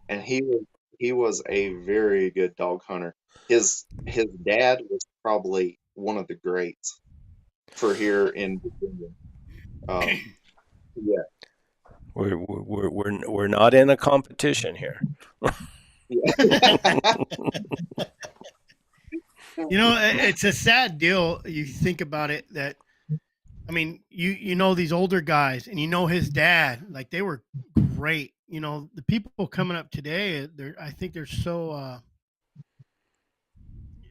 and he was a very good dog hunter. His dad was probably one of the greats for here in Virginia. Yeah, We're not in a competition here. yeah. You know, it's a sad deal. You think about it. That I mean, you know these older guys, and you know his dad. Like they were great. You know, the people coming up today. I think they're so.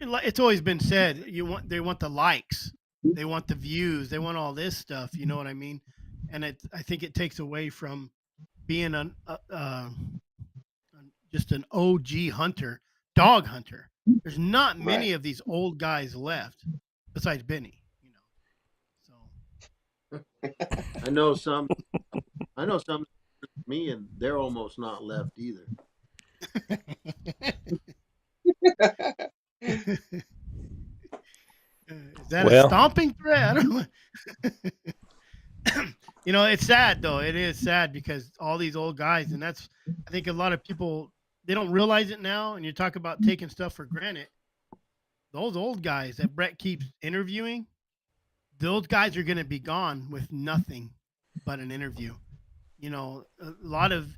It's always been said. They want the likes, they want the views, they want all this stuff. You know what I mean? And I think it takes away from being just an OG hunter, dog hunter. There's not many Right. of these old guys left, besides Benny. You know, so I know some. I know some me, and they're almost not left either. is that a Well, stomping threat? I don't know. You know, it's sad though. It is sad because all these old guys, and that's I think a lot of people they don't realize it now. And you talk about taking stuff for granted. Those old guys that Brett keeps interviewing, those guys are going to be gone with nothing but an interview. You know, a lot of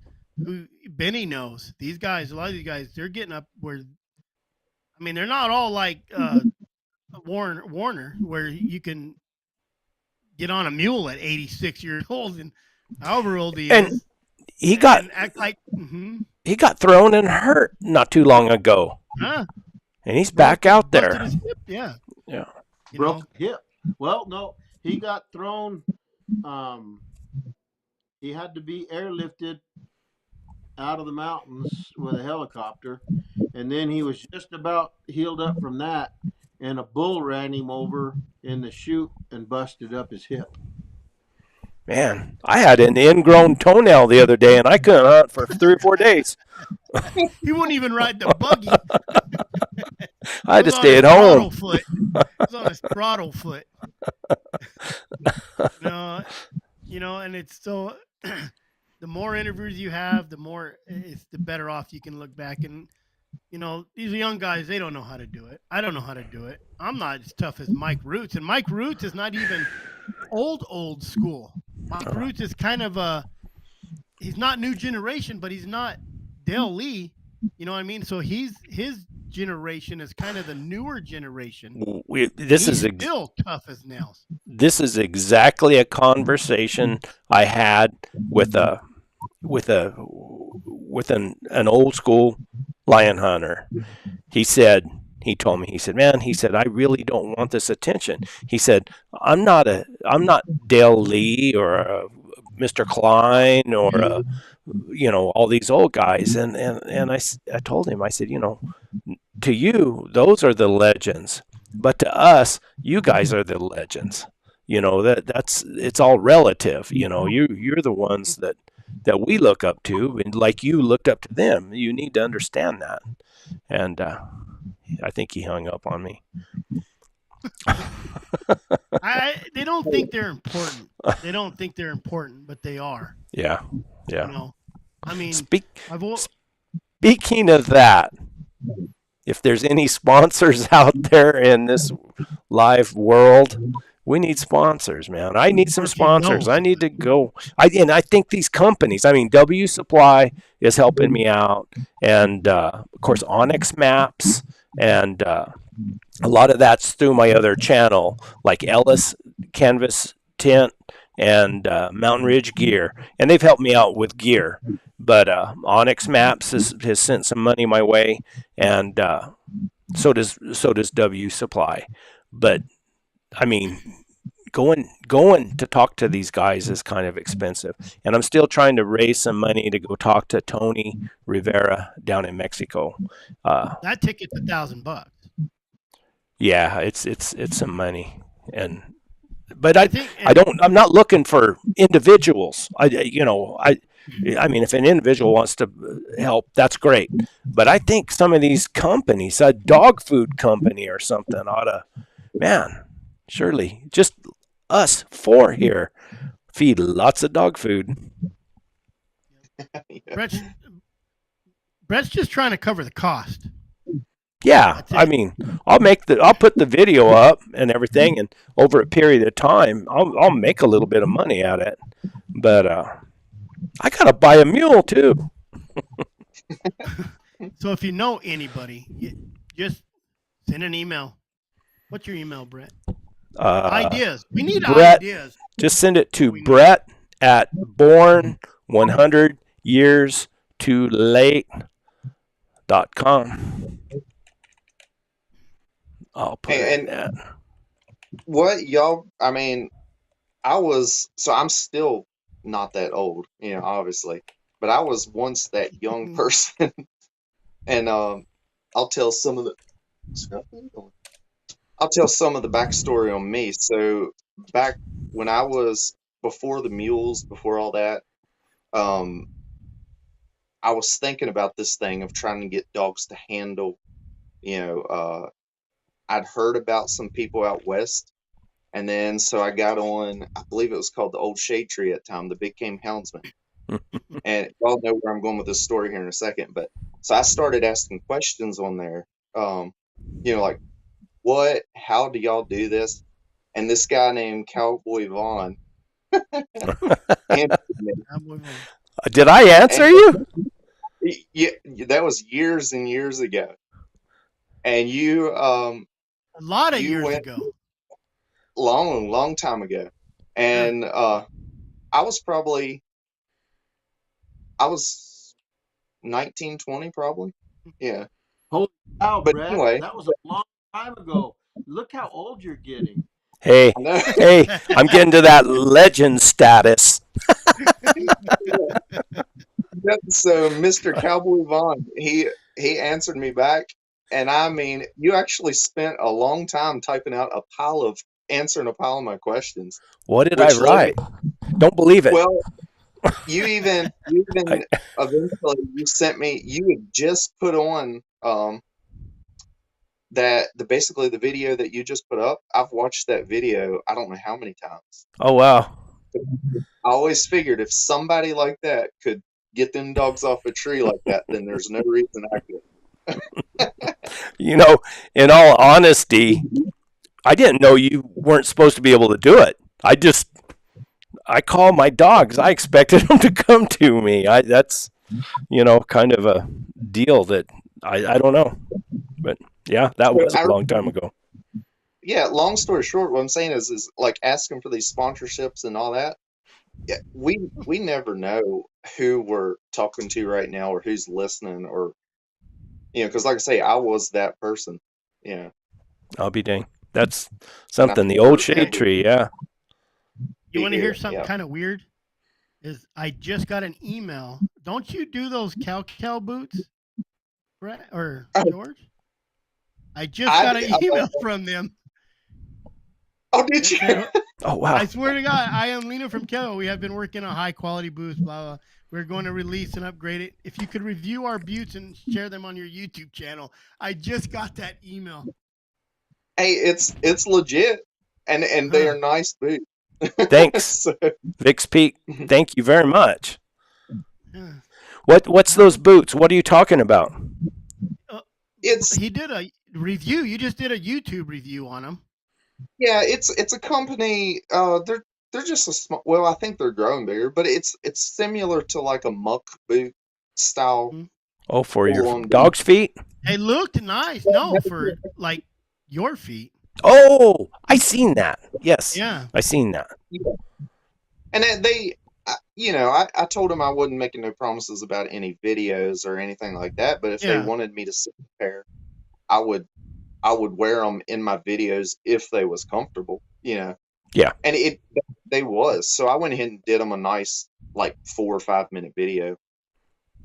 who Benny knows these guys. A lot of these guys, they're getting up where. I mean, they're not all like Warner, where you can get on a mule at 86 years old and however old he and is he got and act like, he got thrown and hurt not too long ago, huh? and he's back out Busted there. his hip, yeah. Yeah. You Broke know, hip. Well, no, he got thrown. He had to be airlifted out of the mountains with a helicopter, and then he was just about healed up from that, and a bull ran him over in the chute and busted up his hip. Man, I had an ingrown toenail the other day, and I couldn't hunt for 3 or 4 days. he wouldn't even ride the buggy. I had to He was on stay his at home. throttle foot. He was on his throttle foot. No, you know, and it's so. The more interviews you have, the better off you can look back. And you know, these young guys, they don't know how to do it. I don't know how to do it. I'm not as tough as Mike Roots, and Mike Roots is not even old school. Mike Roots is kind of he's not new generation, but he's not Dale Lee. You know what I mean? So his generation is kind of the newer generation. This He's is still tough as nails. this is exactly a conversation I had with an old school lion hunter. He told me, he said, man, he said, I really don't want this attention. He said, I'm not Dale Lee or Mr. Klein or all these old guys. And I told him, I said, to you, those are the legends, but to us, you guys are the legends. It's all relative. You're the ones that we look up to, and like you looked up to them. You need to understand that. And I think he hung up on me. They don't think they're important. They don't think they're important, but they are. Yeah. You know, I mean, Speaking of that, if there's any sponsors out there in this live world, we need sponsors, man. I need some sponsors. I need to go. I think these companies, W Supply is helping me out. And, of course, Onyx Maps. And a lot of that's through my other channel, like Ellis Canvas Tent and Mountain Ridge Gear, and they've helped me out with gear. But Onyx Maps has sent some money my way, and so does W Supply. But I mean, going to talk to these guys is kind of expensive, and I'm still trying to raise some money to go talk to Tony Rivera down in Mexico. That ticket's $1,000. Yeah, it's some money, but I think, I'm not looking for individuals. I mean, if an individual wants to help, that's great. But I think some of these companies, a dog food company or something, ought to, man, surely just us four here feed lots of dog food. Brett's just trying to cover the cost. Yeah, I mean, I'll put the video up and everything, and over a period of time, I'll make a little bit of money at it. But I gotta buy a mule too. So if you know anybody, just send an email. What's your email, Brett? Ideas. We need Brett, ideas. Just send it to Brett at born100yearstolate.com. I'll put it in that. What y'all? I mean, I'm still not that old, obviously, but I was once that young person, and I'll tell some of the backstory on me. So back when I was before the mules, before all that, I was thinking about this thing of trying to get dogs to handle, I'd heard about some people out west, and then so I got on, I believe it was called the Old Shade Tree at the time, the Big Game Houndsman. And y'all know where I'm going with this story here in a second, but so I started asking questions on there, like, how do y'all do this? And this guy named Cowboy Vaughn answered me. Did I answer you? Yeah, that was years and years ago. And you, a lot of years ago, long time ago. And I was 19, 20 probably. Yeah. Holy cow, But Brett, anyway, that was a long time ago. Look how old you're getting. Hey, I'm getting to that legend status. So Mr. Cowboy Vaughn, he answered me back, and I mean, you actually spent a long time typing out answering a pile of my questions. What did I write? Don't believe it. Well, you even eventually you sent me. You had just put on basically the video that you just put up. I've watched that video I don't know how many times. Oh wow! I always figured if somebody like that could get them dogs off a tree like that, then there's no reason I could. In all honesty, I didn't know you weren't supposed to be able to do it. I call my dogs. I expected them to come to me. That's kind of a deal that I don't know. But yeah, that was a long time ago. Yeah, long story short, what I'm saying is like asking for these sponsorships and all that. Yeah, we never know who we're talking to right now or who's listening, or because like I say, I was that person. Yeah. I'll be dang. That's something. The Old Shade Tree, yeah. You want to hear something kind of weird? Is I just got an email. Don't you do those cow boots, Brett or George? I just got an email from them. Oh, did you? Oh, wow. I swear to God, I am Lena from Kettle. We have been working on high quality boots, blah, blah. We're going to release and upgrade it. If you could review our boots and share them on your YouTube channel. I just got that email. Hey, it's legit, and they are nice boots. Thanks, Vic's Peak. Thank you very much. What's those boots? What are you talking about? He did a review. You just did a YouTube review on them. Yeah, it's a company. They're just a small. Well, I think they're growing bigger, but it's similar to like a muck boot style. Oh, for your dog's feet? They looked nice. No, for like your feet. Oh, I seen that. Yes. Yeah. I seen that. And I told them I wasn't making no promises about any videos or anything like that. But if they Yeah. wanted me to sit in a pair, I would wear them in my videos if they was comfortable. Yeah. And they was. So I went ahead and did them a nice like 4 or 5 minute video,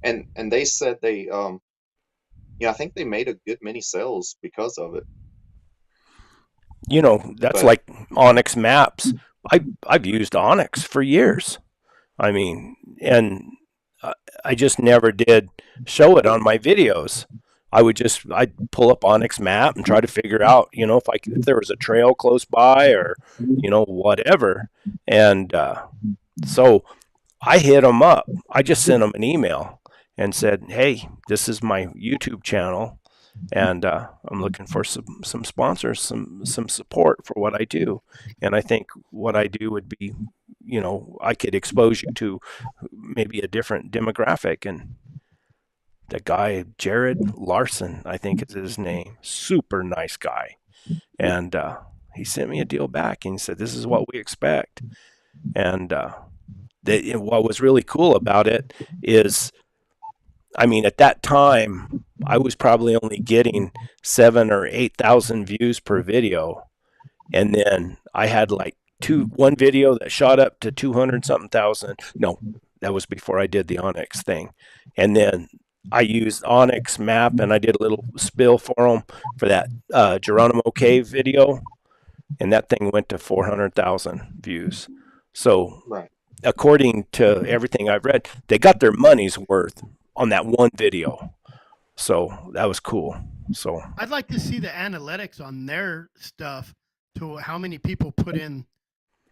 and they said I think they made a good many sales because of it. That's But like Onyx maps. I've used Onyx for years. I mean, and I just never did show it on my videos. I'd pull up Onyx map and try to figure out, if there was a trail close by or, whatever. And so I hit them up. I just sent them an email and said, "Hey, this is my YouTube channel, and I'm looking for some sponsors, some support for what I do. And I think what I do would be, I could expose you to maybe a different demographic." And the guy, Jared Larson, I think is his name, super nice guy, and he sent me a deal back and he said, "This is what we expect." And what was really cool about it is, I mean, at that time, I was probably only getting 7 or 8,000 views per video, and then I had like one video that shot up to 200 something thousand. No, that was before I did the Onyx thing, and then I used Onyx map and I did a little spill for them for that Geronimo Cave video, and that thing went to 400,000 views. So right. according to everything I've read, they got their money's worth on that one video. So that was cool. So I'd like to see the analytics on their stuff to how many people put in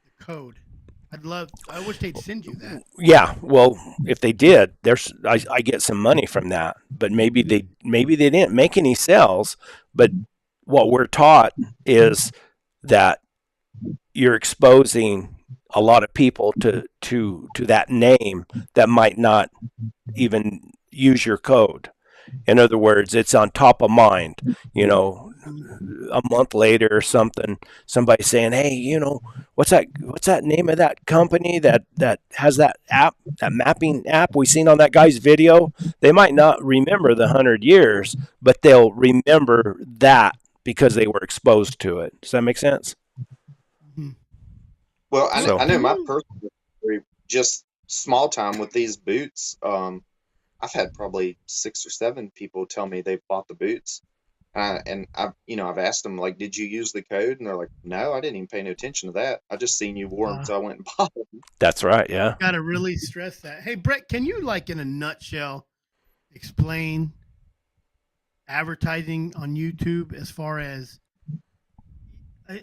the code. I wish they'd send you that. yeah, well, if they did, I get some money from that. But maybe they didn't make any sales. But what we're taught is that you're exposing a lot of people to that name that might not even use your code. In other words, it's on top of mind. A month later or something, somebody saying, "Hey, what's that name of that company that has that app, that mapping app we seen on that guy's video?" They might not remember the 100 years, but they'll remember that because they were exposed to it. Does that make sense? Well, So I know my personal story, just small time with these boots. I've had probably 6 or 7 people tell me they've bought the boots, and I've asked them like, "Did you use the code?" And they're like, "No, I didn't even pay no attention to that. I just seen you wore them, so I went and bought them." that's right. Yeah. Got to really stress that. Hey, Brett, can you, like, in a nutshell, explain advertising on YouTube as far as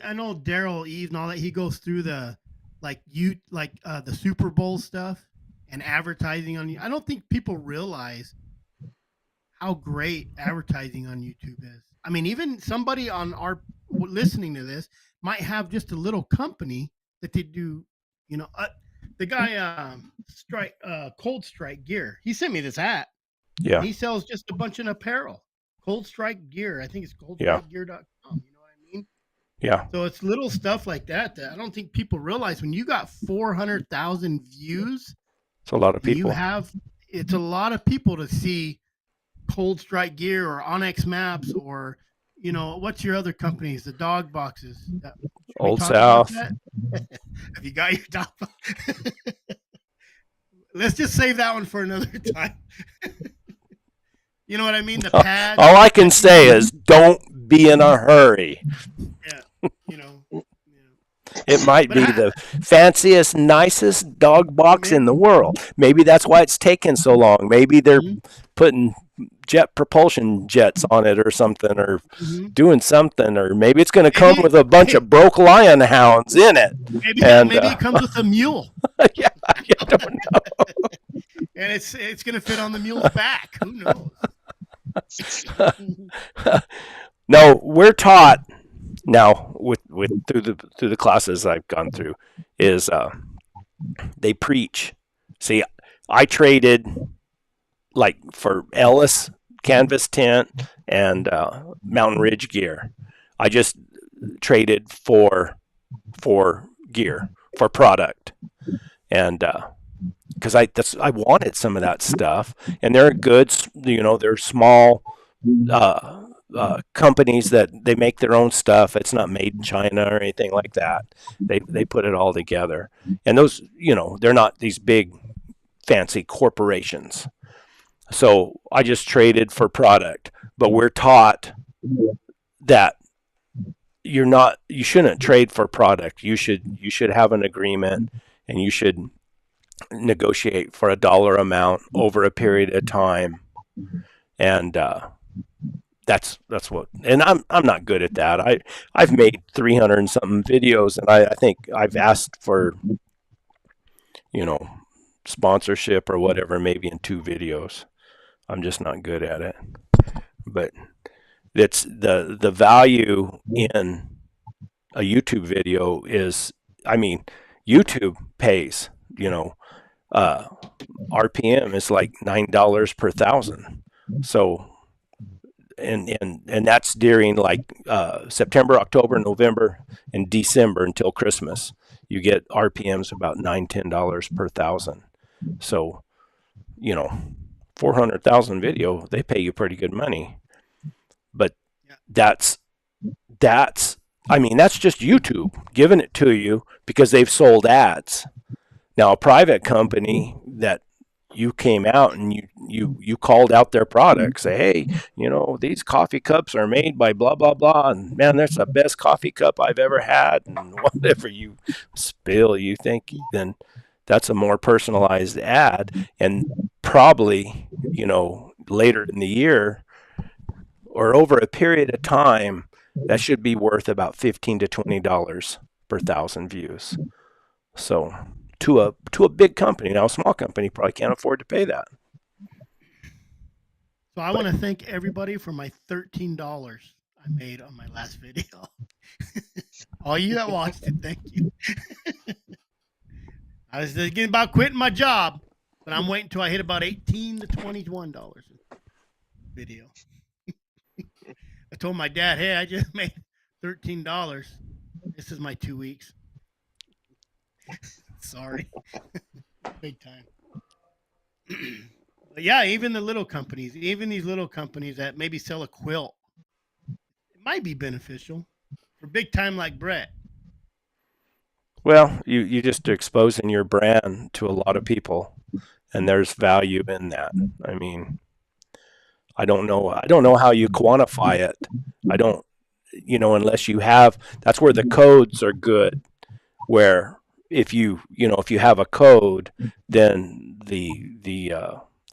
I know Daryl Eve and all that. He goes through the the Super Bowl stuff and advertising on. I don't think people realize how great advertising on YouTube is. I mean, even somebody on our listening to this might have just a little company that they do. The guy Cold Strike Gear. He sent me this hat. Yeah. He sells just a bunch of apparel. Cold Strike Gear. I think it's Yeah. coldstrikegear.com. You know what I mean? Yeah. So it's little stuff like that I don't think people realize. When you got 400,000 views, It's a lot of and people. it's a lot of people to see Cold Strike Gear or Onyx Maps or, what's your other companies? The dog boxes. Should we Old talk about South. that? Have you got your dog box? Let's just save that one for another time. You know what I mean? The pad. All I can say is don't be in a hurry. Yeah. It might But be the fanciest, nicest dog box in the world. Maybe that's why it's taken so long. Maybe they're putting jet propulsion jets on it or something, or doing something, or maybe it's going to come with a bunch of broke lion hounds in it. Maybe it comes with a mule. Yeah, I don't know. And it's going to fit on the mule's back. Who knows? No, we're taught now with through the classes I've gone through is they preach. See, I traded like for Ellis canvas tent and Mountain Ridge gear. I just traded for gear, for product. and because I wanted some of that stuff, and they're good, they're small companies that they make their own stuff. It's not made in China or anything like that. They put it all together, and those, they're not these big fancy corporations. So I just traded for product, but we're taught that you shouldn't trade for product. You should have an agreement, and you should negotiate for a dollar amount over a period of time, and that's what. And I'm not good at that. I've made 300 and something videos, and I think I've asked for you know sponsorship or whatever, maybe in 2 videos. I'm just not good at it. But it's the value in a YouTube video is, I mean, YouTube pays, uh, RPM is like $9 per thousand. So, and that's during like September, October, November, and December until Christmas. You get RPMs about $9-10 per thousand. So, 400,000 video, they pay you pretty good money. But that's that's just YouTube giving it to you because they've sold ads. Now a private company that you came out and you called out their product, say, hey, these coffee cups are made by blah blah blah, and man, that's the best coffee cup I've ever had, and whatever you spill, you think, then that's a more personalized ad, and probably later in the year or over a period of time, that should be worth about $15 to $20 per thousand views. So to a big company, now a small company probably can't afford to pay that. So I want to thank everybody for my $13 I made on my last video. All you that watched it, thank you. I was thinking about quitting my job, but I'm waiting until I hit about $18 to $21 video. I told my dad, hey, I just made $13. This is my 2 weeks. Sorry. Big time. But yeah, even the little companies, even these little companies that maybe sell a quilt, it might be beneficial for big time like Brett. Well, you just exposing your brand to a lot of people, and there's value in that. I mean, I don't know how you quantify it. I don't, unless you have, that's where the codes are good, where if you have a code, then the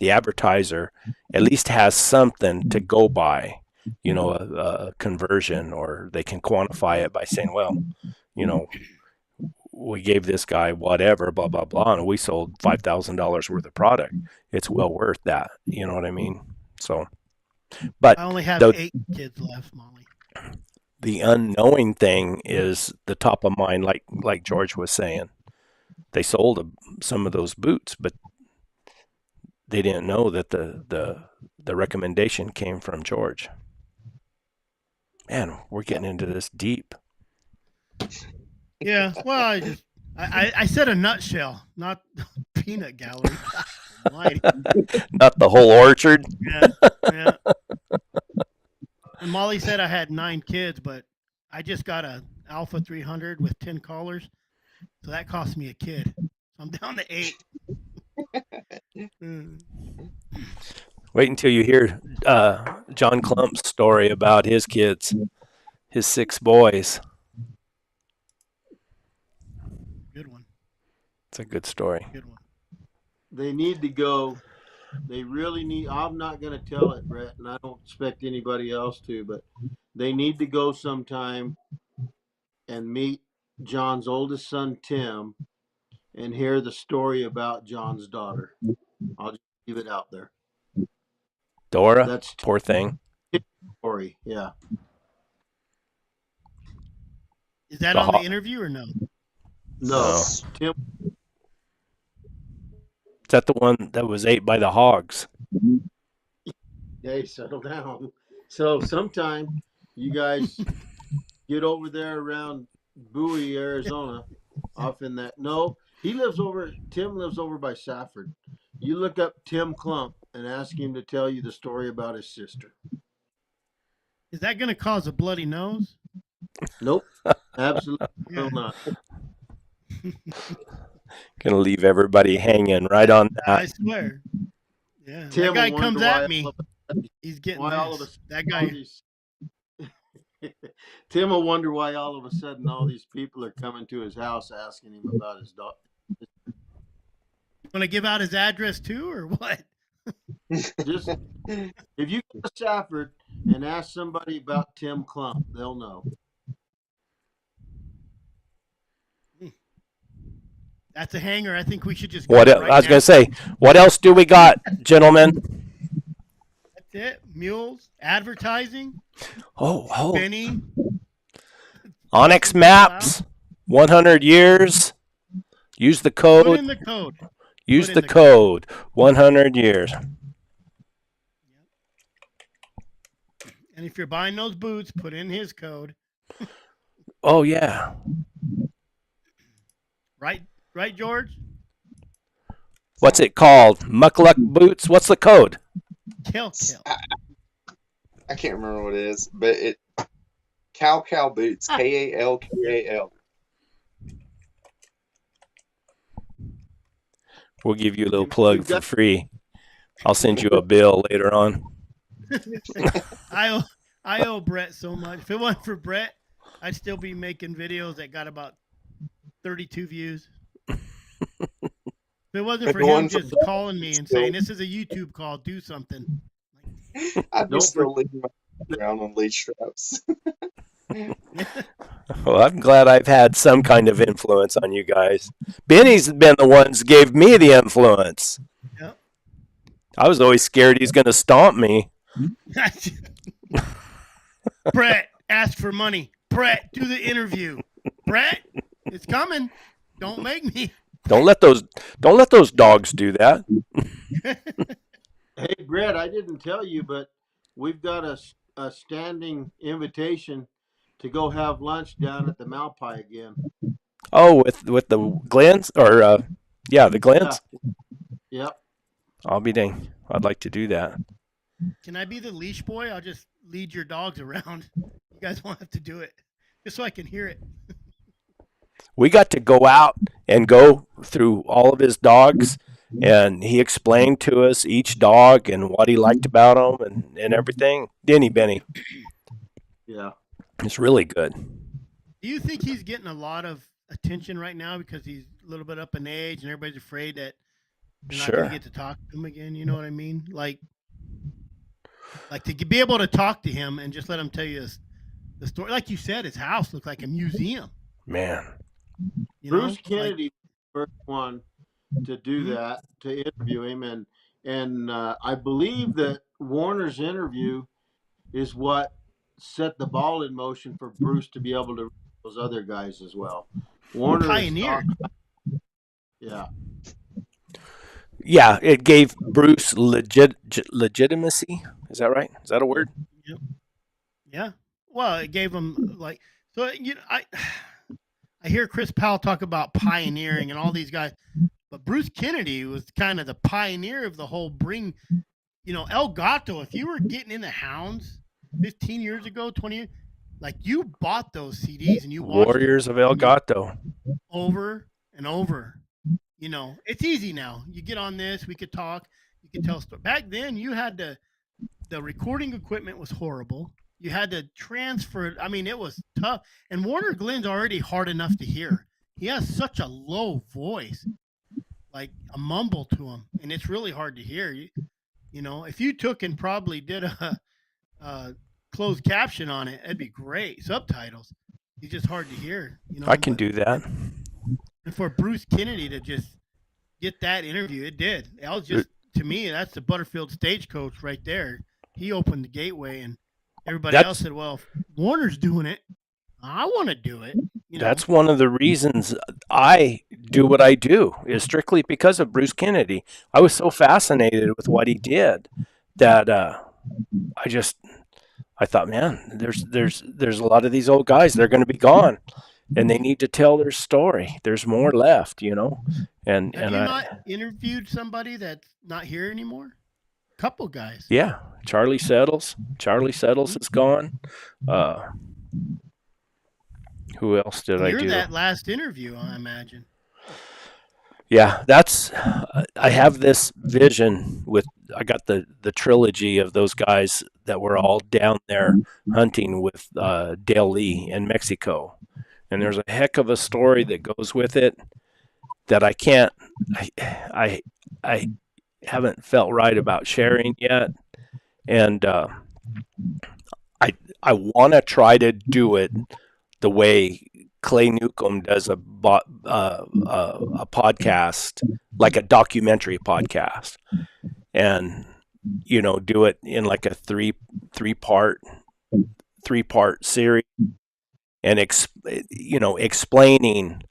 advertiser at least has something to go by, a conversion, or they can quantify it by saying, well, we gave this guy whatever, blah blah blah, and we sold $5,000 worth of product. It's well worth that. You know what I mean? So, but I only have 8 kids left, Molly. The unknowing thing is the top of mind, like George was saying. They sold some of those boots, but they didn't know that the recommendation came from George. Man, we're getting into this deep. Yeah, well, I said a nutshell, not peanut gallery. Not the whole orchard. Yeah. And Molly said I had 9 kids, but I just got a Alpha 300 with 10 collars, so that cost me a kid. So I'm down to 8. Wait until you hear John Clump's story about his kids, his 6 boys. Good one. It's a good story. Good one. They need to go. They really need. I'm not going to tell it, Brett, and I don't expect anybody else to, but they need to go sometime and meet John's oldest son, Tim, and hear the story about John's daughter. I'll just leave it out there. Dora? That's poor thing. Tim's story, yeah. Is that on the interview or no? No. Tim. Is that the one that was ate by the hogs? Hey, settle down. So sometime you guys get over there around Bowie, Arizona, off in that. No, Tim lives over by Safford. You look up Tim Clump and ask him to tell you the story about his sister. Is that going to cause a bloody nose? Nope, absolutely Yeah. will not. Gonna leave everybody hanging right on I that. swear. Yeah. Tim That guy will wonder comes why at me. He's getting all of a this. sudden That all guy. these Tim will wonder why all of a sudden all these people are coming to his house asking him about his dog. Want to give out his address too, or what? Just if you go to Safford and ask somebody about Tim Clump, they'll know. That's a hanger. I think we should just What cut it else? right I was now. gonna say, what else do we got, gentlemen? That's it. Mules, advertising, Oh, Benny, Onyx Maps, 100 years. Use the put code. in the code. Use put in the the code. 100 years. And if you're buying those boots, put in his code. Oh yeah. Right, George? What's it called? Muckluck boots. What's the code? Kill. I can't remember what it is, but it Cow Boots, KALKAL. We'll give you a little plug for free. I'll send you a bill later on. I owe Brett so much. If it wasn't for Brett, I'd still be making videos that got about 32 views. If it wasn't for him just calling me and saying, this is a YouTube call, do something. I'd be still leaving my around on leash straps. Well, I'm glad I've had some kind of influence on you guys. Benny's been the ones gave me the influence. Yep. I was always scared he's going to stomp me. Brett, ask for money. Brett, do the interview. Brett, it's coming. Don't make me. Don't let those dogs do that. Hey, Brett, I didn't tell you, but we've got a standing invitation to go have lunch down at the Malpai again. Oh, with the Glens or the Glens. Yeah. Yep. I'll be dang. I'd like to do that. Can I be the leash boy? I'll just lead your dogs around. You guys won't have to do it, just so I can hear it. We got to go out and go through all of his dogs, and he explained to us each dog and what he liked about them and everything. Didn't he, Benny? Yeah. It's really good. Do you think he's getting a lot of attention right now because he's a little bit up in age and everybody's afraid that they're not going to get to talk to him again? You know what I mean? Like to be able to talk to him and just let him tell you the story. Like you said, his house looked like a museum. Man. Bruce Kennedy was the first one to do that, to interview him. And I believe that Warner's interview is what set the ball in motion for Bruce to be able to reach those other guys as well. Warner pioneer. Yeah. Yeah, it gave Bruce legitimacy. Is that right? Is that a word? Yep. Yeah. Well, it gave him I hear Chris Powell talk about pioneering and all these guys, but Bruce Kennedy was kind of the pioneer of the whole El Gato. If you were getting into hounds 15 years ago, 20 years, like you bought those CDs and you watched Warriors of El Gato over and over. It's easy now. You get on this, we could talk, you could tell stories. Back then, you had the recording equipment was horrible. You had to transfer it. I mean, it was tough. And Warner Glenn's already hard enough to hear. He has such a low voice, like a mumble to him, and it's really hard to hear. If you took and probably did a closed caption on it, it'd be great. Subtitles. It's just hard to hear. I can do that. And for Bruce Kennedy to just get that interview, it did. That was just, to me, that's the Butterfield stagecoach right there. He opened the gateway, and everybody else said, well, if Warner's doing it, I want to do it. That's one of the reasons I do what I do, is strictly because of Bruce Kennedy. I was so fascinated with what he did that I thought, man, there's a lot of these old guys, they're going to be gone. and they need to tell their story. There's more left, And Have you not interviewed somebody that's not here anymore? Couple guys. yeah, Charlie Settles. Charlie Settles is gone. Who else did I You're do? that last interview, I imagine. Yeah, that's. I have this vision with. I got the trilogy of those guys that were all down there hunting with Dale Lee in Mexico, and there's a heck of a story that goes with it that I can't. I haven't felt right about sharing yet, and I want to try to do it the way Clay Newcomb does a podcast, like a documentary podcast, and do it in like a three part series, and explaining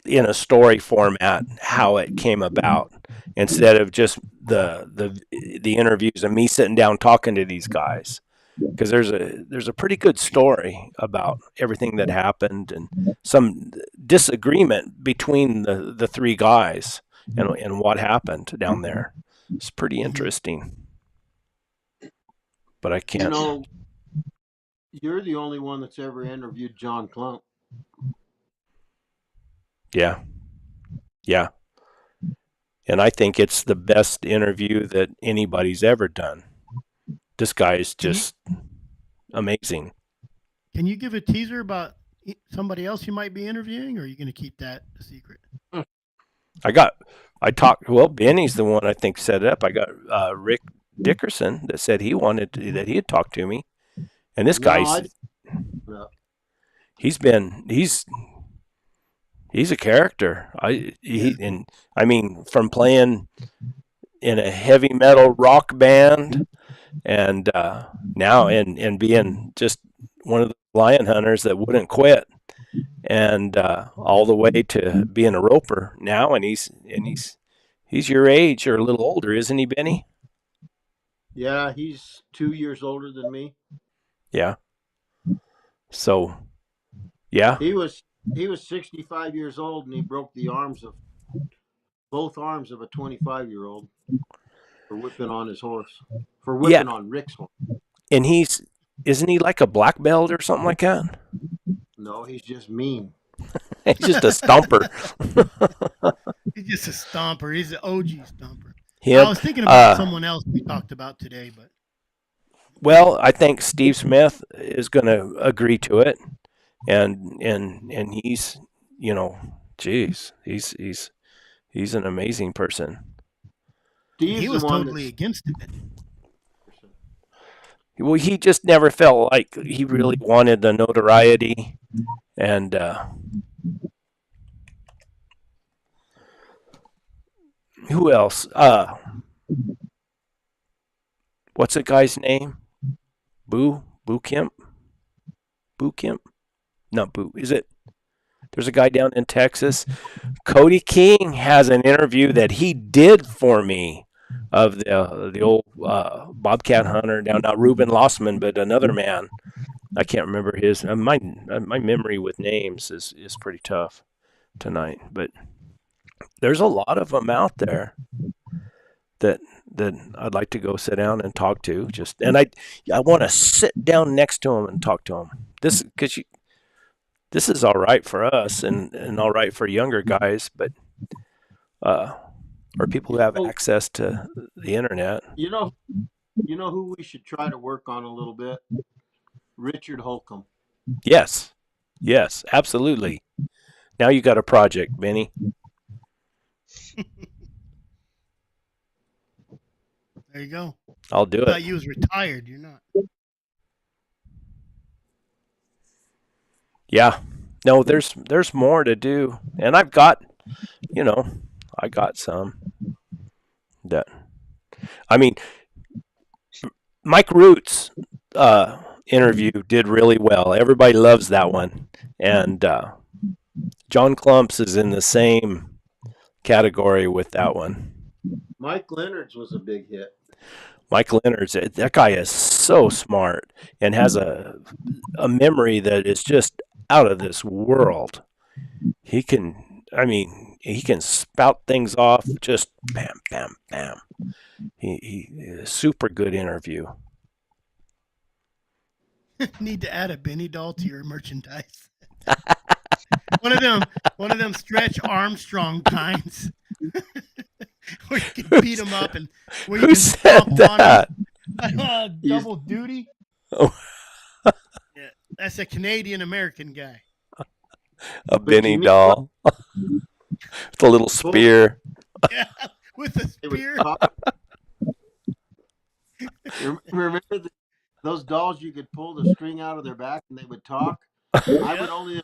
in a story format how it came about, instead of just the interviews and me sitting down talking to these guys, because there's a pretty good story about everything that happened and some disagreement between the three guys and what happened down there. It's pretty interesting, but I can't. You're the only one that's ever interviewed John Clump. Yeah. And I think it's the best interview that anybody's ever done. This guy is just amazing. Can you give a teaser about somebody else you might be interviewing, or are you going to keep that a secret? Benny's the one I think set it up. I got Rick Dickerson that said that he had talked to me. And this guy's, he's a character. From playing in a heavy metal rock band, and now and being just one of the lion hunters that wouldn't quit, and all the way to being a roper now, and he's your age or a little older, isn't he, Benny? Yeah, he's 2 years older than me. Yeah. So, yeah. He was 65 years old, and he broke both arms of a 25-year-old for whipping on his horse, for whipping on Rick's horse. And isn't he like a black belt or something like that? No, he's just mean. He's just a stomper. He's just a stomper. He's an OG stomper. Him, I was thinking about someone else we talked about today, but. Well, I think Steve Smith is going to agree to it, and he's, he's an amazing person. He was totally against it. Well, he just never felt like he really wanted the notoriety, and who else? What's the guy's name? Boo Kemp? Not Boo. Is it? There's a guy down in Texas. Cody King has an interview that he did for me of the old bobcat hunter down, not Reuben Lossman, but another man. I can't remember his. My memory with names is pretty tough tonight, but there's a lot of them out there that I'd like to go sit down and talk to. And I want to sit down next to them and talk to them. This is all right for us and all right for younger guys, but or people who have access to the internet. You know who we should try to work on a little bit? Richard Holcomb. Yes, absolutely. Now you got a project, Benny. There you go. I'll do it. I thought you was retired. You're not. Yeah. No, there's more to do. And I've got, I got some that, Mike Root's interview did really well. Everybody loves that one. And John Clumps is in the same category with that one. Mike Leonard's was a big hit. Mike Leonard's that guy is so smart and has a memory that is just out of this world. He can, I mean, he can spout things off just bam, bam, bam. He super good interview. Need to add a Benny doll to your merchandise. one of them Stretch Armstrong kinds. Where you can beat them up and where you Who can said stomp on that? them. Double duty. Oh. Yeah, that's a Canadian American guy. A But Benny you need doll with a little spear. Yeah, with a they would spear. talk. Remember those dolls you could pull the string out of their back and they would talk? I would only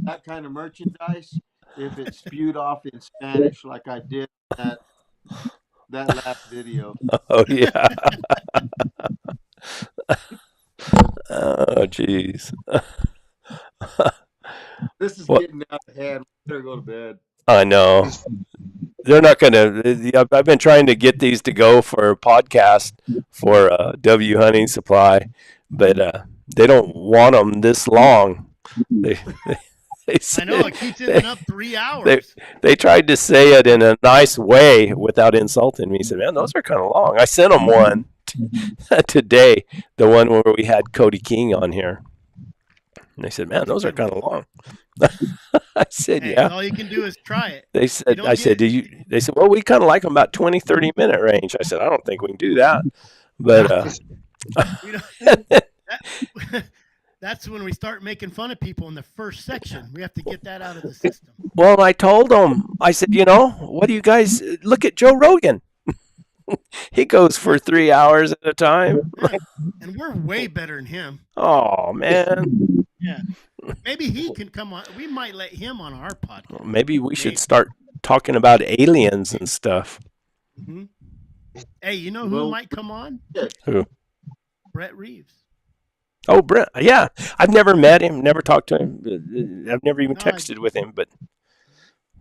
that kind of merchandise if it spewed off in Spanish like I did that last video. Oh yeah. Oh jeez. This is What? getting out of hand. We better go to bed. I know. They're not going to. I've been trying to get these to go for a podcast for W Hunting Supply, but they don't want them this long. They I know it keeps ending up 3 hours. They tried to say it in a nice way without insulting me. He said, "Man, those are kind of long." I sent them one today, the one where we had Cody King on here, and they said, "Man, those are kind of long." I said, Hey, "Yeah." all you can do is try it. They said, "I said, do you?" They said, "Well, we kind of like them about 20, 30-minute range." I said, "I don't think we can do that," but We don't, that's when we start making fun of people in the first section. We have to get that out of the system. well, I told them, I said, what do you guys look at Joe Rogan? He goes for 3 hours at a time. Yeah. And we're way better than him. Oh man. Yeah. Maybe he can come on. We might let him on our podcast. Maybe we should start talking about aliens and stuff. Mm-hmm. Hey, you know who might come on? Who? Brett Reeves. Oh, Brent. Yeah, I've never met him, never talked to him. I've never even texted with him, but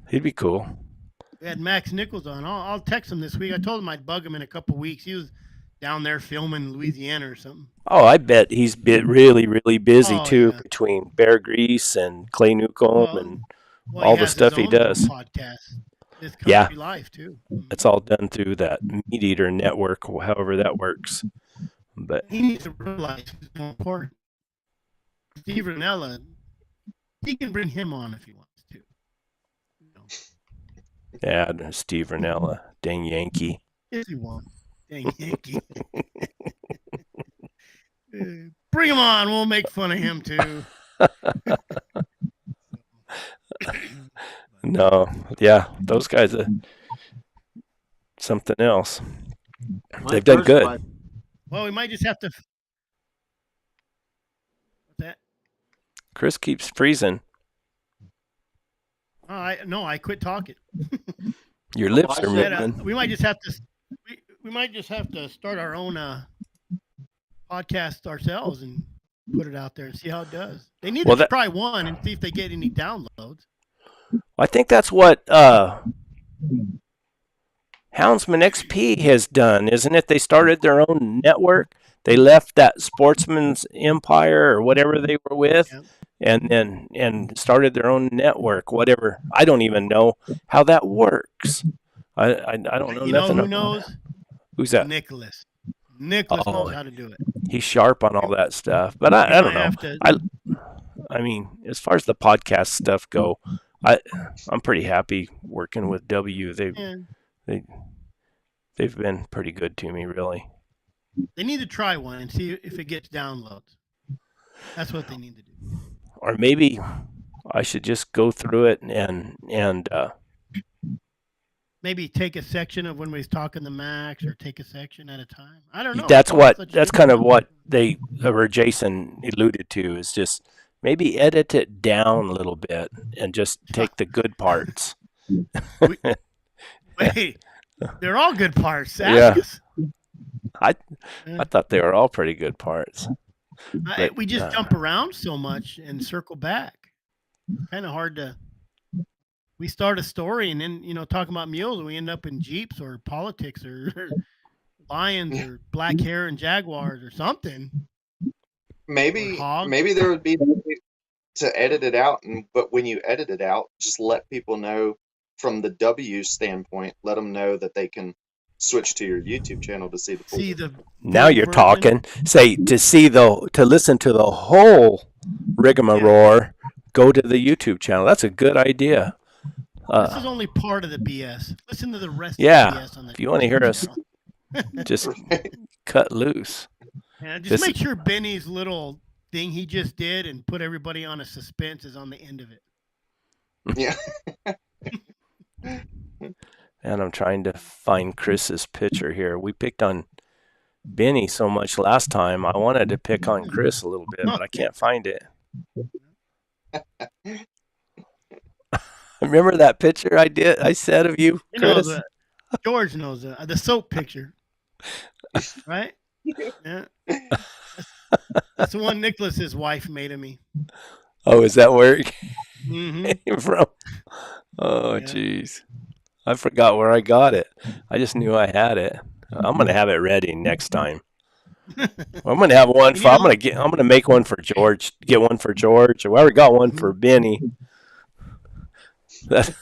he'd be cool. We had Max Nichols on. I'll text him this week. I told him I'd bug him in a couple weeks. He was down there filming Louisiana or something. Oh, I bet he's been really, really busy too, yeah. between Bear Grease and Clay Newcomb and all the stuff he does. Podcast. His country life too. It's all done through that Meat Eater network, however that works. But he needs to realize it's more important. Steve Ranella, he can bring him on if he wants to. yeah, Steve Ranella, dang Yankee. Yes, he won't. Dang Yankee. Bring him on. We'll make fun of him too. No, yeah, those guys are something else. They've done good. Well, we might just have to. What's that? Chris keeps freezing. Oh, I quit talking. Your lips are moving. We might just have to. We might just have to start our own podcast ourselves and put it out there and see how it does. They need to try one and see if they get any downloads. I think that's what Houndsman XP has done, isn't it? They started their own network. They left that Sportsman's Empire or whatever they were with, and started their own network. Whatever, I don't even know how that works. I don't know. You nothing know who knows? Who's that? Nicholas knows how to do it. He's sharp on all that stuff, but I don't know. I mean, as far as the podcast stuff go, I'm pretty happy working with W. They've been pretty good to me, really. They need to try one and see if it gets downloads. That's what they need to do. Or maybe I should just go through it and maybe take a section of when we was talking to Max, or take a section at a time. I don't know. That's kind of what they or Jason alluded to, is just maybe edit it down a little bit and just take the good parts. Wait, they're all good parts. Yeah. I thought they were all pretty good parts. We just jump around so much and circle back. Kind of hard to. We start a story and then talking about mules, and we end up in Jeeps or politics or lions or black hair and jaguars or something. Or Maybe hogs. maybe there would be a way to edit it out, but when you edit it out, just let people know from the W standpoint. Let them know that they can switch to your YouTube channel to see the full. See the Now full you're version. talking. Say to listen to the whole rigmarole, go to the YouTube channel. That's a good idea. This is only part of the BS. Listen to the rest Yeah, of the BS on the if you want to hear us channel. just Right? cut loose. And just This make sure Benny's little thing he just did and put everybody on a suspense is on the end of it. Yeah. And I'm trying to find Chris's picture here. We picked on Benny so much last time. I wanted to pick on Chris a little bit, but I can't find it. Remember that picture I said of you, You know, Chris? George knows the soap picture, right? Yeah. That's the one Nicholas's wife made of me. Oh, is that where it Mm-hmm. came from? Oh, Yeah. jeez. I forgot where I got it. I just knew I had it. I'm gonna have it ready next time. I'm gonna have one for. I'm gonna make one for George. Get one for George. We already got one for Benny. If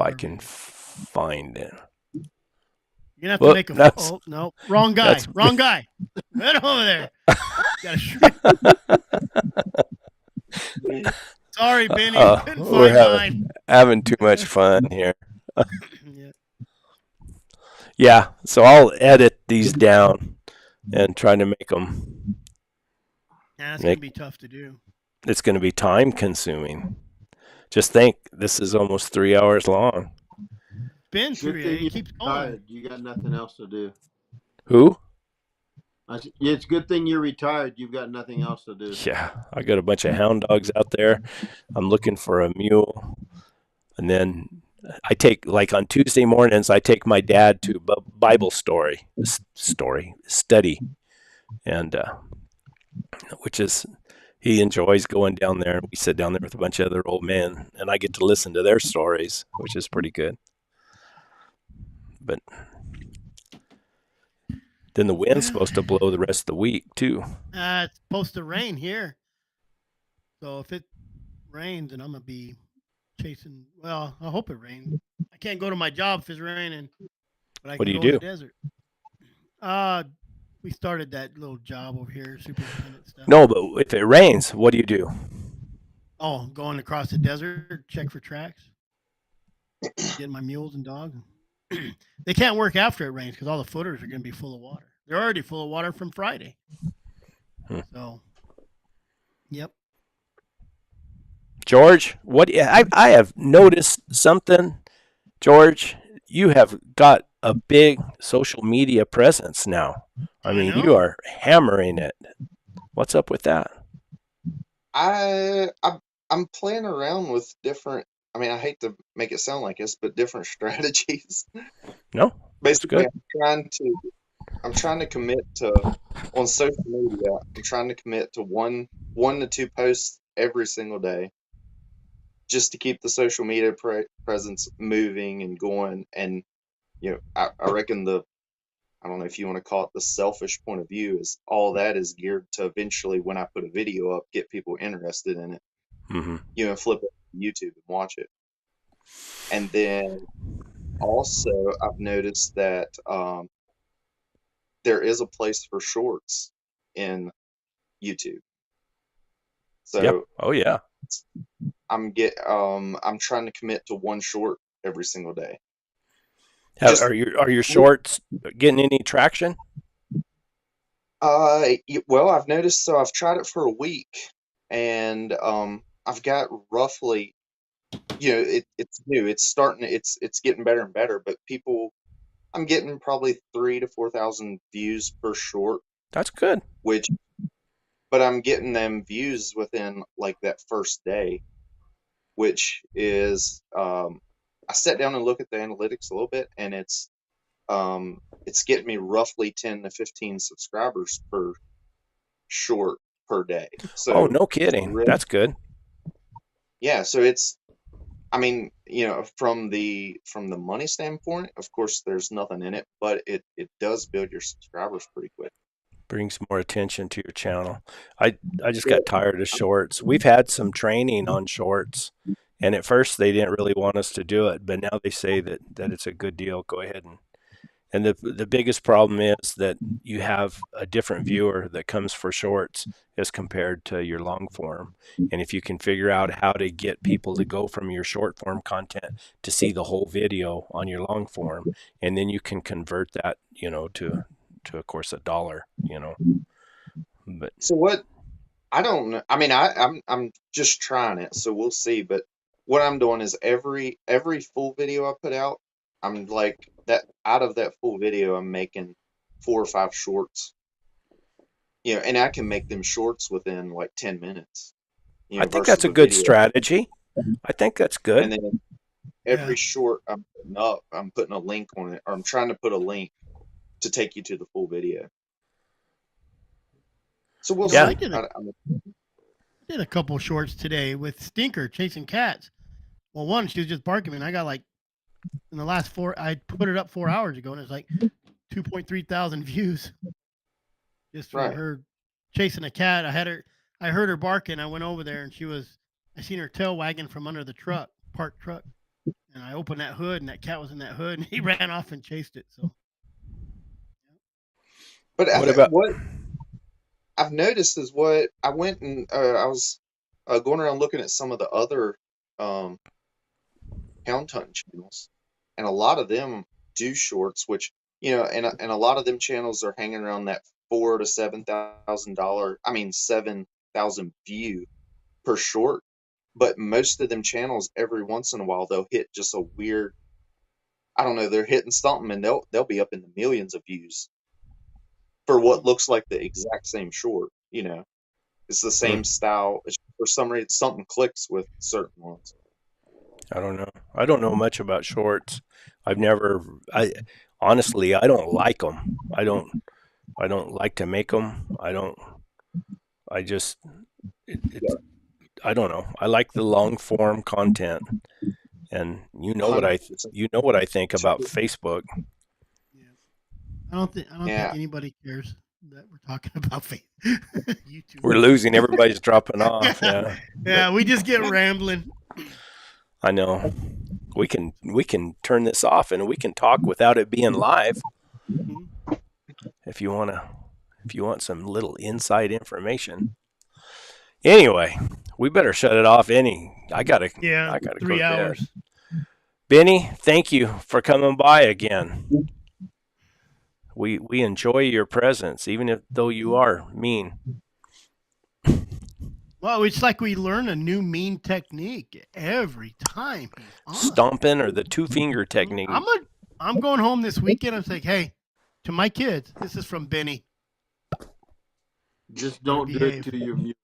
I can find it. You're gonna have to make a. Oh no, wrong guy. Wrong guy. Right over there. Sorry, Benny. Couldn't find mine. Having too much fun here. Yeah, so I'll edit these down and try to make them. Yeah, it's gonna be tough to do. It's gonna be time consuming. Just think, this is almost 3 hours long. Been through it. It keeps going. You got nothing else to do. Who? It's a good thing you're retired. You've got nothing else to do. Yeah, I got a bunch of hound dogs out there. I'm looking for a mule. And then I take, like on Tuesday mornings, I take my dad to Bible study. And which is, he enjoys going down there. We sit down there with a bunch of other old men, and I get to listen to their stories, which is pretty good. But then the wind's supposed to blow the rest of the week, too. It's supposed to rain here. So if it rains, then I'm going to be chasing. Well, I hope it rains. I can't go to my job if it's raining. But I What do can you go do? in the desert. We started that little job over here, superintendent stuff. No, but if it rains, what do you do? Oh, going across the desert, check for tracks, getting my mules and dogs. They can't work after it rains because all the footers are going to be full of water. They're already full of water from Friday. So, yep. George, I have noticed something. George, you have got a big social media presence now. I mean, you are hammering it. What's up with that? I'm playing around with different. I mean, I hate to make it sound like this, but different strategies. No, basically, I'm trying to commit to on social media. I'm trying to commit to one to two posts every single day, just to keep the social media presence moving and going. And I reckon I don't know if you want to call it the selfish point of view, is all that is geared to eventually, when I put a video up, get people interested in it. Mm-hmm. Flip it to YouTube and watch it. And then also, I've noticed that there is a place for shorts in YouTube. So, yep. Oh yeah. I'm trying to commit to one short every single day. Are your shorts getting any traction? Well, I've noticed. So I've tried it for a week, and I've got roughly, it's new. It's starting. It's getting better and better. But I'm getting probably 3,000 to 4,000 views per short. That's good. But I'm getting them views within like that first day, which is I sat down and look at the analytics a little bit, and it's getting me roughly 10 to 15 subscribers per short per day. So no kidding. That's good. Yeah, so it's I mean, from the money standpoint, of course, there's nothing in it, but it does build your subscribers pretty quick. Brings more attention to your channel. I just got tired of shorts. We've had some training on shorts, and at first they didn't really want us to do it, but now they say that it's a good deal. Go ahead and the biggest problem is that you have a different viewer that comes for shorts as compared to your long form. And if you can figure out how to get people to go from your short form content to see the whole video on your long form, and then you can convert that, to of course $1, But So what? I don't know. I mean, I'm just trying it, so we'll see. But what I'm doing is every full video I put out, I'm like that out of that full video, I'm making 4 or 5 shorts. And I can make them shorts within like 10 minutes. I think Versus that's a a good video. strategy. I think that's good. And then every short I'm putting up, I'm putting a link on it, or I'm trying to put a link to take you to the full video. So we'll Yeah. see. Did a couple shorts today with Stinker chasing cats. Well, one, she was just barking, and I got like in the last 4. I put it up 4 hours ago, and it's like 2.3 thousand views just from Right. her chasing a cat. I heard her barking. I went over there, and I seen her tail wagging from under the parked truck, and I opened that hood, and that cat was in that hood, and he ran off and chased it. So, But What I've noticed is what I went and I was going around looking at some of the other hound hunting channels, and a lot of them do shorts, which and a lot of them channels are hanging around that $4,000 to $7,000 view per short. But most of them channels, every once in a while, they'll hit just a weird. I don't know. They're hitting something, and they'll be up in the millions of views for what looks like the exact same short. It's the same style. For some reason, something clicks with certain ones. I don't know. I don't know much about shorts. Honestly, I don't like them. I don't like to make them. I don't know. I like the long form content. And you know what I 100%. think about Facebook. yeah, I don't think Yeah. anybody cares that we're talking about YouTube. We're losing. Everybody's dropping off. Yeah. Yeah, we just get rambling. I know. We can turn this off and we can talk without it being live. If you want some little inside information. Anyway, we better shut it off. I gotta go to 3 bed. hours. Benny, thank you for coming by again. We enjoy your presence, even though you are mean. Well, it's like we learn a new mean technique every time. Stomping or the 2-finger technique. I'm going home this weekend. I'm like, hey, to my kids, this is from Benny. Just don't do it to your mule.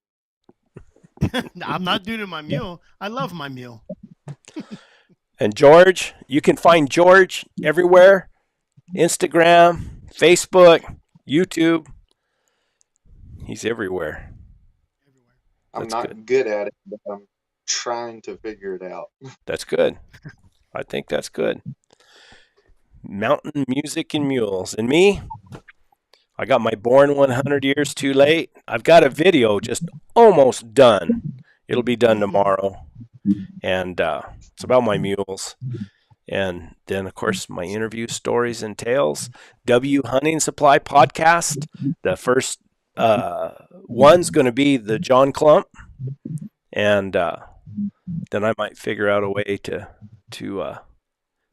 I'm not doing it to my mule. I love my mule. And George, you can find George everywhere. Instagram, Facebook, YouTube. He's everywhere. I'm That's not good at it, but I'm trying to figure it out. That's good. I think that's good. Mountain music and mules. And me, I got my Born 100 Years Too Late. I've got a video just almost done. It'll be done tomorrow. And it's about my mules. And then, of course, my interview stories and tales. W Hunting Supply podcast. The first one's going to be the John Clump. And then I might figure out a way to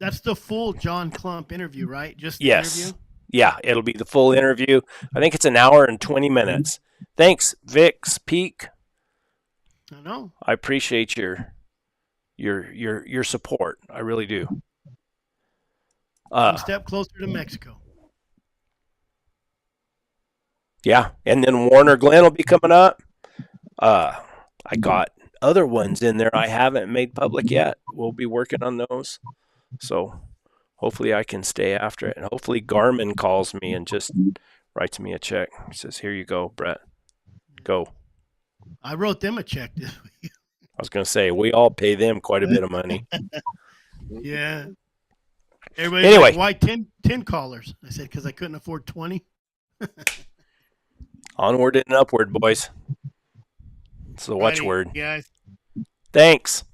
That's the full John Clump interview, right? Just the yes. interview? Yeah, it'll be the full interview. I think it's an hour and 20 minutes. Thanks, Vix Peak. I know. I appreciate your support. I really do. One step closer to Mexico. Yeah, and then Warner Glen will be coming up. I got other ones in there I haven't made public yet. We'll be working on those. So hopefully I can stay after it. And hopefully Garmin calls me and just writes me a check. He says, here you go, Brett. Go. I wrote them a check this week. I was going to say, we all pay them quite a bit of money. Yeah. Everybody's Anyway. like, why 10 callers? I said, because I couldn't afford 20. Onward and upward, boys. It's the Righty, watchword. guys. Thanks.